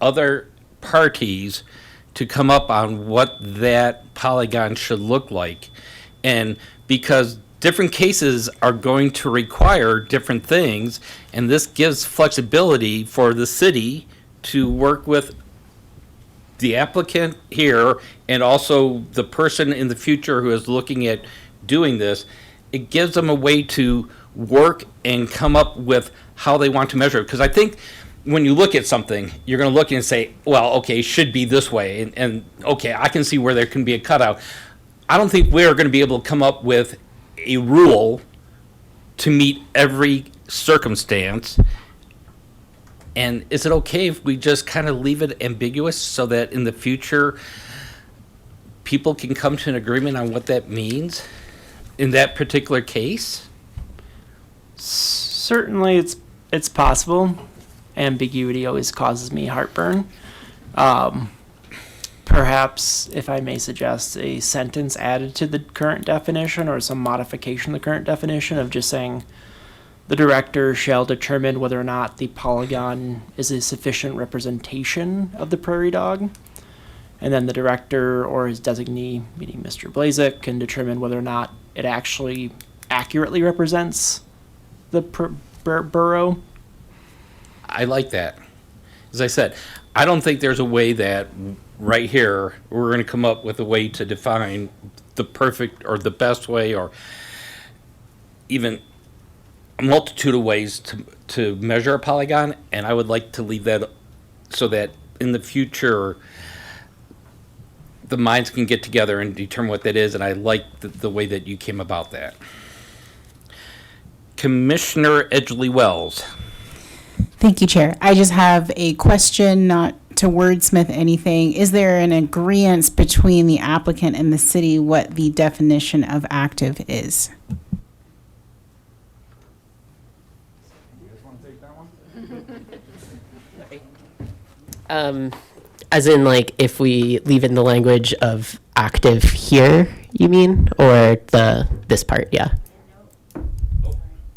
other parties to come up on what that polygon should look like. And because different cases are going to require different things, and this gives flexibility for the city to work with the applicant here and also the person in the future who is looking at doing this. It gives them a way to work and come up with how they want to measure it. Because I think when you look at something, you're going to look and say, well, okay, it should be this way. And okay, I can see where there can be a cutout. I don't think we're going to be able to come up with a rule to meet every circumstance. And is it okay if we just kind of leave it ambiguous so that in the future people can come to an agreement on what that means in that particular case? Certainly, it's possible. Ambiguity always causes me heartburn. Perhaps, if I may suggest, a sentence added to the current definition or some modification of the current definition of just saying the director shall determine whether or not the polygon is a sufficient representation of the prairie dog. And then the director or his designee, meaning Mr. Blazek, can determine whether or not it actually accurately represents the burrow. I like that. As I said, I don't think there's a way that right here we're going to come up with a way to define the perfect or the best way or even a multitude of ways to measure a polygon. And I would like to leave that so that in the future the minds can get together and determine what that is. And I like the way that you came about that. Commissioner Edgley Wells. Thank you, Chair. I just have a question, not to wordsmith anything. Is there an agreement between the applicant and the city what the definition of active is? As in, like, if we leave in the language of active here, you mean, or this part? Yeah.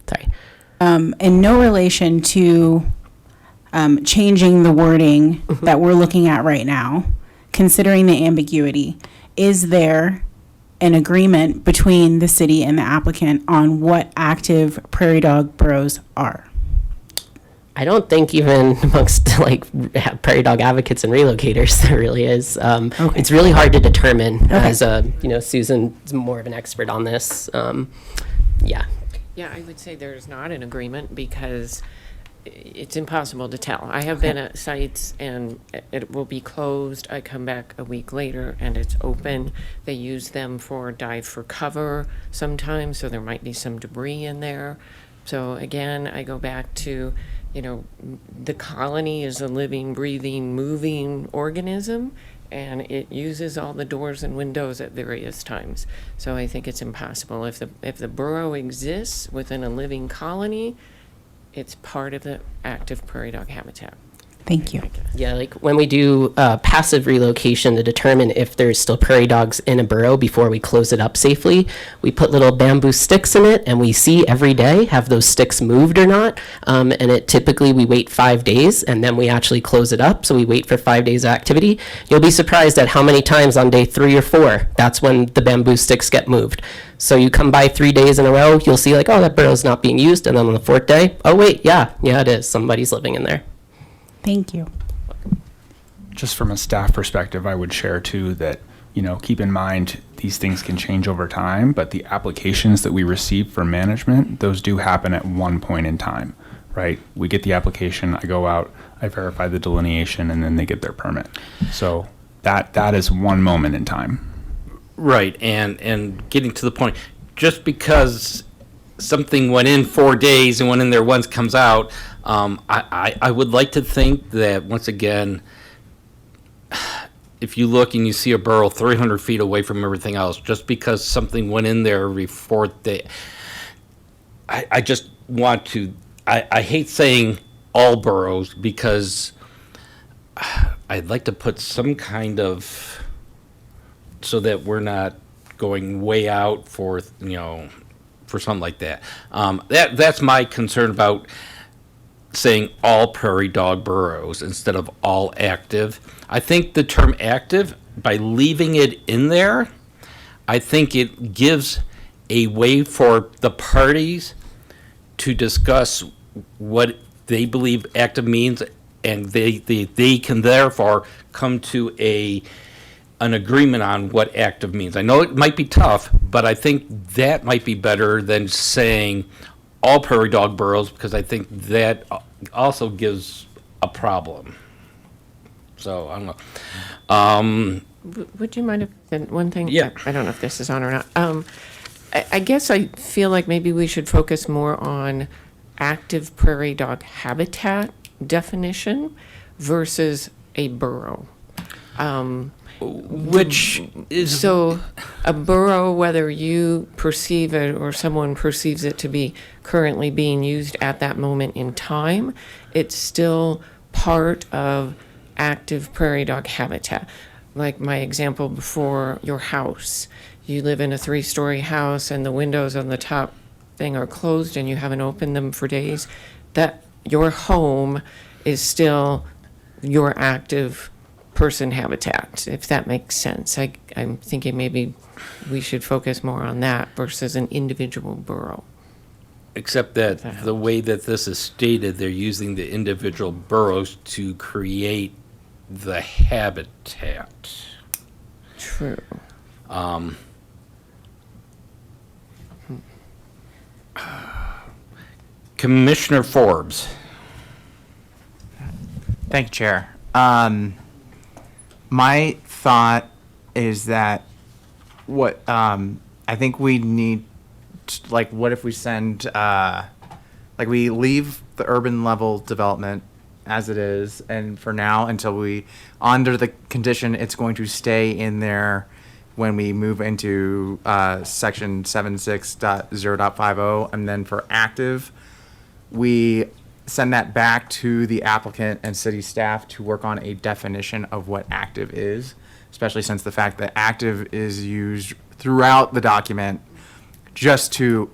Sorry. In no relation to changing the wording that we're looking at right now, considering the ambiguity, is there an agreement between the city and the applicant on what active prairie dog burrows are? I don't think even amongst like prairie dog advocates and relocators there really is. It's really hard to determine. As Susan's more of an expert on this. Yeah. Yeah, I would say there's not an agreement because it's impossible to tell. I have been at sites and it will be closed. I come back a week later and it's open. They use them for dive for cover sometimes, so there might be some debris in there. So again, I go back to, the colony is a living, breathing, moving organism, and it uses all the doors and windows at various times. So I think it's impossible. If the burrow exists within a living colony, it's part of the active prairie dog habitat. Thank you. Yeah, like when we do passive relocation to determine if there's still prairie dogs in a burrow before we close it up safely, we put little bamboo sticks in it and we see every day have those sticks moved or not. And it typically we wait 5 days and then we actually close it up. So we wait for 5 days of activity. You'll be surprised at how many times on day 3 or 4, that's when the bamboo sticks get moved. So you come by 3 days in a row, you'll see like, oh, that burrow's not being used. And then on the 4th day, oh wait, yeah, it is. Somebody's living in there. Thank you. Just from a staff perspective, I would share too that, keep in mind these things can change over time, but the applications that we receive for management, those do happen at one point in time, right? We get the application, I go out, I verify the delineation, and then they get their permit. So that is one moment in time. Right, and getting to the point, just because something went in 4 days and went in there once comes out, I would like to think that, once again, if you look and you see a burrow 300 feet away from everything else, just because something went in there every 4th day, I just want to, I hate saying all burrows because I'd like to put some kind of, so that we're not going way out for, for something like that. That's my concern about saying all prairie dog burrows instead of all active. I think the term active, by leaving it in there, I think it gives a way for the parties to discuss what they believe active means, and they can therefore come to an agreement on what active means. I know it might be tough, but I think that might be better than saying all prairie dog burrows, because I think that also gives a problem. So, I don't know. Would you mind if, then one thing? Yeah. I don't know if this is on or not. I guess I feel like maybe we should focus more on active prairie dog habitat definition versus a burrow. Which is... So a burrow, whether you perceive it or someone perceives it to be currently being used at that moment in time, it's still part of active prairie dog habitat. Like my example before, your house. You live in a 3-story house and the windows on the top thing are closed and you haven't opened them for days. That your home is still your active person habitat, if that makes sense. I'm thinking maybe we should focus more on that versus an individual burrow. Except that the way that this is stated, they're using the individual burrows to create the habitat. True. Commissioner Forbes. Thank you, Chair. My thought is that what I think we need, like, what if we send, like, we leave the urban level development as it is, and for now, until we, under the condition it's going to stay in there when we move into section 76.0.50, and then for active, we send that back to the applicant and city staff to work on a definition of what active is, especially since the fact that active is used throughout the document just to,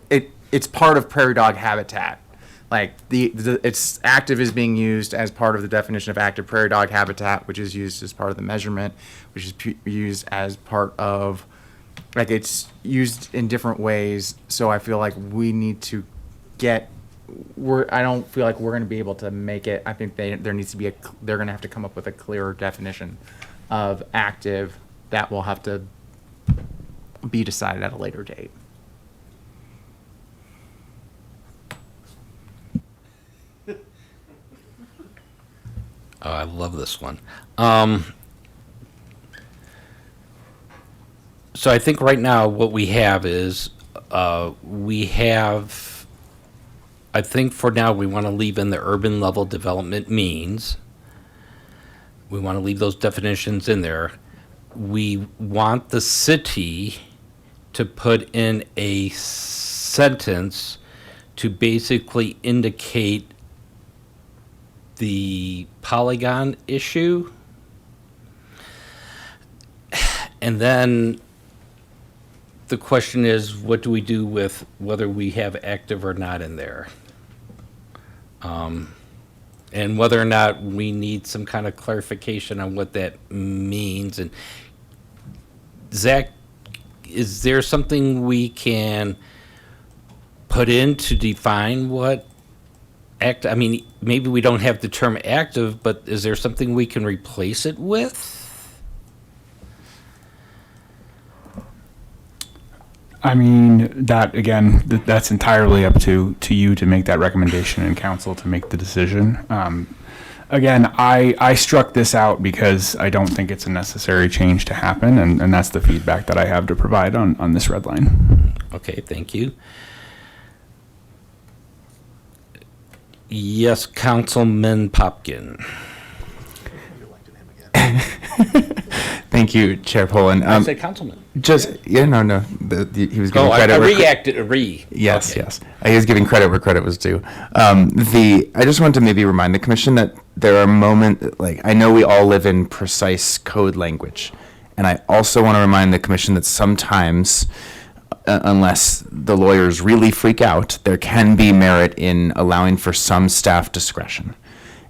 it's part of prairie dog habitat. Like it's active is being used as part of the definition of active prairie dog habitat, which is used as part of the measurement, which is used as part of, like, it's used in different ways. So I feel like we need to get, I don't feel like we're going to be able to make it. I think there needs to be they're going to have to come up with a clearer definition of active that will have to be decided at a later date. Oh, I love this one. So I think right now what we have is I think for now we want to leave in the urban level development means. We want to leave those definitions in there. We want the city to put in a sentence to basically indicate the polygon issue. And then the question is, what do we do with whether we have active or not in there? And whether or not we need some kind of clarification on what that means. And Zach, is there something we can put in to define what I mean, maybe we don't have the term active, but is there something we can replace it with? I mean, that, again, that's entirely up to you to make that recommendation and council to make the decision. Again, I struck this out because I don't think it's a necessary change to happen, and that's the feedback that I have to provide on this red line. Okay, thank you. Yes, Councilman Popkin. Thank you, Chair Poland. I said councilman. He was giving credit. Yes, Okay. yes. He was giving credit where credit was due. I just wanted to maybe remind the commission that there are moments, like, I know we all live in precise code language, and I also want to remind the commission that sometimes, unless the lawyers really freak out, there can be merit in allowing for some staff discretion.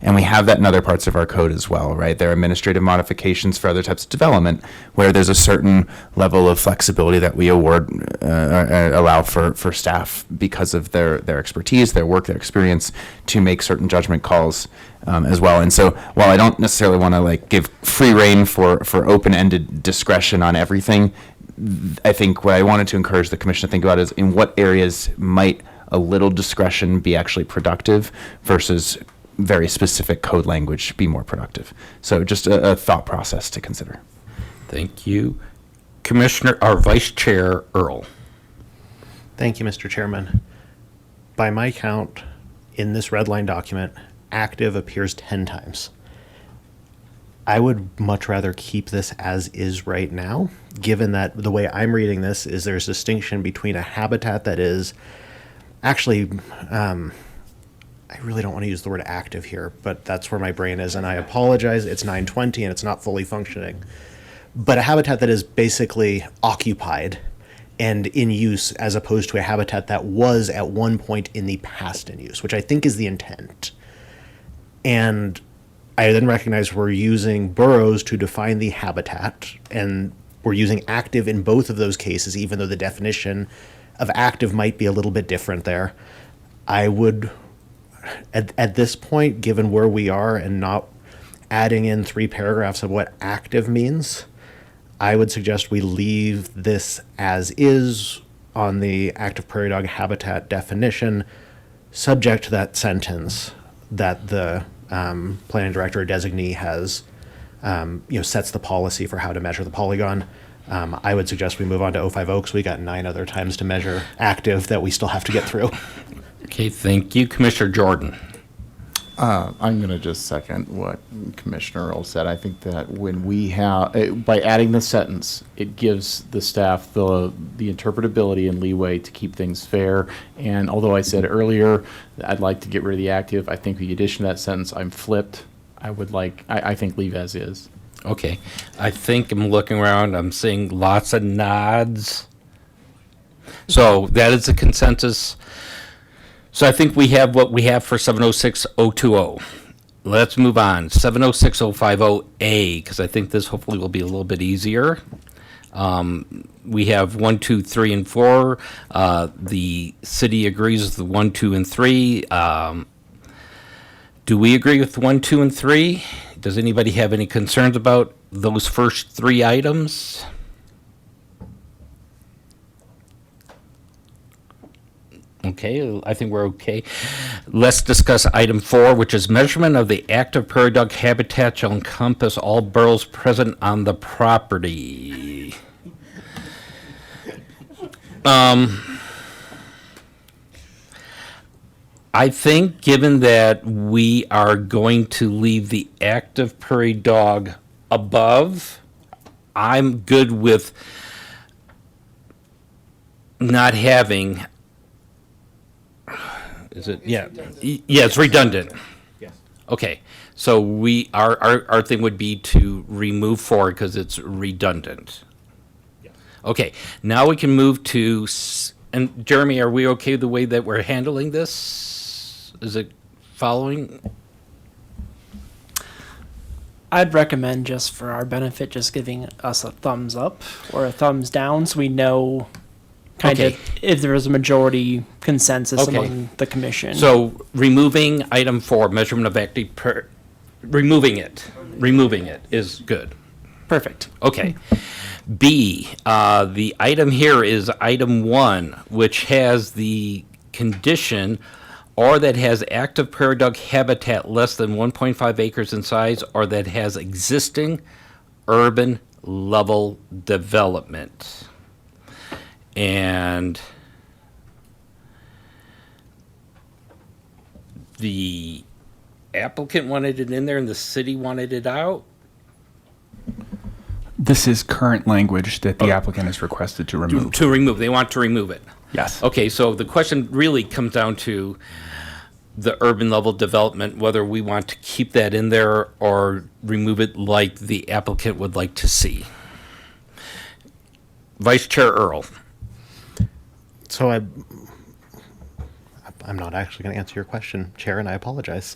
And we have that in other parts of our code as well, right? There are administrative modifications for other types of development where there's a certain level of flexibility that we allow for staff because of their expertise, their work, their experience to make certain judgment calls as well. And so while I don't necessarily want to like give free rein for open-ended discretion on everything, I think what I wanted to encourage the commission to think about is in what areas might a little discretion be actually productive versus very specific code language be more productive. So just a thought process to consider. Thank you. Commissioner, or Vice Chair Earl. Thank you, Mr. Chairman. By my count, in this red line document, active appears 10 times. I would much rather keep this as is right now, given that the way I'm reading this is there's distinction between a habitat that is actually, I really don't want to use the word active here, but that's where my brain is, and I apologize. It's 9:20 and it's not fully functioning. But a habitat that is basically occupied and in use as opposed to a habitat that was at one point in the past in use, which I think is the intent. And I then recognize we're using burrows to define the habitat, and we're using active in both of those cases, even though the definition of active might be a little bit different there. I would, at this point, given where we are and not adding in 3 paragraphs of what active means, I would suggest we leave this as is on the active prairie dog habitat definition, subject to that sentence that the planning director or designee has, sets the policy for how to measure the polygon. I would suggest we move on to 05 Oaks. We got 9 other times to measure active that we still have to get through. Okay, thank you. Commissioner Jordan. I'm going to just second what Commissioner Earl said. I think that when we have, by adding the sentence, it gives the staff the interpretability and leeway to keep things fair. And although I said earlier I'd like to get rid of the active, I think the addition of that sentence, I'm flipped. I think leave as is. Okay. I think I'm looking around. I'm seeing lots of nods. So that is a consensus. So I think we have what we have for 706-020. Let's move on. 706-050A, because I think this hopefully will be a little bit easier. We have 1, 2, 3, and 4. The city agrees with the 1, 2, and 3. Do we agree with 1, 2, and 3? Does anybody have any concerns about those first 3 items? Okay, I think we're okay. Let's discuss item 4, which is measurement of the active prairie dog habitat shall encompass all burrows present on the property. I think given that we are going to leave the active prairie dog above, I'm good with not having. Is it? Yeah. Yeah, it's redundant. Yes. Okay. So our thing would be to remove 4 because it's redundant. Yes. Okay. Now we can move to, and Jeremy, are we okay with the way that we're handling this? Is it following? I'd recommend, just for our benefit, just giving us a thumbs up or a thumbs down so we know kind of if there is a majority consensus among the commission. So removing item 4, measurement of active, removing it is good. Perfect. Okay. B, the item here is item 1, which has the condition or that has active prairie dog habitat less than 1.5 acres in size or that has existing urban level development. And the applicant wanted it in there and the city wanted it out? This is current language that the applicant has requested to remove. To remove. They want to remove it. Yes. Okay, so the question really comes down to the urban level development, whether we want to keep that in there or remove it like the applicant would like to see. Vice Chair Earl. So I'm not actually going to answer your question, Chair, and I apologize.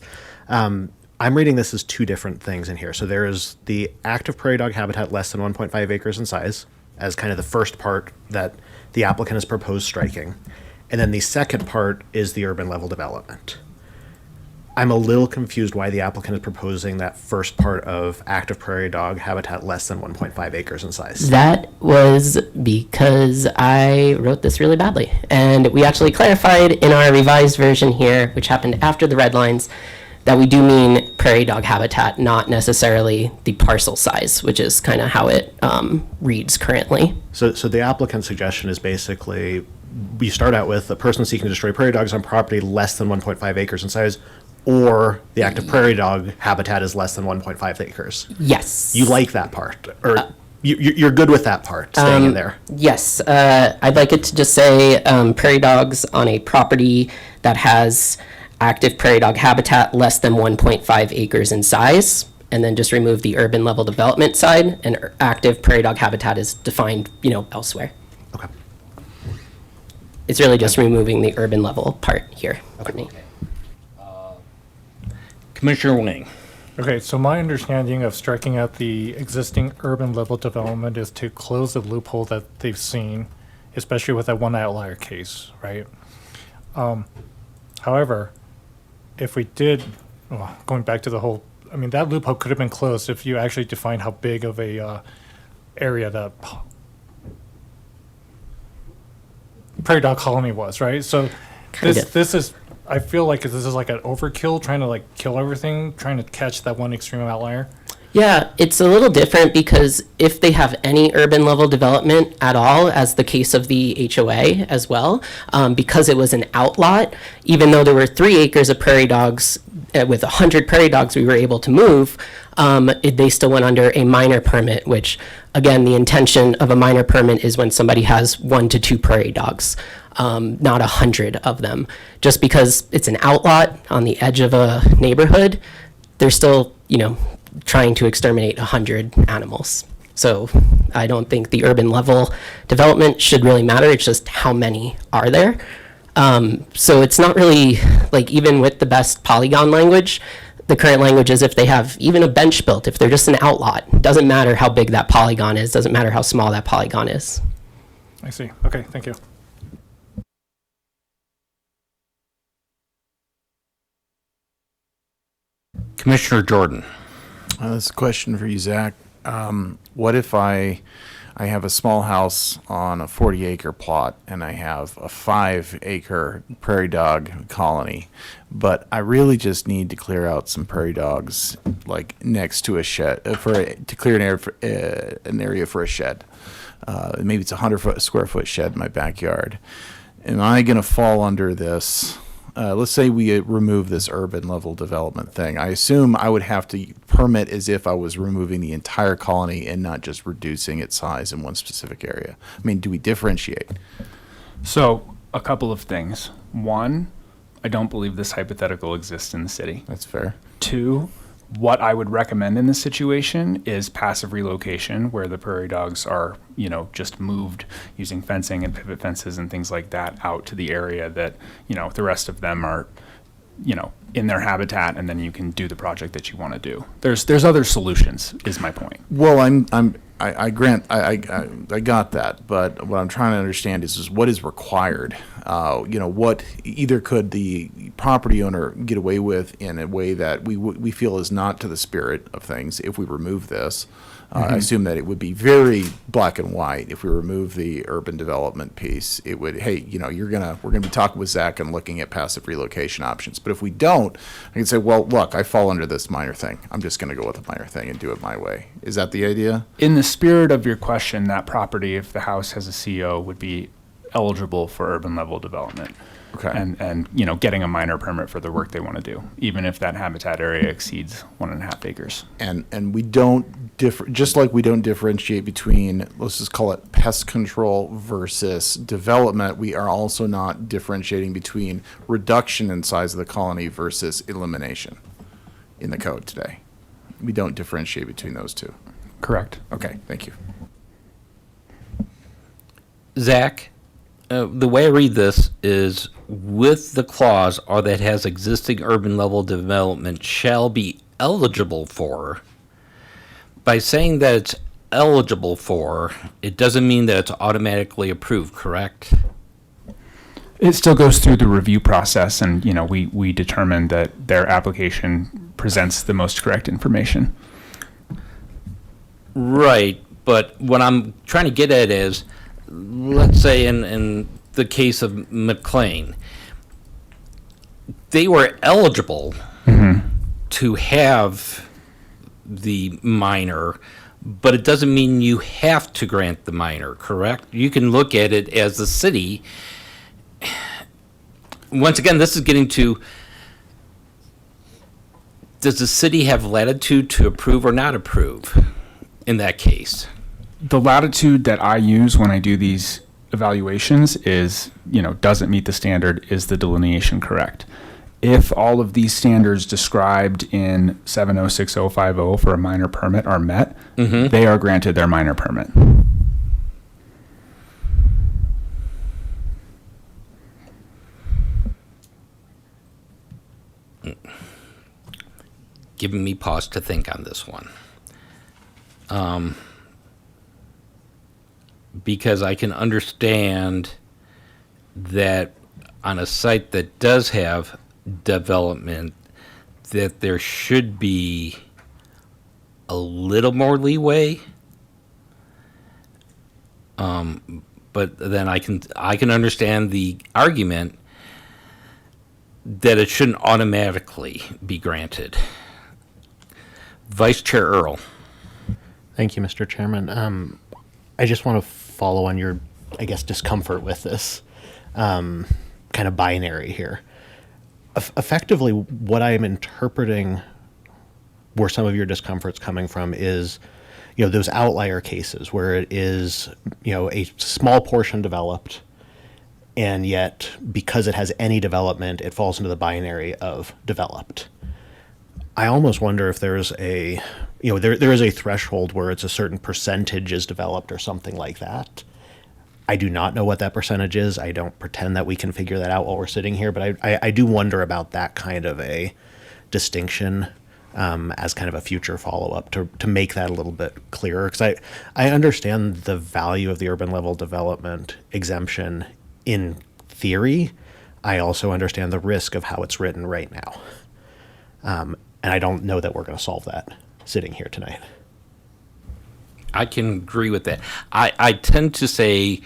I'm reading this as two different things in here. So there is the active prairie dog habitat less than 1.5 acres in size as kind of the first part that the applicant has proposed striking. And then the second part is the urban level development. I'm a little confused why the applicant is proposing that first part of active prairie dog habitat less than 1.5 acres in size. That was because I wrote this really badly. And we actually clarified in our revised version here, which happened after the red lines, that we do mean prairie dog habitat, not necessarily the parcel size, which is kind of how it reads currently. So the applicant's suggestion is basically, we start out with a person seeking to destroy prairie dogs on property less than 1.5 acres in size, or the active prairie dog habitat is less than 1.5 acres. Yes. You like that part, or you're good with that part, staying in there? Yes. I'd like it to just say prairie dogs on a property that has active prairie dog habitat less than 1.5 acres in size, and then just remove the urban level development side, and active prairie dog habitat is defined, elsewhere. Okay. It's really just removing the urban level part here for me. Commissioner Wing. Okay, so my understanding of striking out the existing urban level development is to close the loophole that they've seen, especially with that one outlier case, right? However, if we did, going back to the whole, that loophole could have been closed if you actually defined how big of a area that prairie dog colony was, right? So this is, I feel like this is like an overkill, trying to like kill everything, trying to catch that one extreme outlier. Yeah, it's a little different because if they have any urban level development at all, as the case of the HOA as well, because it was an outlot, even though there were 3 acres of prairie dogs, with 100 prairie dogs we were able to move, they still went under a minor permit, which, again, the intention of a minor permit is when somebody has 1 to 2 prairie dogs, not 100 of them. Just because it's an outlot on the edge of a neighborhood, they're still, trying to exterminate 100 animals. So I don't think the urban level development should really matter. It's just how many are there. So it's not really, like, even with the best polygon language, the current language is if they have even a bench built, if they're just an outlot, doesn't matter how big that polygon is, doesn't matter how small that polygon is. I see. Okay, thank you. Commissioner Jordan. This is a question for you, Zach. What if I have a small house on a 40-acre plot and I have a 5-acre prairie dog colony, but I really just need to clear out some prairie dogs, like next to a shed, to clear an area for a shed. Maybe it's a 100 square foot shed in my backyard. Am I going to fall under this? Let's say we remove this urban level development thing. I assume I would have to permit as if I was removing the entire colony and not just reducing its size in one specific area. Do we differentiate? So, a couple of things. One, I don't believe this hypothetical exists in the city. That's fair. 2, what I would recommend in this situation is passive relocation, where the prairie dogs are, just moved using fencing and pivot fences and things like that out to the area that, the rest of them are, in their habitat, and then you can do the project that you want to do. There's other solutions, is my point. Well, I grant I got that, but what I'm trying to understand is what is required. What either could the property owner get away with in a way that we feel is not to the spirit of things if we remove this. I assume that it would be very black and white if we remove the urban development piece. It would, hey, we're gonna be talking with Zach and looking at passive relocation options. But if we don't, I can say, well, look, I fall under this minor thing. I'm just gonna go with a minor thing and do it my way. Is that the idea? In the spirit of your question, that property, if the house has a CO, would be eligible for urban level development. Okay. And getting a minor permit for the work they want to do, even if that habitat area exceeds 1.5 acres. And we don't just like we don't differentiate between, let's just call it pest control versus development, we are also not differentiating between reduction in size of the colony versus elimination in the code today. We don't differentiate between those two. Correct. Okay, thank you. Zach, the way I read this is with the clause or that has existing urban level development shall be eligible for, by saying that it's eligible for, it doesn't mean that it's automatically approved, correct? It still goes through the review process, and we determine that their application presents the most correct information. Right, but what I'm trying to get at is, let's say in the case of McLean, they were eligible to have the minor, but it doesn't mean you have to grant the minor, correct? You can look at it as the city. Once again, this is getting to, does the city have latitude to approve or not approve in that case? The latitude that I use when I do these evaluations is, does it meet the standard? Is the delineation correct? If all of these standards described in 706050 for a minor permit are met, they are granted their minor permit. Giving me pause to think on this one. Because I can understand that on a site that does have development, that there should be a little more leeway. But then I can understand the argument that it shouldn't automatically be granted. Vice Chair Earl. Thank you, Mr. Chairman. I just want to follow on your, discomfort with this kind of binary here. Effectively, what I am interpreting where some of your discomfort's coming from is, those outlier cases where it is, a small portion developed, and yet because it has any development, it falls into the binary of developed. I almost wonder if there's a, there is a threshold where it's a certain percentage is developed or something like that. I do not know what that percentage is. I don't pretend that we can figure that out while we're sitting here, but I do wonder about that kind of a distinction as kind of a future follow-up to make that a little bit clearer. Because I understand the value of the urban level development exemption in theory. I also understand the risk of how it's written right now. And I don't know that we're going to solve that sitting here tonight. I can agree with that. I tend to say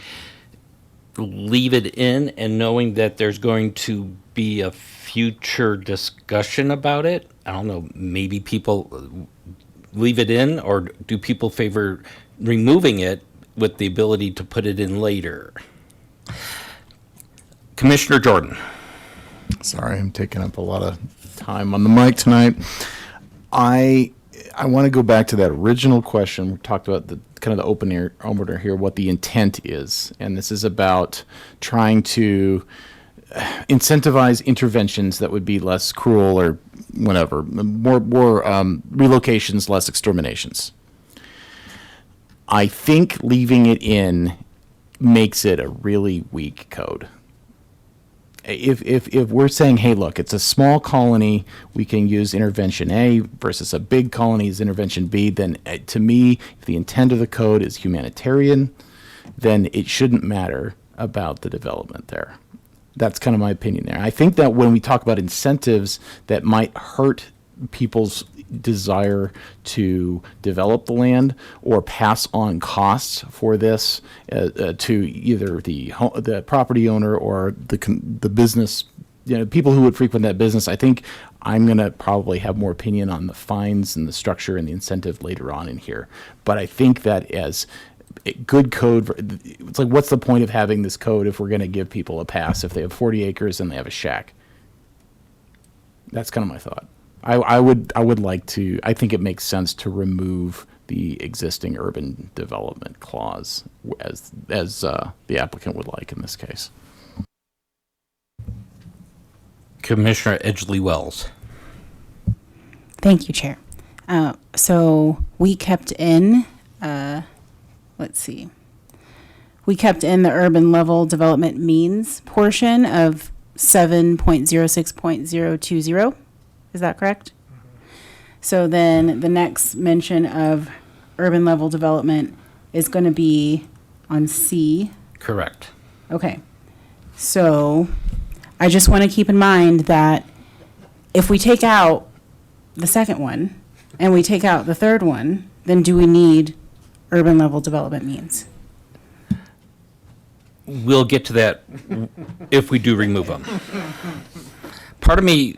leave it in, and knowing that there's going to be a future discussion about it. I don't know, maybe people leave it in, or do people favor removing it with the ability to put it in later? Commissioner Jordan. Sorry, I'm taking up a lot of time on the mic tonight. I want to go back to that original question. We talked about the kind of the opener here, what the intent is. And this is about trying to incentivize interventions that would be less cruel or whatever, more relocations, less exterminations. I think leaving it in makes it a really weak code. If we're saying, hey, look, it's a small colony, we can use intervention A versus a big colony is intervention B, then to me, if the intent of the code is humanitarian, then it shouldn't matter about the development there. That's kind of my opinion there. I think that when we talk about incentives that might hurt people's desire to develop the land or pass on costs for this to either the property owner or the business, people who would frequent that business, I think I'm going to probably have more opinion on the fines and the structure and the incentive later on in here. But I think that as a good code, it's like, what's the point of having this code if we're going to give people a pass if they have 40 acres and they have a shack? That's kind of my thought. I would like to, I think it makes sense to remove the existing urban development clause as the applicant would like in this case. Commissioner Edgley Wells. Thank you, Chair. So we kept in, let's see. We kept in the urban level development means portion of 7.06.020. Is that correct? So then the next mention of urban level development is going to be on C. Correct. Okay. So I just want to keep in mind that if we take out the second one and we take out the third one, then do we need urban level development means? We'll get to that if we do remove them. Part of me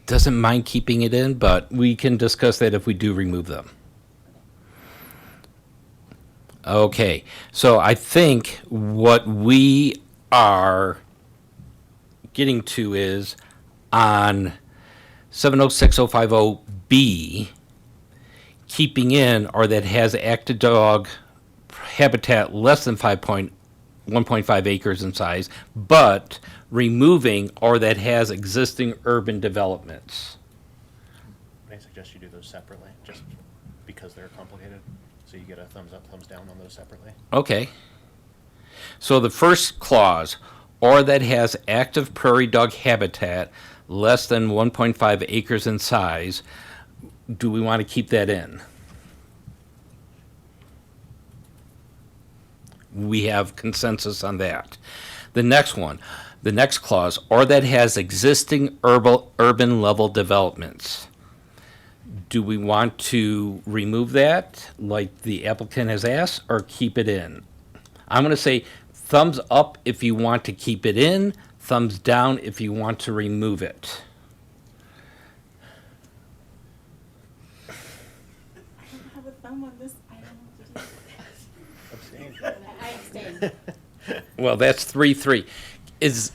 doesn't mind keeping it in, but we can discuss that if we do remove them. Okay, so I think what we are getting to is on 706050B, keeping in or that has active dog habitat less than 1.5 acres in size, but removing or that has existing urban developments. May I suggest you do those separately, just because they're complicated? So you get a thumbs up, thumbs down on those separately. Okay. So the first clause, or that has active prairie dog habitat less than 1.5 acres in size, do we want to keep that in? We have consensus on that. The next one, the next clause, or that has existing urban level developments. Do we want to remove that, like the applicant has asked, or keep it in? I'm going to say thumbs up if you want to keep it in, thumbs down if you want to remove it. I don't have a thumb on this. I don't know what to do. I abstain. Well, that's 3-3. Is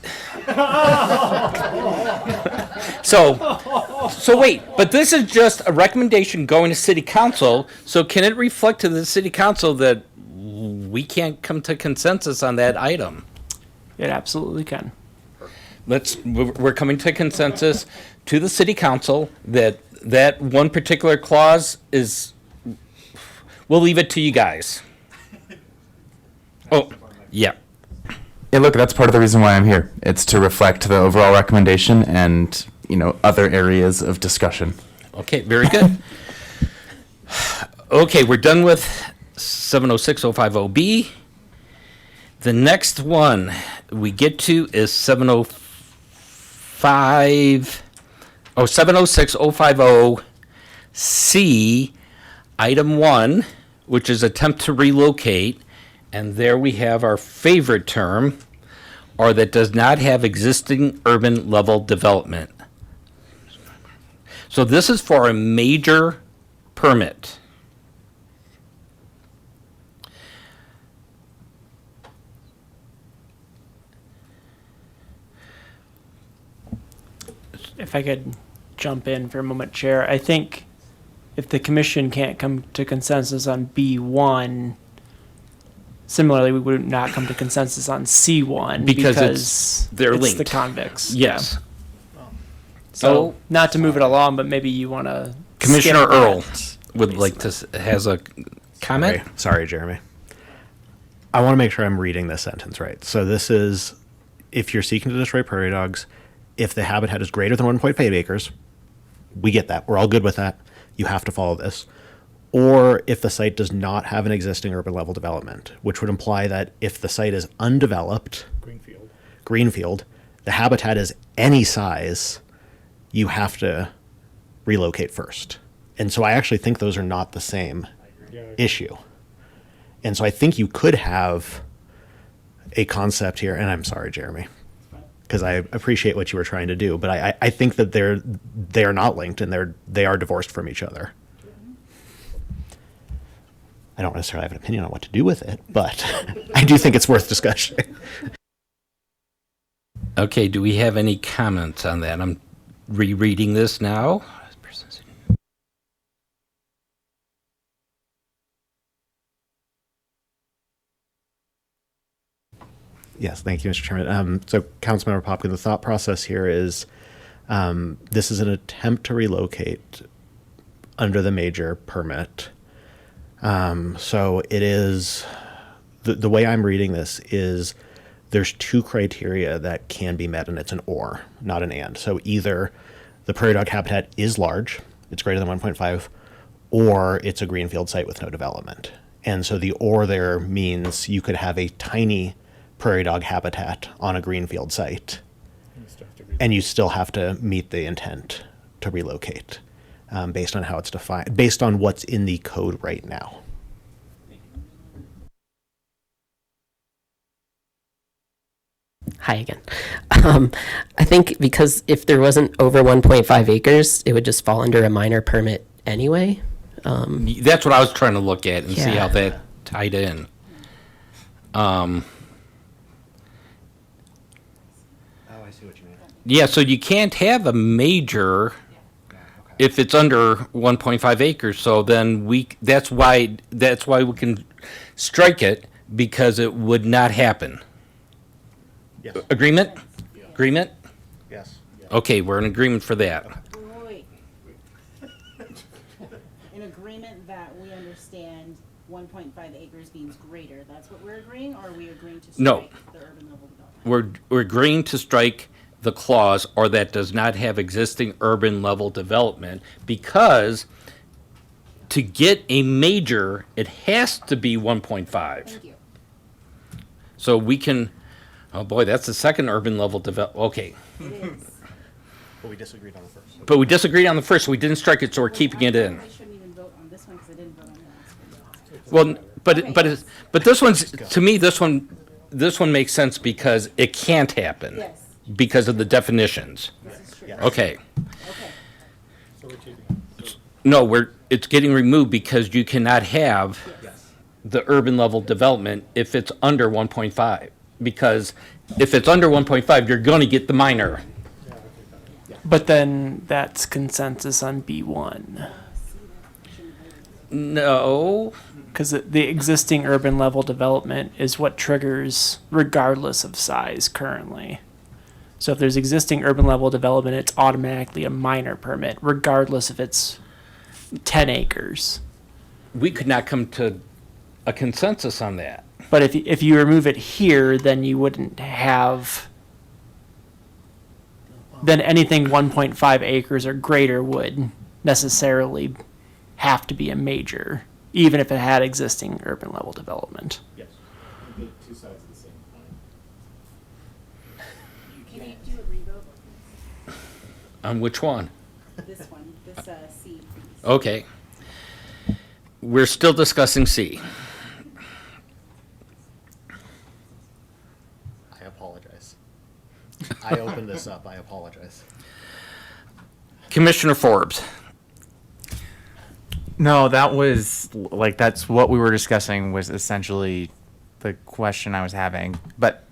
so wait, but this is just a recommendation going to city council, so can it reflect to the city council that we can't come to consensus on that item? It absolutely can. We're coming to consensus to the city council that that one particular clause is, we'll leave it to you guys. Oh, yeah. Yeah, look, that's part of the reason why I'm here. It's to reflect the overall recommendation and, other areas of discussion. Okay, very good. Okay, we're done with 706050B. The next one we get to is 706050C, item 1, which is attempt to relocate. And there we have our favorite term, or that does not have existing urban level development. So this is for a major permit. If I could jump in for a moment, Chair, I think if the commission can't come to consensus on B1, similarly, we would not come to consensus on C1 because they're it's linked. the convicts. Yes. So, not to move it along, but maybe you want to. Commissioner Earl would like to has a comment. Sorry, Jeremy. I want to make sure I'm reading this sentence right. So this is, if you're seeking to destroy prairie dogs, if the habitat is greater than 1.5 acres, we get that. We're all good with that. You have to follow this. Or if the site does not have an existing urban level development, which would imply that if the site is undeveloped, greenfield, the habitat is any size, you have to relocate first. And so I actually think those are not the same issue. And so I think you could have a concept here, and I'm sorry, Jeremy, because I appreciate what you were trying to do, but I think that they are not linked and they are divorced from each other. I don't necessarily have an opinion on what to do with it, but I do think it's worth discussion. Okay, do we have any comments on that? I'm rereading this now. Yes, thank you, Mr. Chairman. So, Councilmember Popkin, the thought process here is this is an attempt to relocate under the major permit. So it is, the way I'm reading this is there's two criteria that can be met, and it's an or, not an and. So either the prairie dog habitat is large, it's greater than 1.5, or it's a greenfield site with no development. And so the or there means you could have a tiny prairie dog habitat on a greenfield site, and you still have to meet the intent to relocate, based on how it's defined, based on what's in the code right now. Hi again. I think because if there wasn't over 1.5 acres, it would just fall under a minor permit anyway. That's what I was trying to look at and see Yeah. how that tied in. Oh, I see what you mean. Yeah, so you can't have a major if it's under 1.5 acres. So then that's why we can strike it, because it would not happen. Yes. Agreement? Agreement? Yes. Okay, we're in agreement for that. Wait. In agreement that we understand 1.5 acres means greater, that's what we're agreeing, or are we agreeing to No. strike the urban level development? We're agreeing to strike the clause, or that does not have existing urban level development, because to get a major, it has to be 1.5. Thank you. So we can, oh boy, that's the second urban level okay. It is. But we disagreed on the first. But we disagreed on the first, so we didn't strike it, so we're keeping it in. I shouldn't even vote on this one because I didn't vote on the last one. Well, but this one's, to me, this one makes sense because it can't happen. Yes. Because of the definitions. This is true. Okay. Okay. No, it's getting removed because you cannot have the urban level development if it's under 1.5. Because if it's under 1.5, you're going to get the minor. But then that's consensus on B1. No. Because the existing urban level development is what triggers regardless of size currently. So if there's existing urban level development, it's automatically a minor permit, regardless if it's 10 acres. We could not come to a consensus on that. But if you remove it here, then you wouldn't have, then anything 1.5 acres or greater would necessarily have to be a major, even if it had existing urban level development. Yes. Two sides of the same coin. Can you do a revote? On which one? This one, this C. Okay. We're still discussing C. I apologize. I opened this up. I apologize. Commissioner Forbes. No, that was like that's what we were discussing was essentially the question I was having. But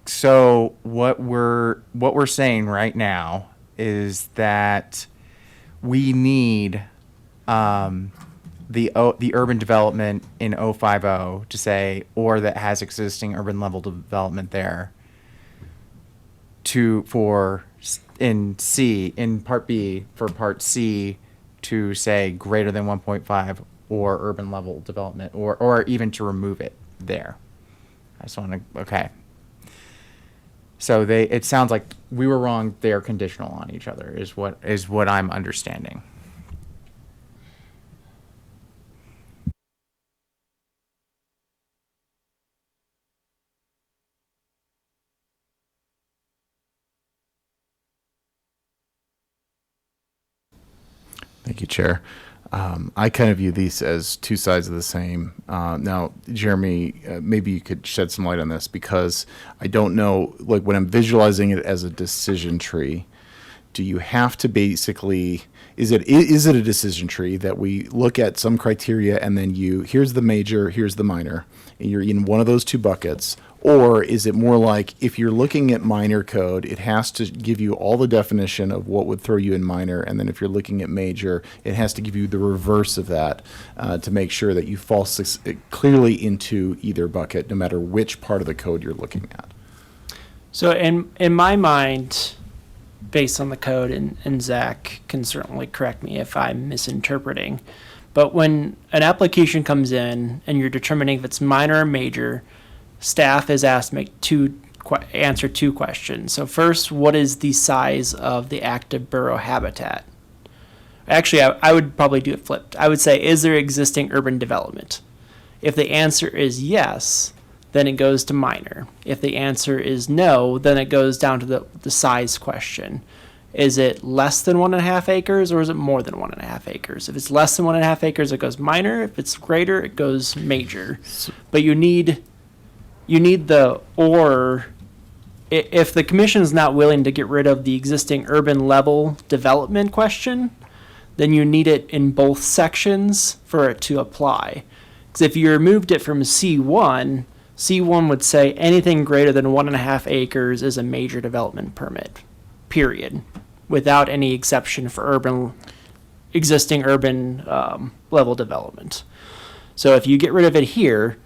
so what we're saying right now is that we need the urban development in 050 to say, or that has existing urban level development there in C, in part B, for part C to say greater than 1.5 or urban level development, or even to remove it there. I just want to, okay. So it sounds like we were wrong. They are conditional on each other is what I'm understanding. Thank you, Chair. I kind of view these as two sides of the same. Now, Jeremy, maybe you could shed some light on this, because I don't know, like when I'm visualizing it as a decision tree, do you have to basically, is it a decision tree that we look at some criteria and then here's the major, here's the minor, and you're in one of those two buckets? Or is it more like if you're looking at minor code, it has to give you all the definition of what would throw you in minor, and then if you're looking at major, it has to give you the reverse of that to make sure that you fall clearly into either bucket, no matter which part of the code you're looking at? So in my mind, based on the code, and Zach can certainly correct me if I'm misinterpreting, but when an application comes in and you're determining if it's minor or major, staff is asked to make two answer two questions. So first, what is the size of the active burrow habitat? Actually, I would probably do it flipped. I would say, is there existing urban development? If the answer is yes, then it goes to minor. If the answer is no, then it goes down to the size question. Is it less than 1.5 acres, or is it more than 1.5 acres? If it's less than 1.5 acres, it goes minor. If it's greater, it goes major. But you need the or. If the commission is not willing to get rid of the existing urban level development question, then you need it in both sections for it to apply. Because if you removed it from C1, C1 would say anything greater than 1.5 acres is a major development permit, period, without any exception for existing urban level development. So if you get rid of it here,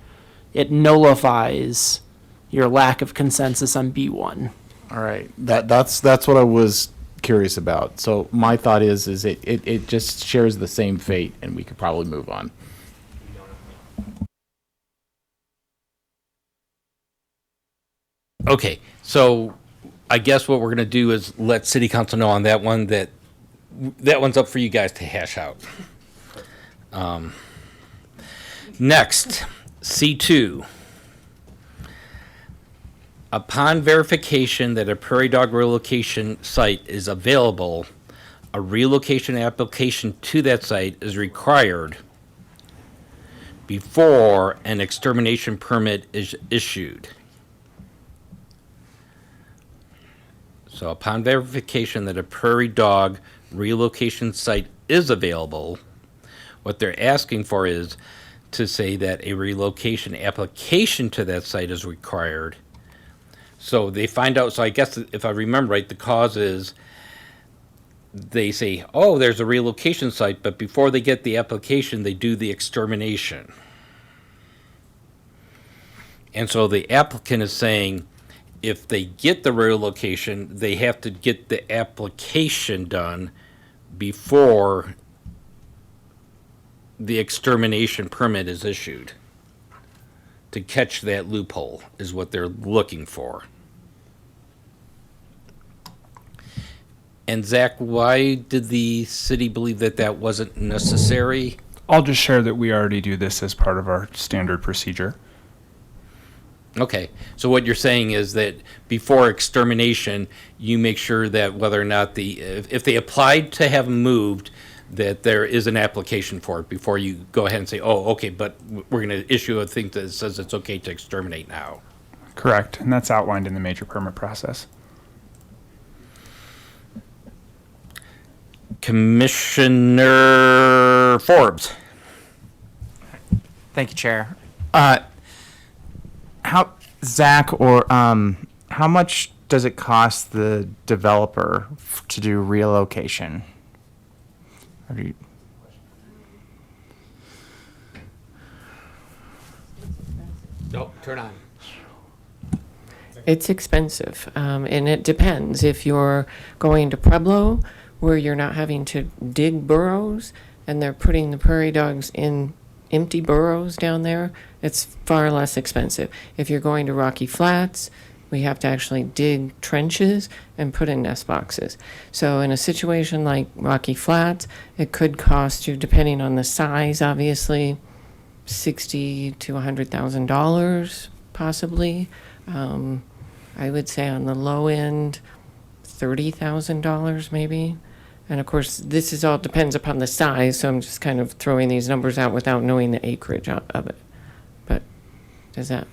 it nullifies your lack of consensus on B1. All right, that's what I was curious about. So my thought is it just shares the same fate, and we could probably move on. Okay, so I guess what we're going to do is let city council know on that one that one's up for you guys to hash out. Next, C2. Upon verification that a prairie dog relocation site is available, a relocation application to that site is required before an extermination permit is issued. So upon verification that a prairie dog relocation site is available, what they're asking for is to say that a relocation application to that site is required. So they find out, so I guess if I remember right, the cause is they say, oh, there's a relocation site, but before they get the application, they do the extermination. And so the applicant is saying, if they get the relocation, they have to get the application done before the extermination permit is issued. To catch that loophole is what they're looking for. And Zach, why did the city believe that that wasn't necessary? I'll just share that we already do this as part of our standard procedure. Okay, so what you're saying is that before extermination, you make sure that whether or not if they applied to have them moved, that there is an application for it before you go ahead and say, oh, okay, but we're going to issue a thing that says it's okay to exterminate now. Correct, and that's outlined in the major permit process. Commissioner Forbes. Thank you, Chair. Zach, how much does it cost the developer to do relocation? Nope, turn on. It's expensive, and it depends. If you're going to Pueblo, where you're not having to dig burrows, and they're putting the prairie dogs in empty burrows down there, it's far less expensive. If you're going to Rocky Flats, we have to actually dig trenches and put in nest boxes. So in a situation like Rocky Flats, it could cost you, depending on the size, obviously, $60,000 to $100,000, possibly. I would say on the low end, $30,000 maybe. And of course, this is all depends upon the size, so I'm just kind of throwing these numbers out without knowing the acreage of it. But does that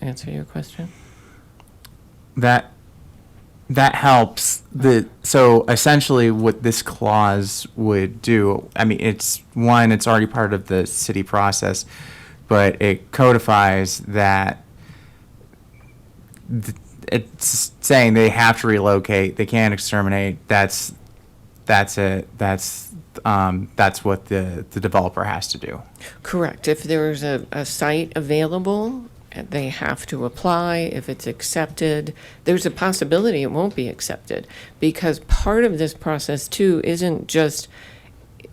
answer your question? That helps. So essentially what this clause would do, I mean, it's already part of the city process, but it codifies that it's saying they have to relocate, they can't exterminate. That's it. That's what the developer has to do. Correct. If there's a site available, they have to apply. If it's accepted, there's a possibility it won't be accepted, because part of this process too isn't just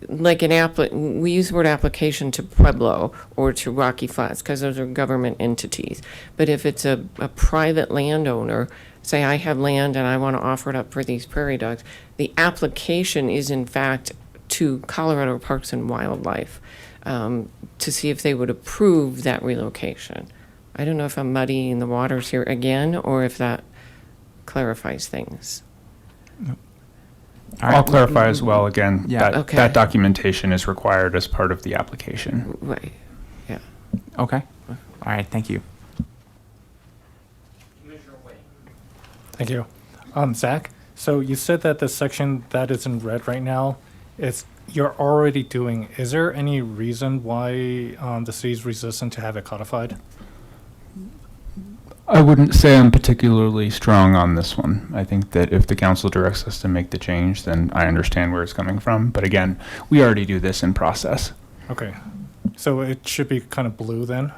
like we use the word application to Pueblo or to Rocky Flats because those are government entities. But if it's a private landowner, say I have land and I want to offer it up for these prairie dogs, the application is in fact to Colorado Parks and Wildlife to see if they would approve that relocation. I don't know if I'm muddying the waters here again or if that clarifies things. I'll clarify as well. Again, Yeah. that, Okay. that documentation is required as part of the application. Right. Yeah. Okay. All right. Thank you. Thank you. Zach, so you said that the section that is in red right now is you're already doing. Is there any reason why the city's resistant to have it codified? I wouldn't say I'm particularly strong on this one. I think that if the council directs us to make the change, then I understand where it's coming from. But again, we already do this in process. Okay. So it should be kind of blue then,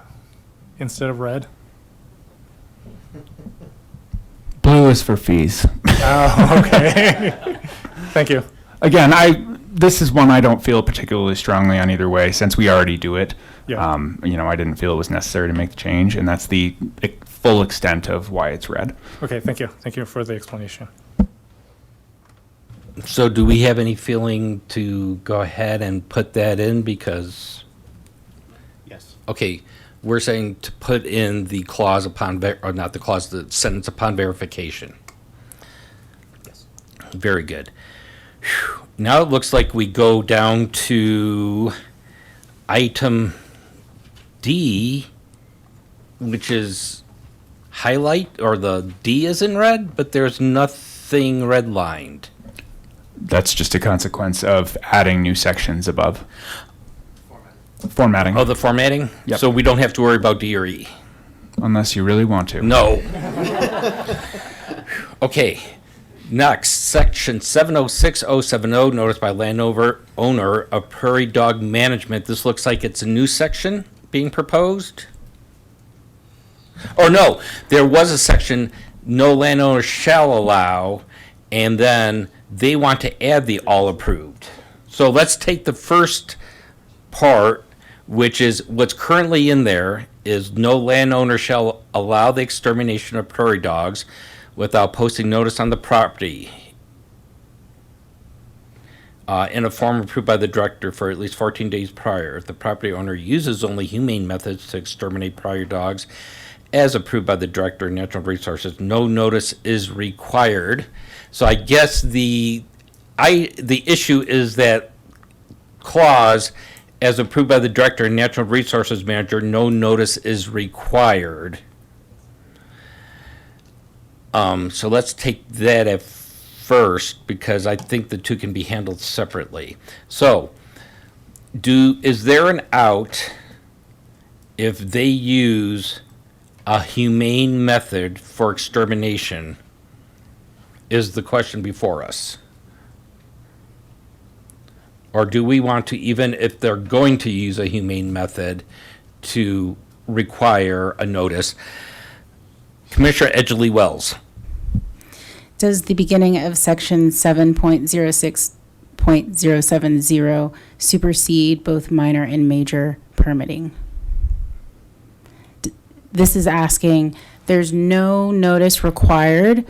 instead of red? Blue is for fees. Oh, okay. Thank you. Again, this is one I don't feel particularly strongly on either way, since we already do it. Yeah. I didn't feel it was necessary to make the change, and that's the full extent of why it's red. Okay, thank you. Thank you for the explanation. So do we have any feeling to go ahead and put that in because? Yes. Okay, we're saying to put in the clause upon, or not the clause, the sentence upon verification. Yes. Very good. Whew. Now it looks like we go down to item D, which is highlight, or the D is in red, but there's nothing redlined. That's just a consequence of adding new sections above. Formatting. Oh, the formatting? Yep. So we don't have to worry about D or E? Unless you really want to. No. Okay. Next, section 706070, notice by landowner owner of prairie dog management. This looks like it's a new section being proposed. Or no, there was a section, no landowner shall allow, and then they want to add the all approved. So let's take the first part, which is what's currently in there, is no landowner shall allow the extermination of prairie dogs without posting notice on the property in a form approved by the director for at least 14 days prior. If the property owner uses only humane methods to exterminate prairie dogs as approved by the director of natural resources, no notice is required. So I guess the issue is that clause, as approved by the director and natural resources manager, no notice is required. So let's take that at first, because I think the two can be handled separately. So, is there an out if they use a humane method for extermination, is the question before us. Or do we want to, even if they're going to use a humane method, to require a notice? Commissioner Edgley Wells. Does the beginning of section 7.06.070 supersede both minor and major permitting? This is asking, there's no notice required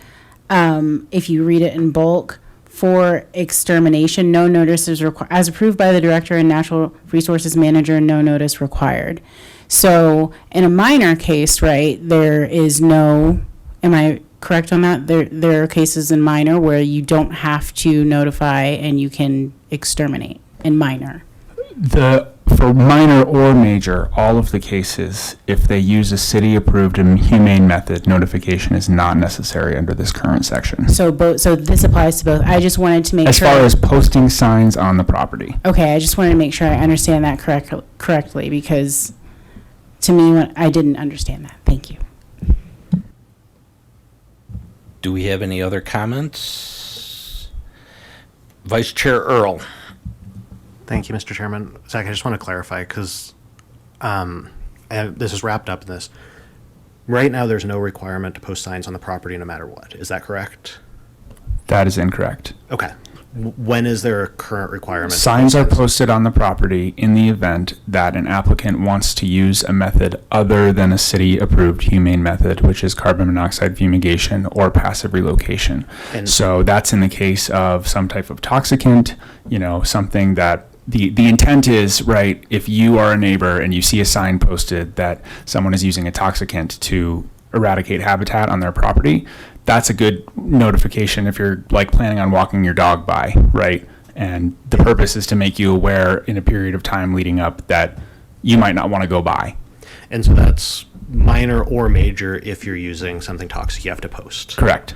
if you read it in bulk for extermination. No notice is required. As approved by the director and natural resources manager, no notice required. So in a minor case, right, there is no, am I correct on that? There are cases in minor where you don't have to notify and you can exterminate in minor. For minor or major, all of the cases, if they use a city-approved and humane method, notification is not necessary under this current section. So this applies to both. I just wanted to make As sure. far as posting signs on the property. Okay, I just wanted to make sure I understand that correctly, because to me, I didn't understand that. Thank you. Do we have any other comments? Vice Chair Earl. Thank you, Mr. Chairman. Zach, I just want to clarify, because this is wrapped up in this. Right now, there's no requirement to post signs on the property no matter what. Is that correct? That is incorrect. Okay. When is there a current requirement? Signs are posted on the property in the event that an applicant wants to use a method other than a city-approved humane method, which is carbon monoxide fumigation or passive relocation. And- So that's in the case of some type of toxicant, something that the intent is, right, if you are a neighbor and you see a sign posted that someone is using a toxicant to eradicate habitat on their property, that's a good notification if you're planning on walking your dog by, right? And the purpose is to make you aware in a period of time leading up that you might not want to go by. And so that's minor or major. If you're using something toxic, you have to post. Correct.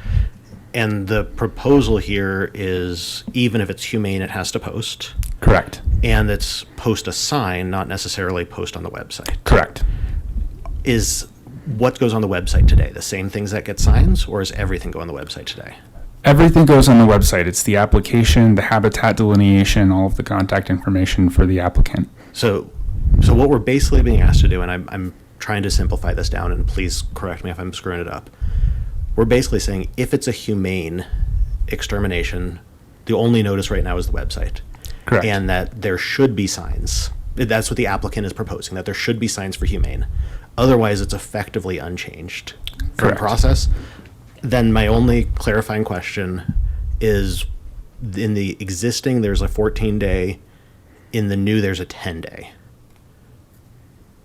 And the proposal here is even if it's humane, it has to post. Correct. And it's post a sign, not necessarily post on the website. Correct. Is what goes on the website today the same things that get signs, or is everything go on the website today? Everything goes on the website. It's the application, the habitat delineation, all of the contact information for the applicant. So what we're basically being asked to do, and I'm trying to simplify this down, and please correct me if I'm screwing it up. We're basically saying if it's a humane extermination, the only notice right now is the website. Correct. And that there should be signs. That's what the applicant is proposing, that there should be signs for humane. Otherwise, it's effectively unchanged from Correct. process. Then my only clarifying question is, in the existing, there's a 14-day. In the new, there's a 10-day.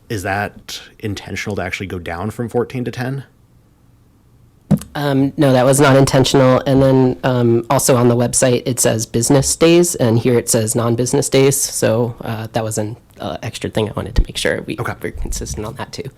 Is that intentional to actually go down from 14 to 10? No, that was not intentional. And then also on the website, it says business days, and here it says non-business days. So that was an extra thing I wanted to make sure we were consistent on that too.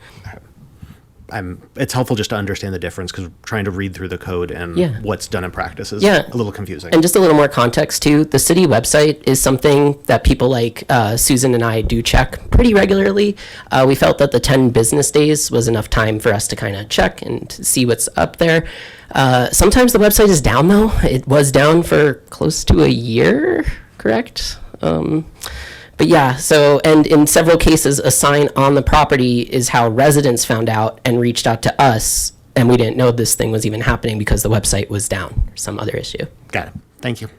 It's helpful just to understand the difference, because trying to read through the code and Yeah. what's done in practice is Yeah. a little confusing. And just a little more context too, the city website is something that people like Susan and I do check pretty regularly. We felt that the 10 business days was enough time for us to kind of check and to see what's up there. Sometimes the website is down though. It was down for close to a year, correct? But yeah, and in several cases, a sign on the property is how residents found out and reached out to us, and we didn't know this thing was even happening because the website was down or some other issue. Got it. Thank you.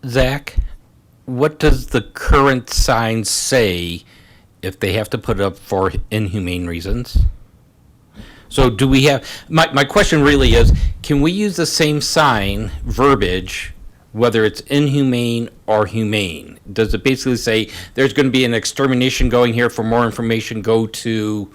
Zach, what does the current sign say if they have to put it up for inhumane reasons? So do we have, my question really is, can we use the same sign verbiage whether it's inhumane or humane? Does it basically say there's going to be an extermination going here, for more information go to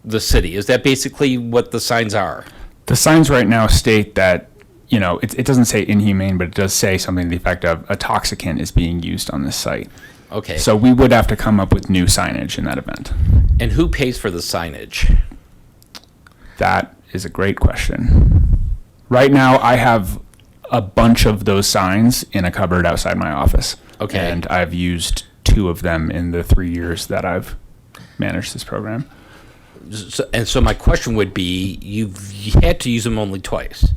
the city? Is that basically what the signs are? The signs right now state that, it doesn't say inhumane, but it does say something to the effect of a toxicant is being used on this site. Okay. So we would have to come up with new signage in that event. And who pays for the signage? That is a great question. Right now, I have a bunch of those signs in a cupboard outside my office. Okay. And I've used 2 of them in the 3 years that I've managed this program. So my question would be, you had to use them only twice.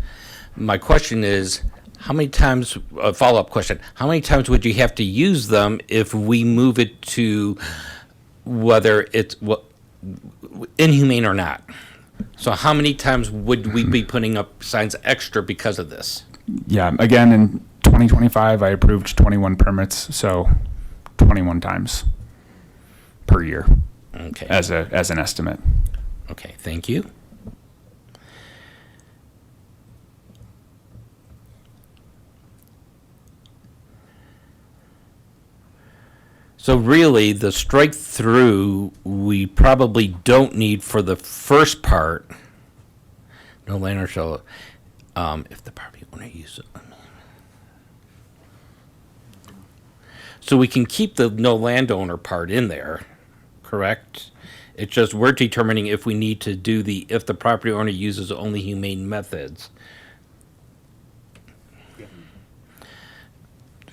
My question is, how many times, a follow-up question, how many times would you have to use them if we move it to whether it's inhumane or not? So how many times would we be putting up signs extra because of this? Yeah, again, in 2025, I approved 21 permits, so 21 times per year. Okay. As an estimate. Okay, thank you. So really, the strike through we probably don't need for the first part. No landowner shall, if the property owner uses it. So we can keep the no landowner part in there, correct? It's just we're determining if we need to do if the property owner uses only humane methods.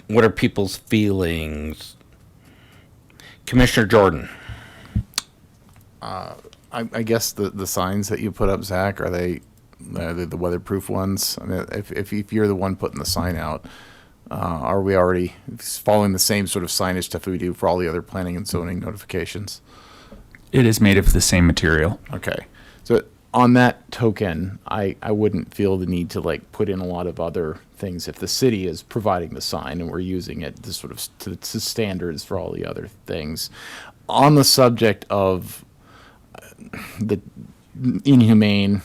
What are people's feelings? Commissioner Jordan. I guess the signs that you put up, Zach, are they the weatherproof ones? I mean, if you're the one putting the sign out, are we already following the same sort of signage stuff we do for all the other planning and zoning notifications? It is made of the same material. Okay. So on that token, I wouldn't feel the need to like put in a lot of other things if the city is providing the sign and we're using it to sort of to standards for all the other things. On the subject of the inhumane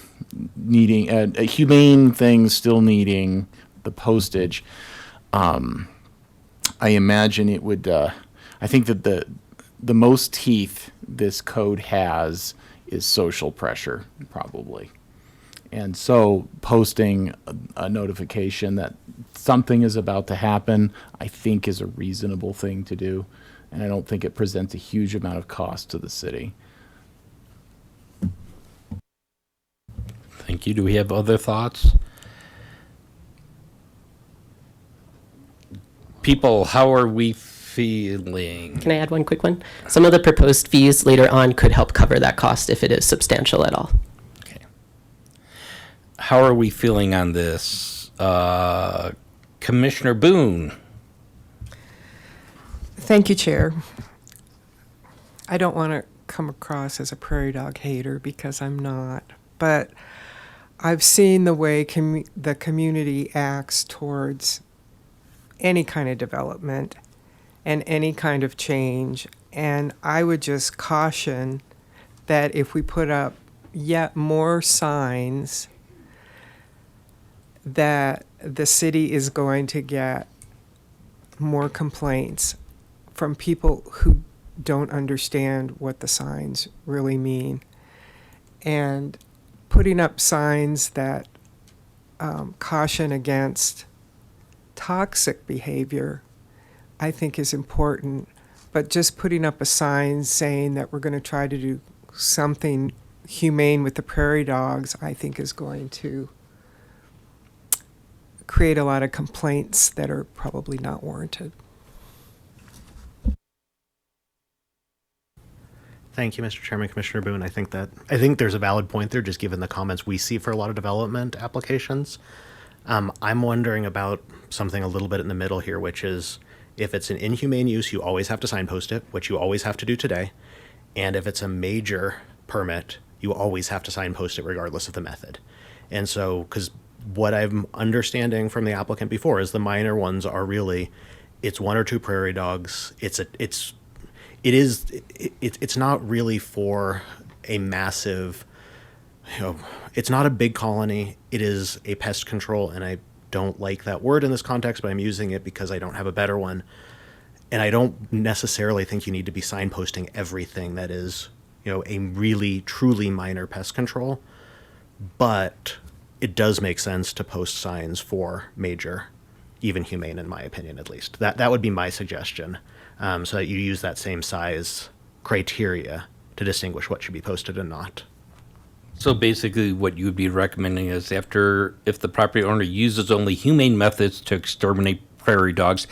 needing humane things still needing the postage, I imagine it would. I think that the most teeth this code has is social pressure, probably. And so posting a notification that something is about to happen, I think is a reasonable thing to do. And I don't think it presents a huge amount of cost to the city. Thank you. Do we have other thoughts? People, how are we feeling? Can I add one quick one? Some of the proposed fees later on could help cover that cost if it is substantial at all. How are we feeling on this? Commissioner Boone? Thank you, Chair. I don't want to come across as a prairie dog hater because I'm not, but I've seen the way the community acts towards any kind of development and any kind of change, and I would just caution that if we put up yet more signs, that the city is going to get more complaints from people who don't understand what the signs really mean. And putting up signs that caution against toxic behavior, I think is important. But just putting up a sign saying that we're going to try to do something humane with the prairie dogs, I think is going to create a lot of complaints that are probably not warranted. Thank you, Mr. Chairman, Commissioner Boone. I think there's a valid point there, just given the comments we see for a lot of development applications. I'm wondering about something a little bit in the middle here, which is if it's an inhumane use, you always have to signpost it, which you always have to do today. And if it's a major permit, you always have to signpost it regardless of the method. And so, because what I'm understanding from the applicant before is the minor ones are really, it's one or two prairie dogs. It's not really for a massive, it's not a big colony. It is a pest control, and I don't like that word in this context, but I'm using it because I don't have a better one. And I don't necessarily think you need to be signposting everything that is, a really, truly minor pest control. But it does make sense to post signs for major, even humane, in my opinion, at least. That would be my suggestion, so that you use that same size criteria to distinguish what should be posted and not. So basically what you would be recommending is if the property owner uses only humane methods to exterminate prairie dogs,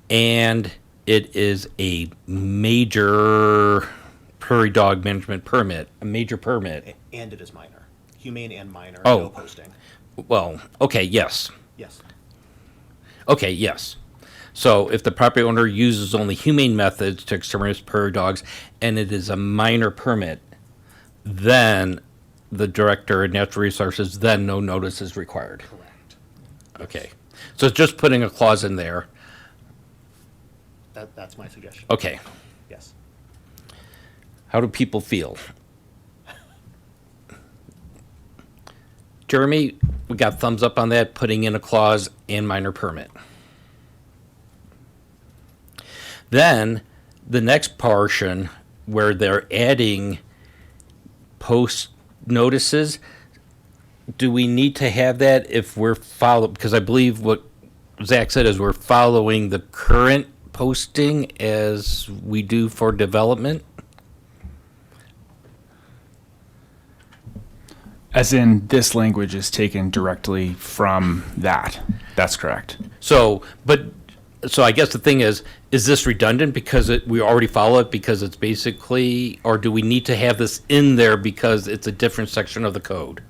and it is a major prairie dog management permit, a major permit. And it is minor. Humane and minor, Oh. no posting. Well, okay, yes. Yes. Okay, yes. So if the property owner uses only humane methods to exterminate prairie dogs, and it is a minor permit, then the director of natural resources, then no notice is required. Correct. Okay. So it's just putting a clause in there. That's my suggestion. Okay. Yes. How do people feel? Jeremy, we got thumbs up on that, putting in a clause and minor permit. Then the next portion where they're adding post notices, do we need to have that if we're because I believe what Zach said is we're following the current posting as we do for development? As in, this language is taken directly from that. That's correct. So I guess the thing is this redundant because we already follow it because it's basically, or do we need to have this in there because it's a different section of the code?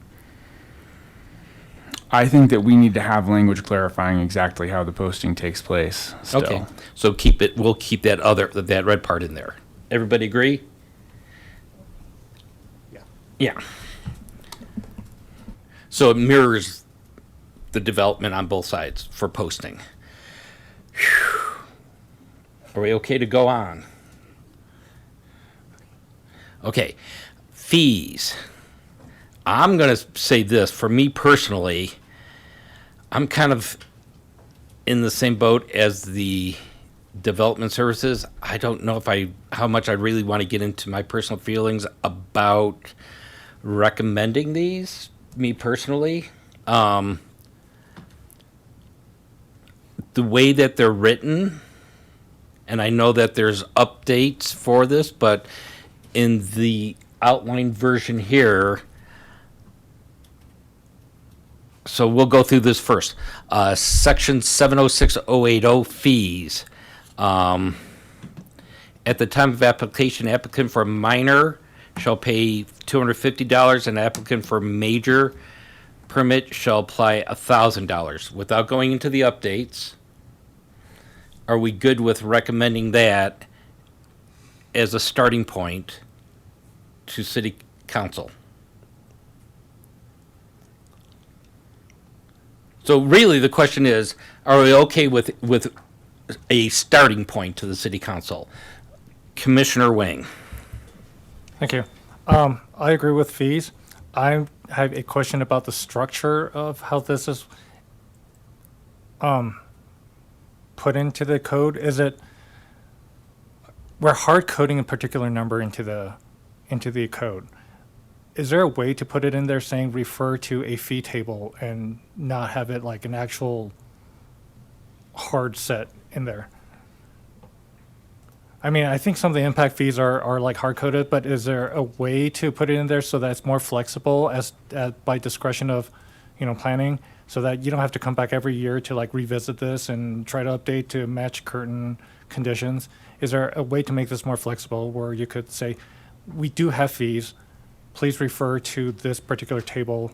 I think that we need to have language clarifying exactly how the posting takes place still. Okay, so we'll keep that red part in there. Everybody agree? Yeah. Yeah. So it mirrors the development on both sides for posting. Whew. Are we okay to go on? Okay, fees. I'm going to say this, for me personally, I'm kind of in the same boat as the development services. I don't know how much I really want to get into my personal feelings about recommending these, me personally. The way that they're written, and I know that there's updates for this, but in the outline version here, so we'll go through this first. Section 706080 fees. At the time of application, applicant for minor shall pay $250, and applicant for major permit shall apply $1,000. Without going into the updates, are we good with recommending that as a starting point to city council? So really, the question is, are we okay with a starting point to the city council? Commissioner Wing. Thank you. I agree with fees. I have a question about the structure of how this is put into the code. Is it, we're hard coding a particular number into the code. Is there a way to put it in there saying refer to a fee table and not have it like an actual hard set in there? I mean, I think some of the impact fees are like hard coded, but is there a way to put it in there so that it's more flexible as by discretion of, planning, so that you don't have to come back every year to like revisit this and try to update to match current conditions? Is there a way to make this more flexible where you could say, we do have fees, please refer to this particular table?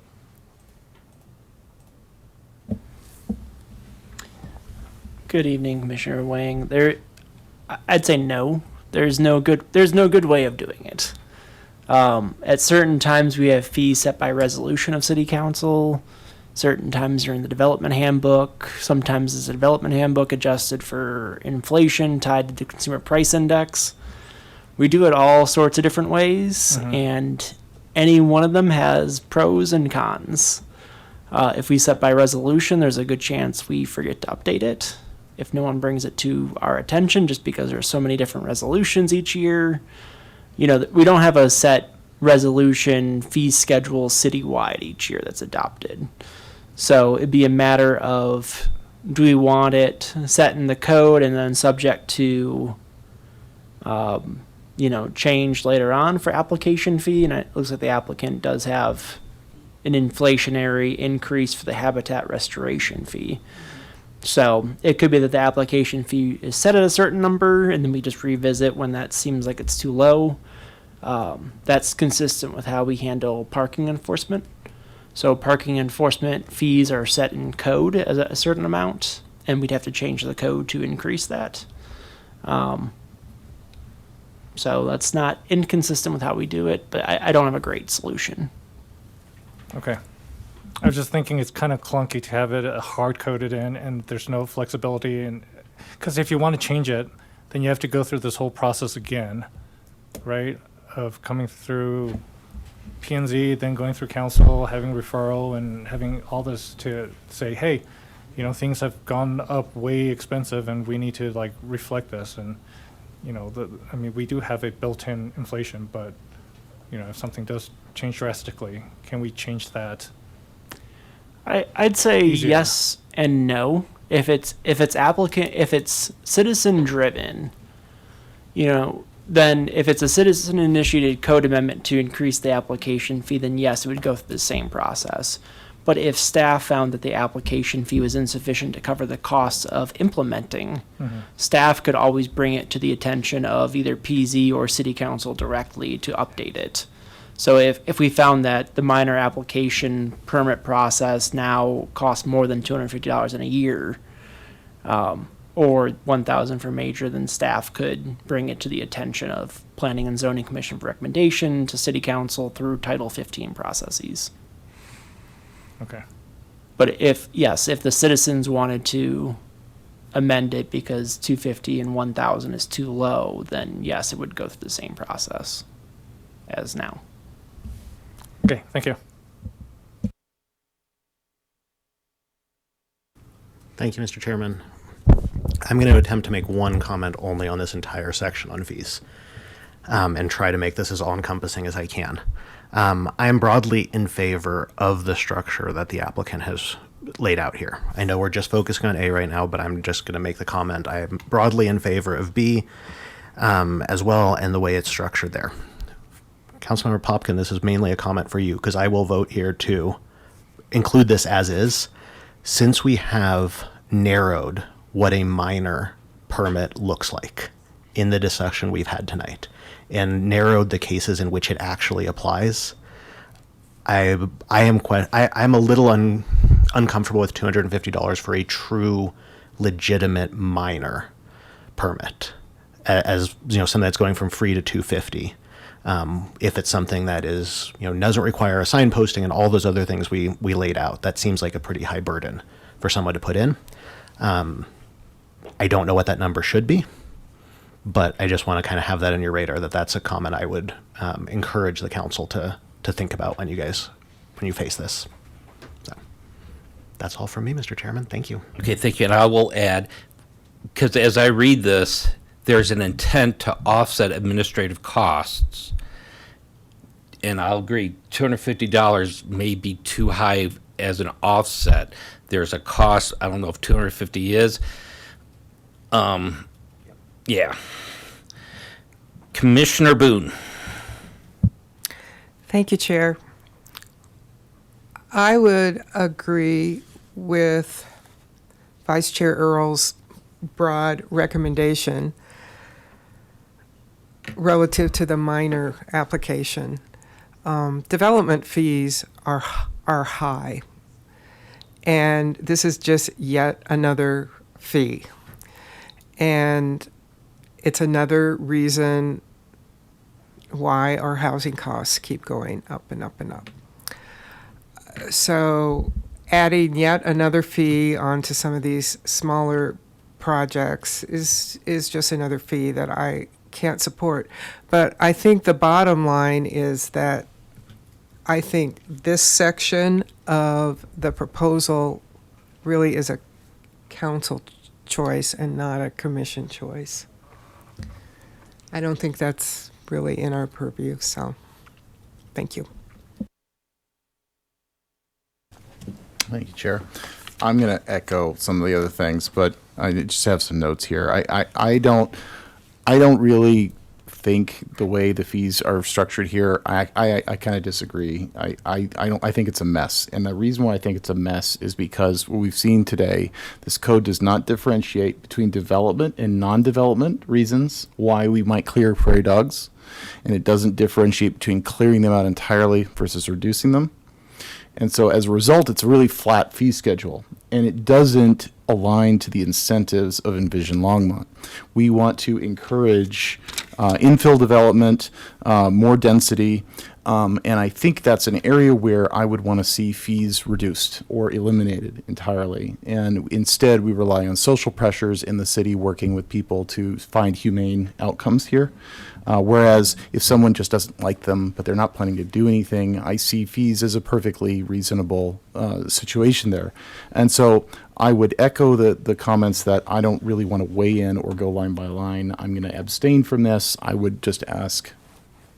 Good evening, Commissioner Wang. I'd say no. There's no good way of doing it. At certain times, we have fees set by resolution of City Council. Certain times are in the development handbook. Sometimes it's a development handbook adjusted for inflation tied to the consumer price index. We do it all sorts of different ways, and any one of them has pros and cons. If we set by resolution, there's a good chance we forget to update it if no one brings it to our attention, just because there's so many different resolutions each year. We don't have a set resolution fee schedule citywide each year that's adopted. So it'd be a matter of, do we want it set in the code and then subject to change later on for application fee? And it looks like the applicant does have an inflationary increase for the habitat restoration fee. So it could be that the application fee is set at a certain number, and then we just revisit when that seems like it's too low. That's consistent with how we handle parking enforcement. So parking enforcement fees are set in code as a certain amount, and we'd have to change the code to increase that. So that's not inconsistent with how we do it, but I don't have a great solution. Okay. I was just thinking it's kind of clunky to have it hard-coded in, and there's no flexibility. And because if you want to change it, then you have to go through this whole process again, right? Of coming through P&Z, then going through council, having referral, and having all this to say, hey, things have gone up way expensive, and we need to like reflect this. And we do have a built-in inflation, but if something does change drastically, can we change that? I'd say easier? Yes and no. If it's citizen driven, then if it's a citizen initiated code amendment to increase the application fee, then yes, it would go through the same process. But if staff found that the application fee was insufficient to cover the costs of implementing, staff could always bring it to the attention of either PZ or City Council directly to update it. So if we found that the minor application permit process now costs more than $250 in a year, or $1,000 for major, then staff could bring it to the attention of Planning and Zoning Commission for recommendation to City Council through Title 15 processes. Okay. But if the citizens wanted to amend it because 250 and 1,000 is too low, then yes, it would go through the same process as now. Okay, thank you. Thank you, Mr. Chairman. I'm going to attempt to make one comment only on this entire section on fees, and try to make this as all-encompassing as I can. I am broadly in favor of the structure that the applicant has laid out here. I know we're just focusing on A right now, but I'm just going to make the comment. I am broadly in favor of B as well, and the way it's structured there. Councilmember Popkin, this is mainly a comment for you, because I will vote here to include this as is. Since we have narrowed what a minor permit looks like in the discussion we've had tonight, and narrowed the cases in which it actually applies, I'm a little uncomfortable with $250 for a true legitimate minor permit, as something that's going from free to $250. If it's something that is, doesn't require a sign posting and all those other things we laid out, that seems like a pretty high burden for someone to put in. I don't know what that number should be, but I just want to kind of have that on your radar, that's a comment I would encourage the council to think about when you face this. So that's all from me, Mr. Chairman. Thank you. Okay, thank you. And I will add, because as I read this, there's an intent to offset administrative costs. And I'll agree, $250 may be too high as an offset. There's a cost, I don't know if 250 is. Yeah. Commissioner Boone. Thank you, Chair. I would agree with Vice Chair Earle's broad recommendation relative to the minor application. Development fees are high, and this is just yet another fee. And it's another reason why our housing costs keep going up and up and up. So adding yet another fee onto some of these smaller projects is just another fee that I can't support. But I think the bottom line is that I think this section of the proposal really is a council choice and not a commission choice. I don't think that's really in our purview, so thank you. Thank you, Chair. I'm going to echo some of the other things, but I just have some notes here. I don't really think the way the fees are structured here, I kind of disagree. I think it's a mess. And the reason why I think it's a mess is because what we've seen today, this code does not differentiate between development and non-development reasons why we might clear prairie dogs. And it doesn't differentiate between clearing them out entirely versus reducing them. And so as a result, it's a really flat fee schedule, and it doesn't align to the incentives of Envision Longmont. We want to encourage infill development, more density, and I think that's an area where I would want to see fees reduced or eliminated entirely. And instead, we rely on social pressures in the city working with people to find humane outcomes here. Whereas if someone just doesn't like them, but they're not planning to do anything, I see fees as a perfectly reasonable situation there. And so I would echo the comments that I don't really want to weigh in or go line by line. I'm going to abstain from this. I would just ask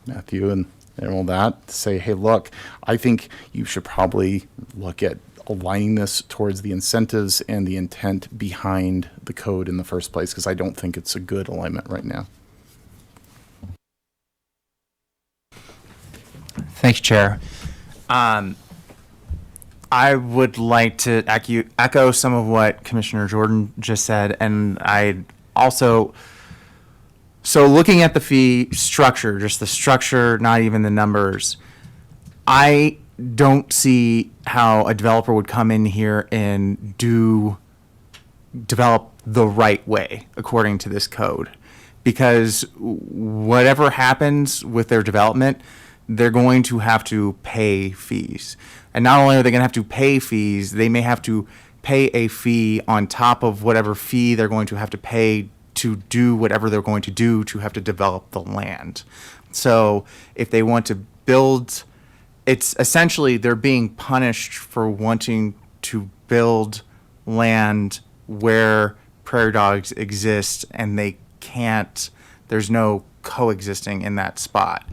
Matthew and all that to say, hey, look, I think you should probably look at aligning this towards the incentives and the intent behind the code in the first place, because I don't think it's a good alignment right now. Thanks, Chair. I would like to echo some of what Commissioner Jordan just said, and I also, so looking at the fee structure, just the structure, not even the numbers, I don't see how a developer would come in here and develop the right way according to this code, because whatever happens with their development, they're going to have to pay fees. And not only are they going to have to pay fees, they may have to pay a fee on top of whatever fee they're going to have to pay to do whatever they're going to do to have to develop the land. So if they want to build, it's essentially they're being punished for wanting to build land where prairie dogs exist, and they can't, there's no coexisting in that spot.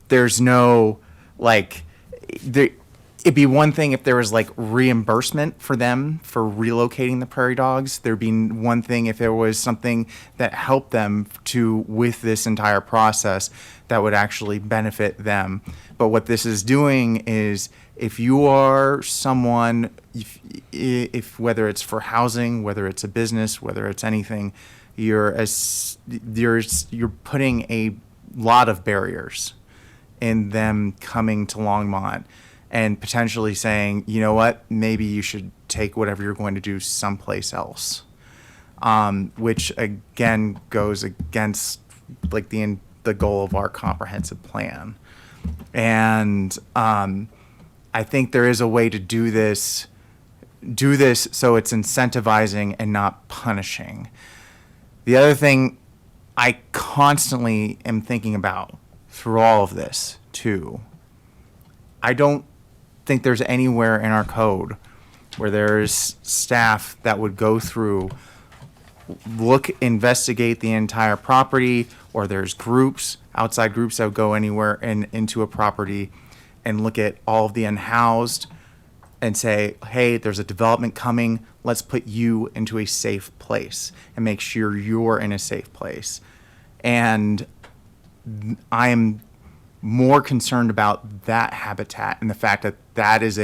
There's no, like, it'd be one thing if there was like reimbursement for them for relocating the prairie dogs. There'd be one thing if there was something that helped them to with this entire process that would actually benefit them. But what this is doing is, if you are someone, if whether it's for housing, whether it's a business, whether it's anything, you're putting a lot of barriers in them coming to Longmont, and potentially saying, you know what, maybe you should take whatever you're going to do someplace else, which again goes against like the goal of our comprehensive plan. And I think there is a way to do this so it's incentivizing and not punishing. The other thing I constantly am thinking about through all of this too, I don't think there's anywhere in our code where there's staff that would go through, investigate the entire property, or there's groups, outside groups that would go anywhere into a property and look at all of the unhoused and say, hey, there's a development coming, let's put you into a safe place and make sure you're in a safe place. And I am more concerned about that habitat and the fact that that is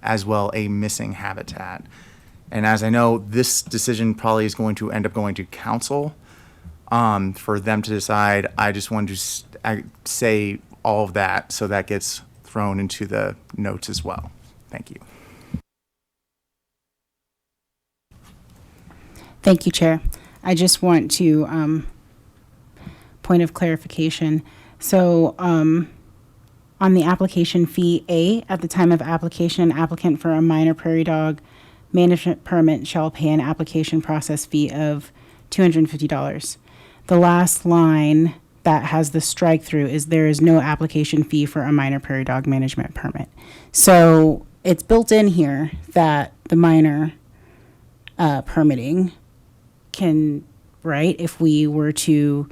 as well a missing habitat. And as I know, this decision probably is going to end up going to council for them to decide. I just wanted to say all of that so that gets thrown into the notes as well. Thank you. Thank you, Chair. I just want to, point of clarification. So on the application fee A, at the time of application, an applicant for a minor prairie dog management permit shall pay an application process fee of $250. The last line that has the strike through is there is no application fee for a minor prairie dog management permit. So it's built in here that the minor permitting can, right, if we were to.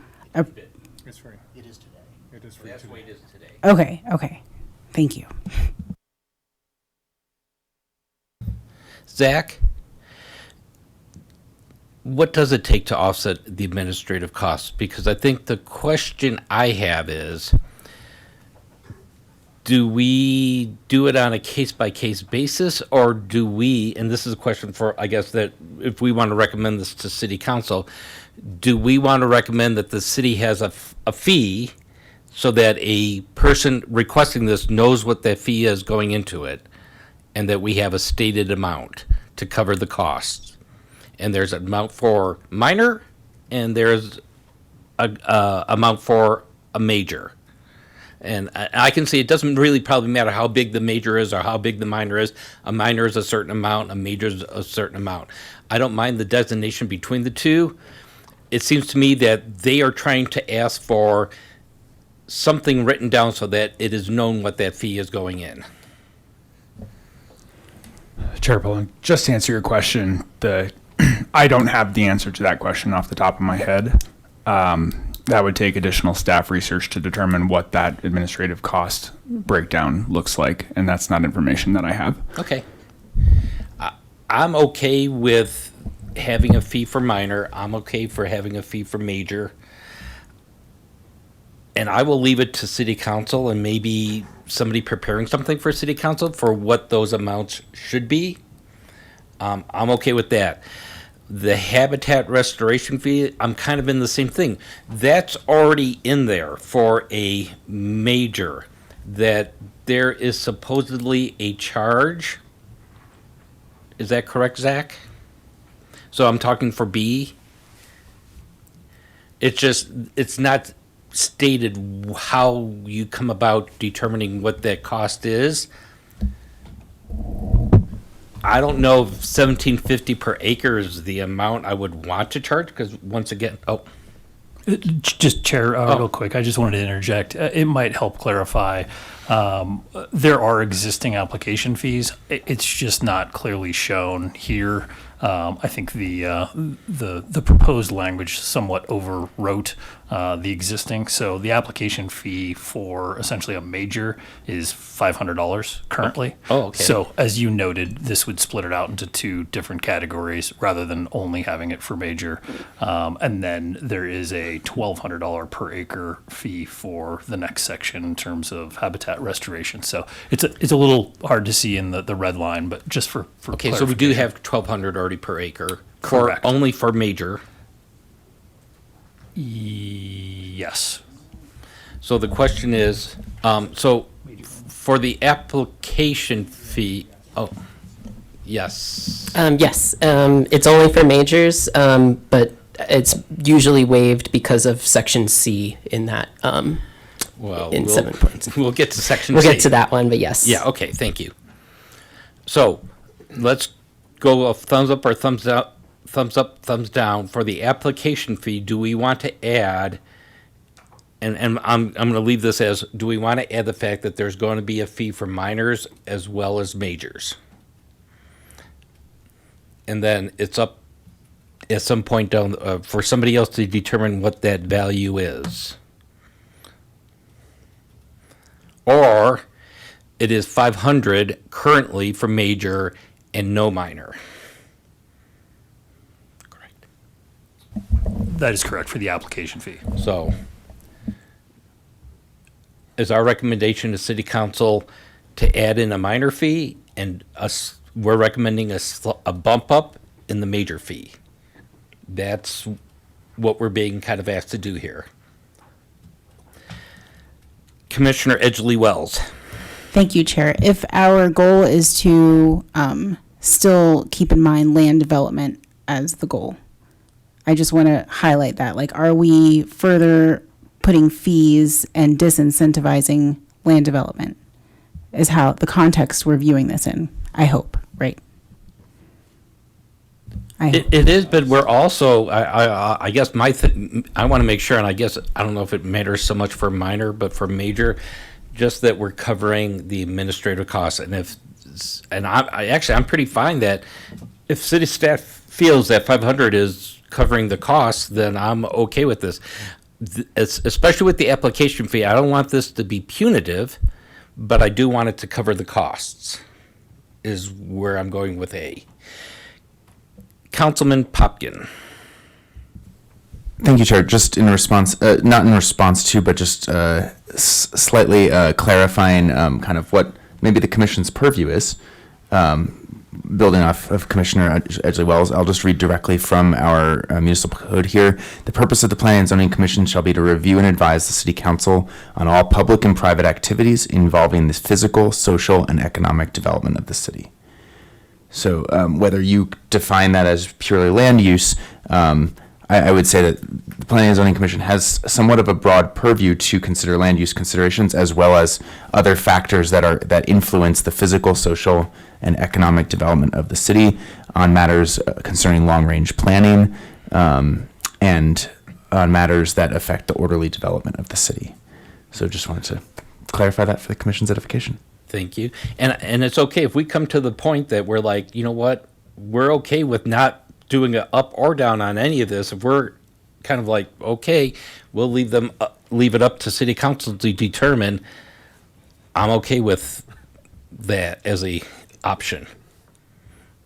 It's free. It is today. It is free. That's the way it is today. Okay. Thank you. Zach, what does it take to offset the administrative costs? Because I think the question I have is, do we do it on a case-by-case basis, or do we, and this is a question for, I guess, that if we want to recommend this to city council, do we want to recommend that the city has a fee so that a person requesting this knows what that fee is going into it, and that we have a stated amount to cover the costs? And there's an amount for minor, and there's a amount for a major. And I can see it doesn't really probably matter how big the major is or how big the minor is. A minor is a certain amount, a major is a certain amount. I don't mind the designation between the two. It seems to me that they are trying to ask for something written down so that it is known what that fee is going in. Chair Pullen, just to answer your question, I don't have the answer to that question off the top of my head. That would take additional staff research to determine what that administrative cost breakdown looks like, and that's not information that I have. Okay. I'm okay with having a fee for minor. I'm okay for having a fee for major. And I will leave it to city council and maybe somebody preparing something for city council for what those amounts should be. I'm okay with that. The habitat restoration fee, I'm kind of in the same thing. That's already in there for a major, that there is supposedly a charge. Is that correct, Zach? So I'm talking for B. It's not stated how you come about determining what that cost is. I don't know if $17.50 per acre is the amount I would want to charge, because once again, Just Chair, real quick, I just wanted to interject. It might help clarify. There are existing application fees. It's just not clearly shown here. I think the proposed language somewhat overwrote the existing. So the application fee for essentially a major is $500 currently. Oh, okay. So as you noted, this would split it out into two different categories rather than only having it for major. And then there is a $1,200 per acre fee for the next section in terms of habitat restoration. So it's a little hard to see in the red line, but just for okay, so we do have 1,200 already per acre. Correct. Only for major. Yes. So the question is, so for the application fee, yes. Yes, it's only for majors, but it's usually waived because of section C in that, Well, in 7 points. We'll get to section We'll C. get to that one, but yes. Yeah, okay, thank you. So let's go a thumbs up or thumbs up, thumbs down. For the application fee, do we want to add, and I'm going to leave this as, do we want to add the fact that there's going to be a fee for minors as well as majors? And then it's up at some point down for somebody else to determine what that value is. Or it is 500 currently for major and no minor. That is correct for the application fee. So is our recommendation to city council to add in a minor fee, and we're recommending a bump up in the major fee? That's what we're being kind of asked to do here. Commissioner Edgley Wells. Thank you, Chair. If our goal is to still keep in mind land development as the goal, I just want to highlight that. Like, are we further putting fees and disincentivizing land development? Is how the context we're viewing this in, I hope, right? It is, but we're also, I guess I want to make sure, and I guess, I don't know if it matters so much for minor, but for major, just that we're covering the administrative costs. And I'm pretty fine that if city staff feels that 500 is covering the costs, then I'm okay with this. Especially with the application fee, I don't want this to be punitive, but I do want it to cover the costs, is where I'm going with A. Councilman Popkin. Thank you, Chair. Just in response, not in response to, but just slightly clarifying kind of what maybe the commission's purview is. Building off of Commissioner Edgley Wells, I'll just read directly from our municipal code here. The purpose of the Planning and Zoning Commission shall be to review and advise the City Council on all public and private activities involving the physical, social, and economic development of the city. So whether you define that as purely land use, I would say that the Planning and Zoning Commission has somewhat of a broad purview to consider land use considerations, as well as other factors that influence the physical, social, and economic development of the city on matters concerning long-range planning, and on matters that affect the orderly development of the city. So just wanted to clarify that for the Commission's edification. Thank you. And it's okay if we come to the point that we're like, you know what, we're okay with not doing an up or down on any of this. If we're kind of like, okay, we'll leave it up to city council to determine. I'm okay with that as a option.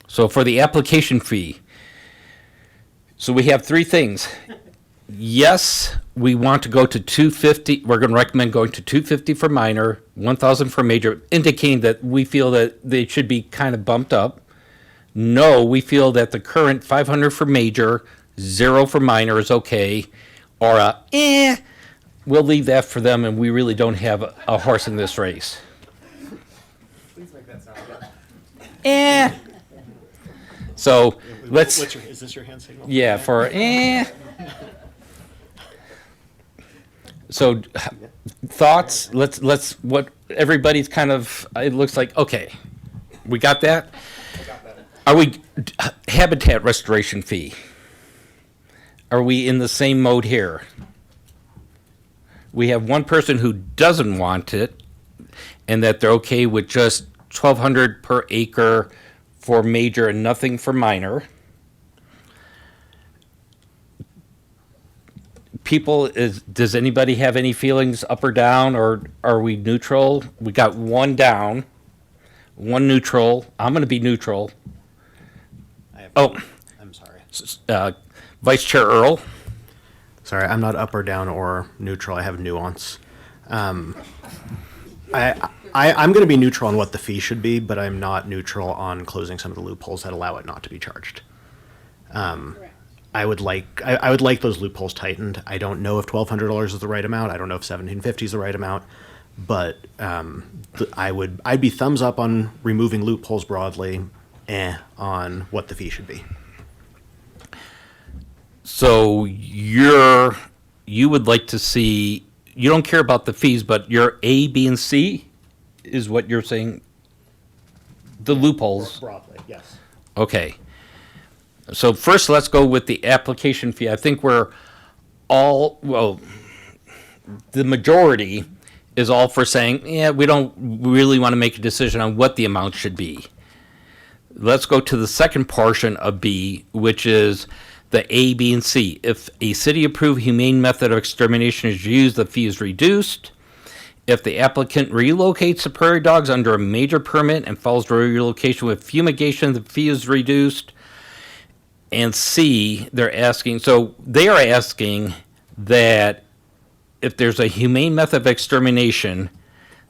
So for the application fee, so we have three things. Yes, we want to go to 250. We're going to recommend going to 250 for minor, 1,000 for major, indicating that we feel that they should be kind of bumped up. No, we feel that the current 500 for major, 0 for minor is okay, or we'll leave that for them, and we really don't have a horse in this race. Please make that sound good. So let's. Is this your hand signal? Yeah, for So thoughts, let's, what everybody's kind of, it looks like, okay, we got that? Are we, habitat restoration fee? Are we in the same mode here? We have one person who doesn't want it, and that they're okay with just 1,200 per acre for major and nothing for minor. People, does anybody have any feelings up or down, or are we neutral? We got one down, one neutral. I'm going to be neutral. I'm sorry. Vice Chair Earl. Sorry, I'm not up or down or neutral. I have nuance. I'm going to be neutral on what the fee should be, but I'm not neutral on closing some of the loopholes that allow it not to be charged. I would like those loopholes tightened. I don't know if $1,200 is the right amount. I don't know if $1,750 is the right amount, but I'd be thumbs up on removing loopholes broadly, on what the fee should be. So you would like to see, you don't care about the fees, but your A, B, and C is what you're saying? The loopholes? Broadly, yes. Okay. So first, let's go with the application fee. I think we're all, well, the majority is all for saying, yeah, we don't really want to make a decision on what the amount should be. Let's go to the second portion of B, which is the A, B, and C. If a city-approved humane method of extermination is used, the fee is reduced. If the applicant relocates the prairie dogs under a major permit and follows the relocation with fumigation, the fee is reduced. And C, they are asking that if there's a humane method of extermination,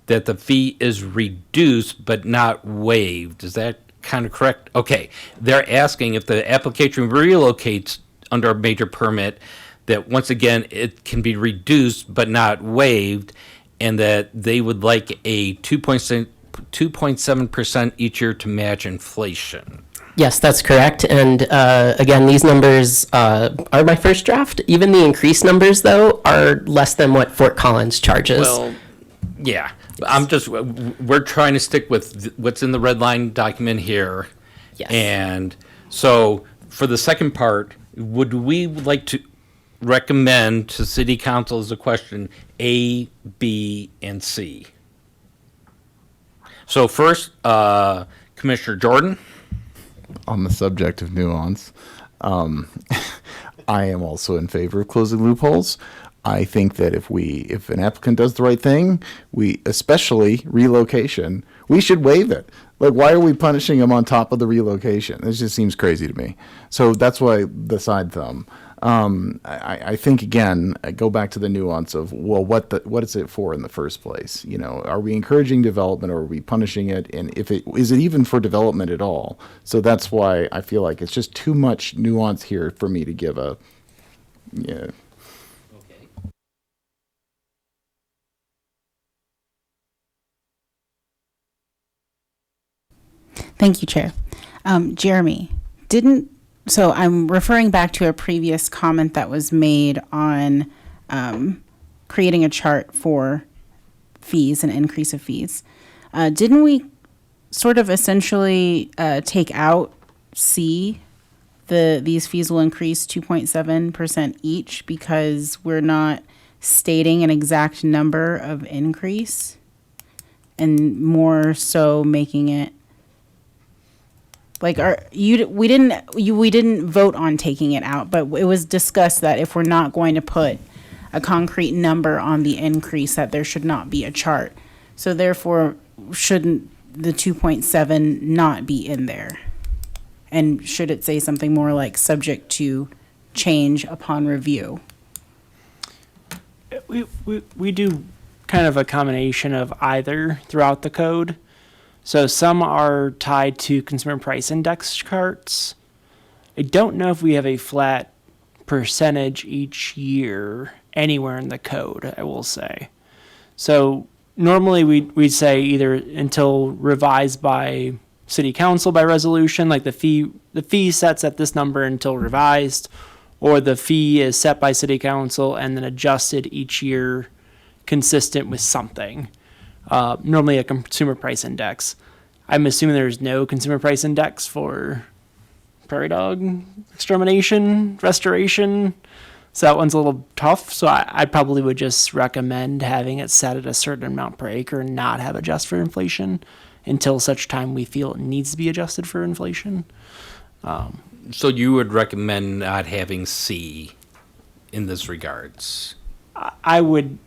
that the fee is reduced but not waived. Is that kind of correct? Okay. They're asking if the application relocates under a major permit, that once again, it can be reduced but not waived, and that they would like a 2.7% each year to match inflation. Yes, that's correct. And again, these numbers are my first draft. Even the increased numbers, though, are less than what Fort Collins charges. Well, yeah. We're trying to stick with what's in the red line document here. Yes. And so for the second part, would we like to recommend to City Council as a question A, B, and C? So first, Commissioner Jordan. On the subject of nuance, I am also in favor of closing loopholes. I think that if an applicant does the right thing, especially relocation, we should waive it. Like, why are we punishing them on top of the relocation? This just seems crazy to me. So that's why the side thumb. I think, again, I go back to the nuance of, well, what is it for in the first place? You know, are we encouraging development or are we punishing it? And is it even for development at all? So that's why I feel like it's just too much nuance here for me to give a, yeah. Thank you, Chair. Jeremy, so I'm referring back to a previous comment that was made on creating a chart for fees and increase of fees. Didn't we sort of essentially take out C, these fees will increase 2.7% each because we're not stating an exact number of increase, and more so making it like we didn't vote on taking it out, but it was discussed that if we're not going to put a concrete number on the increase, that there should not be a chart. So therefore, shouldn't the 2.7 not be in there? And should it say something more like subject to change upon review? We do kind of a combination of either throughout the code. So some are tied to consumer price index charts. I don't know if we have a flat percentage each year anywhere in the code, I will say. So normally we'd say either until revised by City Council by resolution, like the fee sets at this number until revised, or the fee is set by city council and then adjusted each year consistent with something, normally a consumer price index. I'm assuming there's no consumer price index for prairie dog extermination, restoration. So that one's a little tough. So I probably would just recommend having it set at a certain amount per acre and not have adjust for inflation until such time we feel it needs to be adjusted for inflation. So you would recommend not having C in this regards? I wouldn't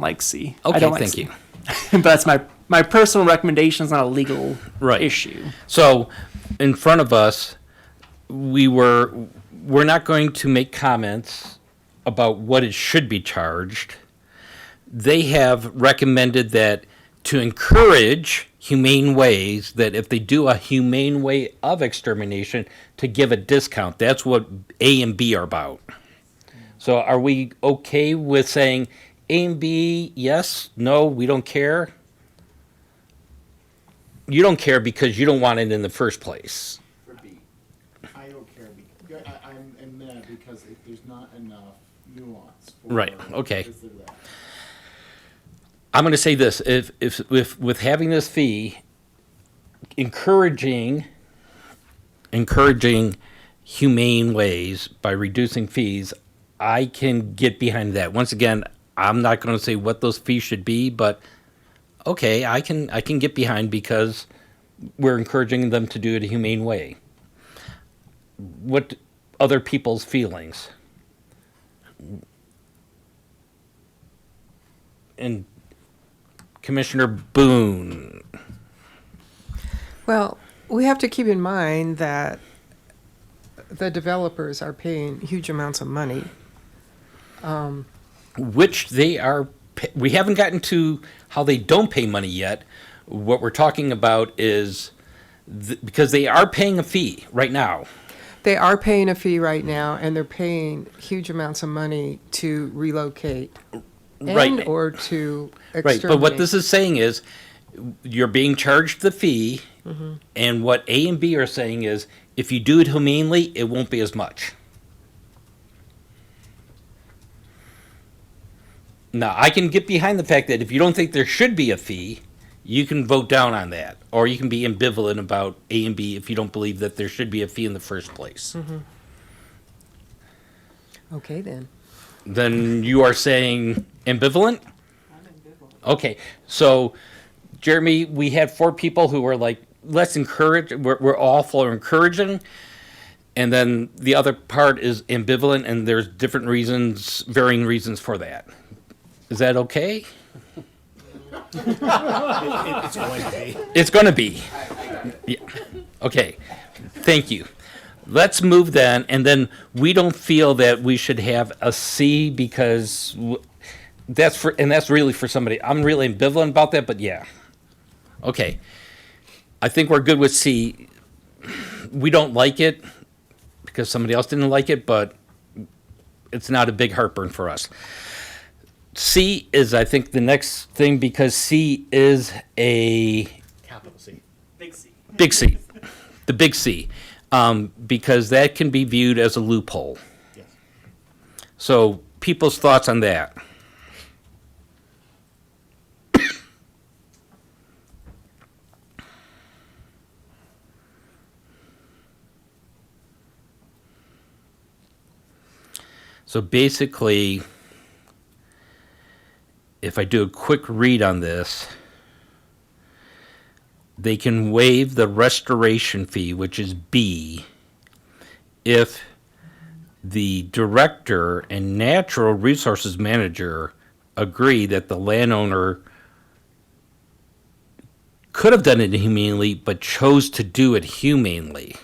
like C. I Okay, don't like thank C. you. But that's my personal recommendation. It's not a legal issue. So in front of us, we're not going to make comments about what it should be charged. They have recommended that to encourage humane ways, that if they do a humane way of extermination, to give a discount. That's what A and B are about. So are we okay with saying A and B, yes, no, we don't care? You don't care because you don't want it in the first place. For B. I don't care. I'm mad because there's not enough nuance. Right, okay. I'm going to say this, if with having this fee, encouraging humane ways by reducing fees, I can get behind that. Once again, I'm not going to say what those fees should be, but okay, I can get behind because we're encouraging them to do it a humane way. What other people's feelings? And Commissioner Boone. Well, we have to keep in mind that the developers are paying huge amounts of money. Which they are, we haven't gotten to how they don't pay money yet. What we're talking about is, because they are paying a fee right now. They are paying a fee right now, and they're paying huge amounts of money to relocate Right. or to Right, exterminate. but what this is saying is, you're being charged the fee, Mhm. and what A and B are saying is, if you do it humanely, it won't be as much. Now, I can get behind the fact that if you don't think there should be a fee, you can vote down on that, or you can be ambivalent about A and B if you don't believe that there should be a fee in the first place. Mhm. Okay, then. Then you are saying ambivalent? Okay, so Jeremy, we had 4 people who were like, let's encourage, we're all for encouraging. And then the other part is ambivalent, and there's different reasons, varying reasons for that. Is that okay? It's going to be. It's going to be. Yeah. Okay, thank you. Let's move then, and then we don't feel that we should have a C because that's really for somebody. I'm really ambivalent about that, but yeah. Okay. I think we're good with C. We don't like it because somebody else didn't like it, but it's not a big heartburn for us. C is, I think, the next thing because C is a Capital C. Big C. big C, the big C, because that can be viewed as a loophole. Yes. So people's thoughts on that? So basically, if I do a quick read on this, they can waive the restoration fee, which is B, if the director and natural resources manager agree that the landowner could have done it humanely, but chose to do it humanely.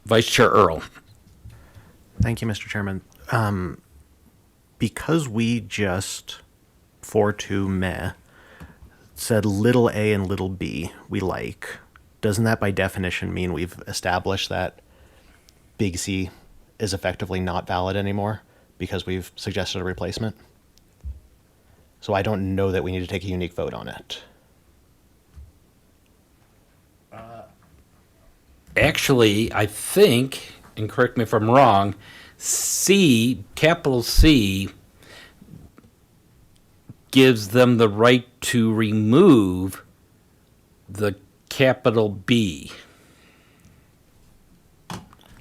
Vice Chair Earl. Thank you, Mr. Chairman. Because we just 4-2 meh said little a and little b we like, doesn't that by definition mean we've established that big C is effectively not valid anymore because we've suggested a replacement? So I don't know that we need to take a unique vote on it. actually, I think, and correct me if I'm wrong, C, capital C, gives them the right to remove the capital B.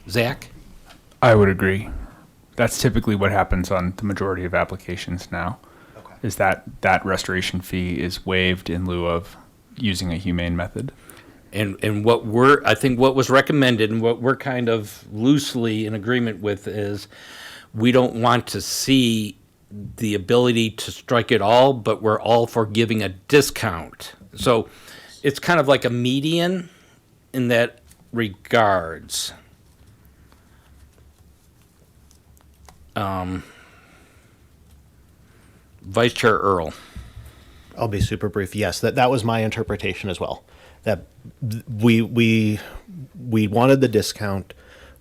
Zach? I would agree. That's typically what happens on the majority of applications now. Is that restoration fee is waived in lieu of using a humane method. And I think what was recommended and what we're kind of loosely in agreement with is we don't want to see the ability to strike it all, but we're all for giving a discount. So it's kind of like a median in that regards. Vice Chair Earl. I'll be super brief. Yes, that was my interpretation as well. That we wanted the discount.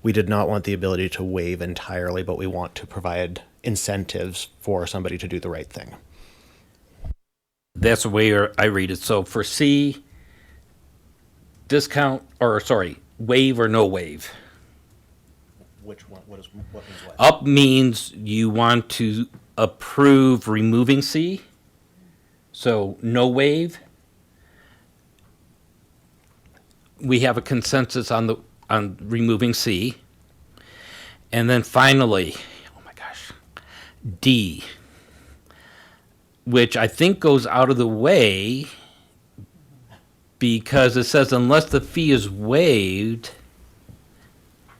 We did not want the ability to waive entirely, but we want to provide incentives for somebody to do the right thing. That's the way I read it. So for C, waive or no waive. Which one? What means what? Up means you want to approve removing C. So no waive. We have a consensus on removing C. And then finally, D, which I think goes out of the way because it says unless the fee is waived,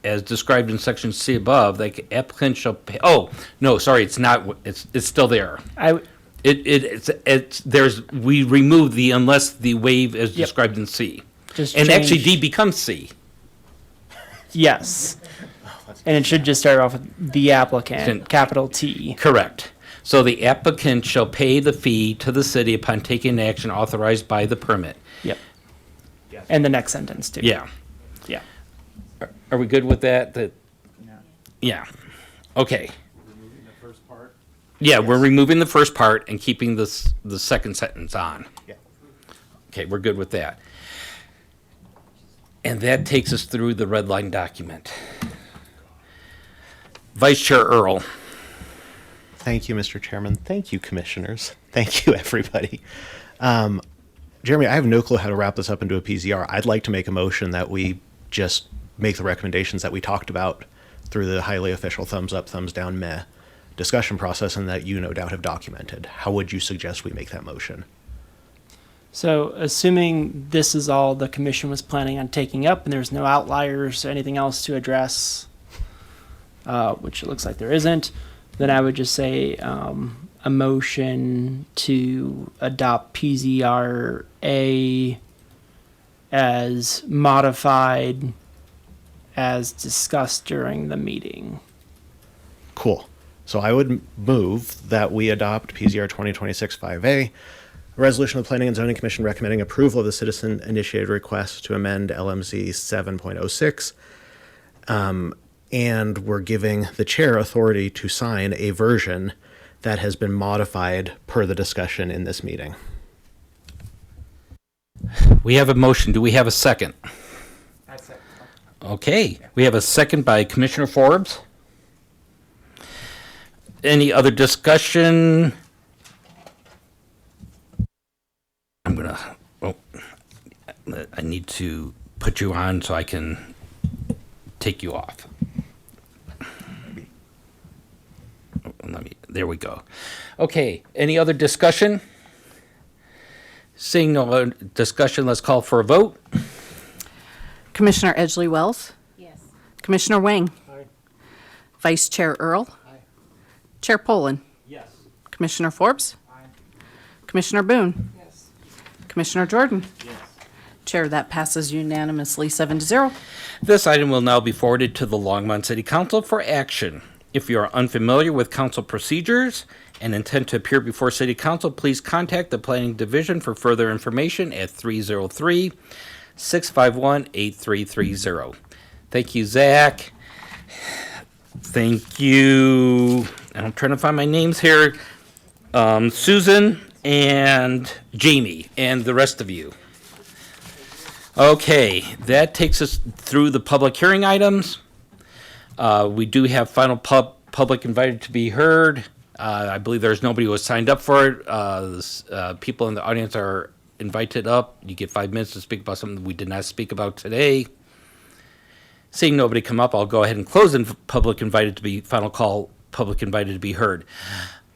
as described in section C above, the applicant shall pay. Oh, no, sorry, it's not. It's still there. We remove the unless the waive is described in C. Actually, D becomes C. Yes. And it should just start off with the applicant, capital T. Correct. So the applicant shall pay the fee to the city upon taking action authorized by the permit. Yep. And the next sentence, too. Yeah. Yeah. Are we good with that? Yeah. Okay. Yeah, we're removing the first part and keeping the second sentence on. Yeah. Okay, we're good with that. And that takes us through the red line document. Vice Chair Earl. Thank you, Mr. Chairman. Thank you, commissioners. Thank you, everybody. Jeremy, I have no clue how to wrap this up into a PZR. I'd like to make a motion that we just make the recommendations that we talked about through the highly official thumbs up, thumbs down, meh discussion process, and that you no doubt have documented. How would you suggest we make that motion? So, assuming this is all the commission was planning on taking up and there's no outliers or anything else to address, which it looks like there isn't, then I would just say a motion to adopt PZRA as modified as discussed during the meeting. Cool. So I would move that we adopt PZR 2026-5A, a resolution of the Planning and Zoning Commission recommending approval of the citizen-initiated request to amend LMZ 7.06. And we're giving the chair authority to sign a version that has been modified per the discussion in this meeting. We have a motion. Do we have a second? Okay. We have a second by Commissioner Forbes. Any other discussion? I need to put you on so I can take you off. There we go. Okay, any other discussion? Seeing no other discussion, let's call for a vote. Commissioner Edgley Wells? Yes. Commissioner Wang? Aye. Vice Chair Earl? Aye. Chair Poland? Yes. Commissioner Forbes? Aye. Commissioner Boone? Yes. Commissioner Jordan? Yes. Chair, that passes unanimously 7-0. This item will now be forwarded to the Longmont City Council for action. If you are unfamiliar with council procedures and intend to appear before City Council, please contact the Planning Division for further information at 303-651-8330. Thank you, Zach. Thank you. I'm trying to find my names here. Susan and Jamie and the rest of you. Okay, that takes us through the public hearing items. We do have final public invited to be heard. I believe there's nobody who has signed up for it. People in the audience are invited up. You get 5 minutes to speak about something we did not speak about today. Seeing nobody come up, I'll go ahead and close the public invited to be, final call, public invited to be heard.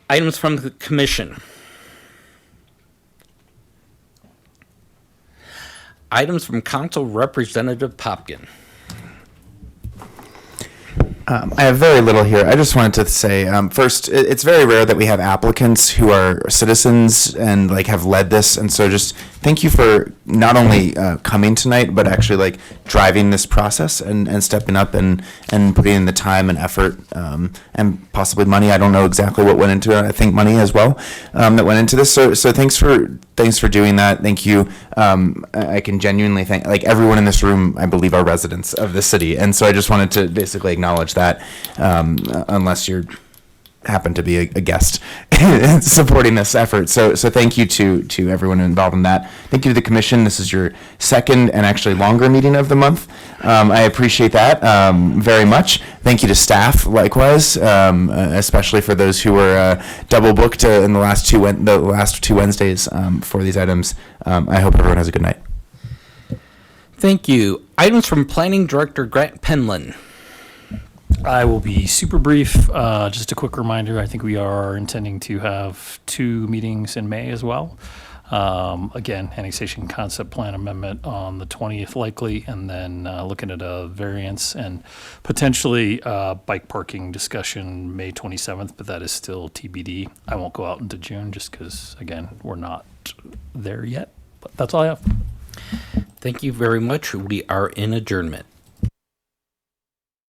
Items from the commission. Items from Council Representative Popkin. I have very little here. I just wanted to say, first, it's very rare that we have applicants who are citizens and like have led this, and so just thank you for not only coming tonight, but actually like driving this process and stepping up and putting in the time and effort and possibly money. I don't know exactly what went into it. I think money as well that went into this. So thanks for doing that. Thank you. I can genuinely thank like everyone in this room. I believe are residents of the city, and so I just wanted to basically acknowledge that, unless you're happen to be a guest supporting this effort. So thank you to everyone involved in that. Thank you to the commission. This is your second and actually longer meeting of the month. I appreciate that very much. Thank you to staff likewise, especially for those who were double booked in the last two Wednesdays for these items. I hope everyone has a good night. Thank you. Items from Planning Director Grant Penland. I will be super brief. Just a quick reminder, I think we are intending to have 2 meetings in May as well. Again, annexation concept plan amendment on the 20th likely, and then looking at a variance and potentially bike parking discussion May 27th, but that is still TBD. I won't go out into June just because, again, we're not there yet. But that's all I have. Thank you very much. We are in adjournment.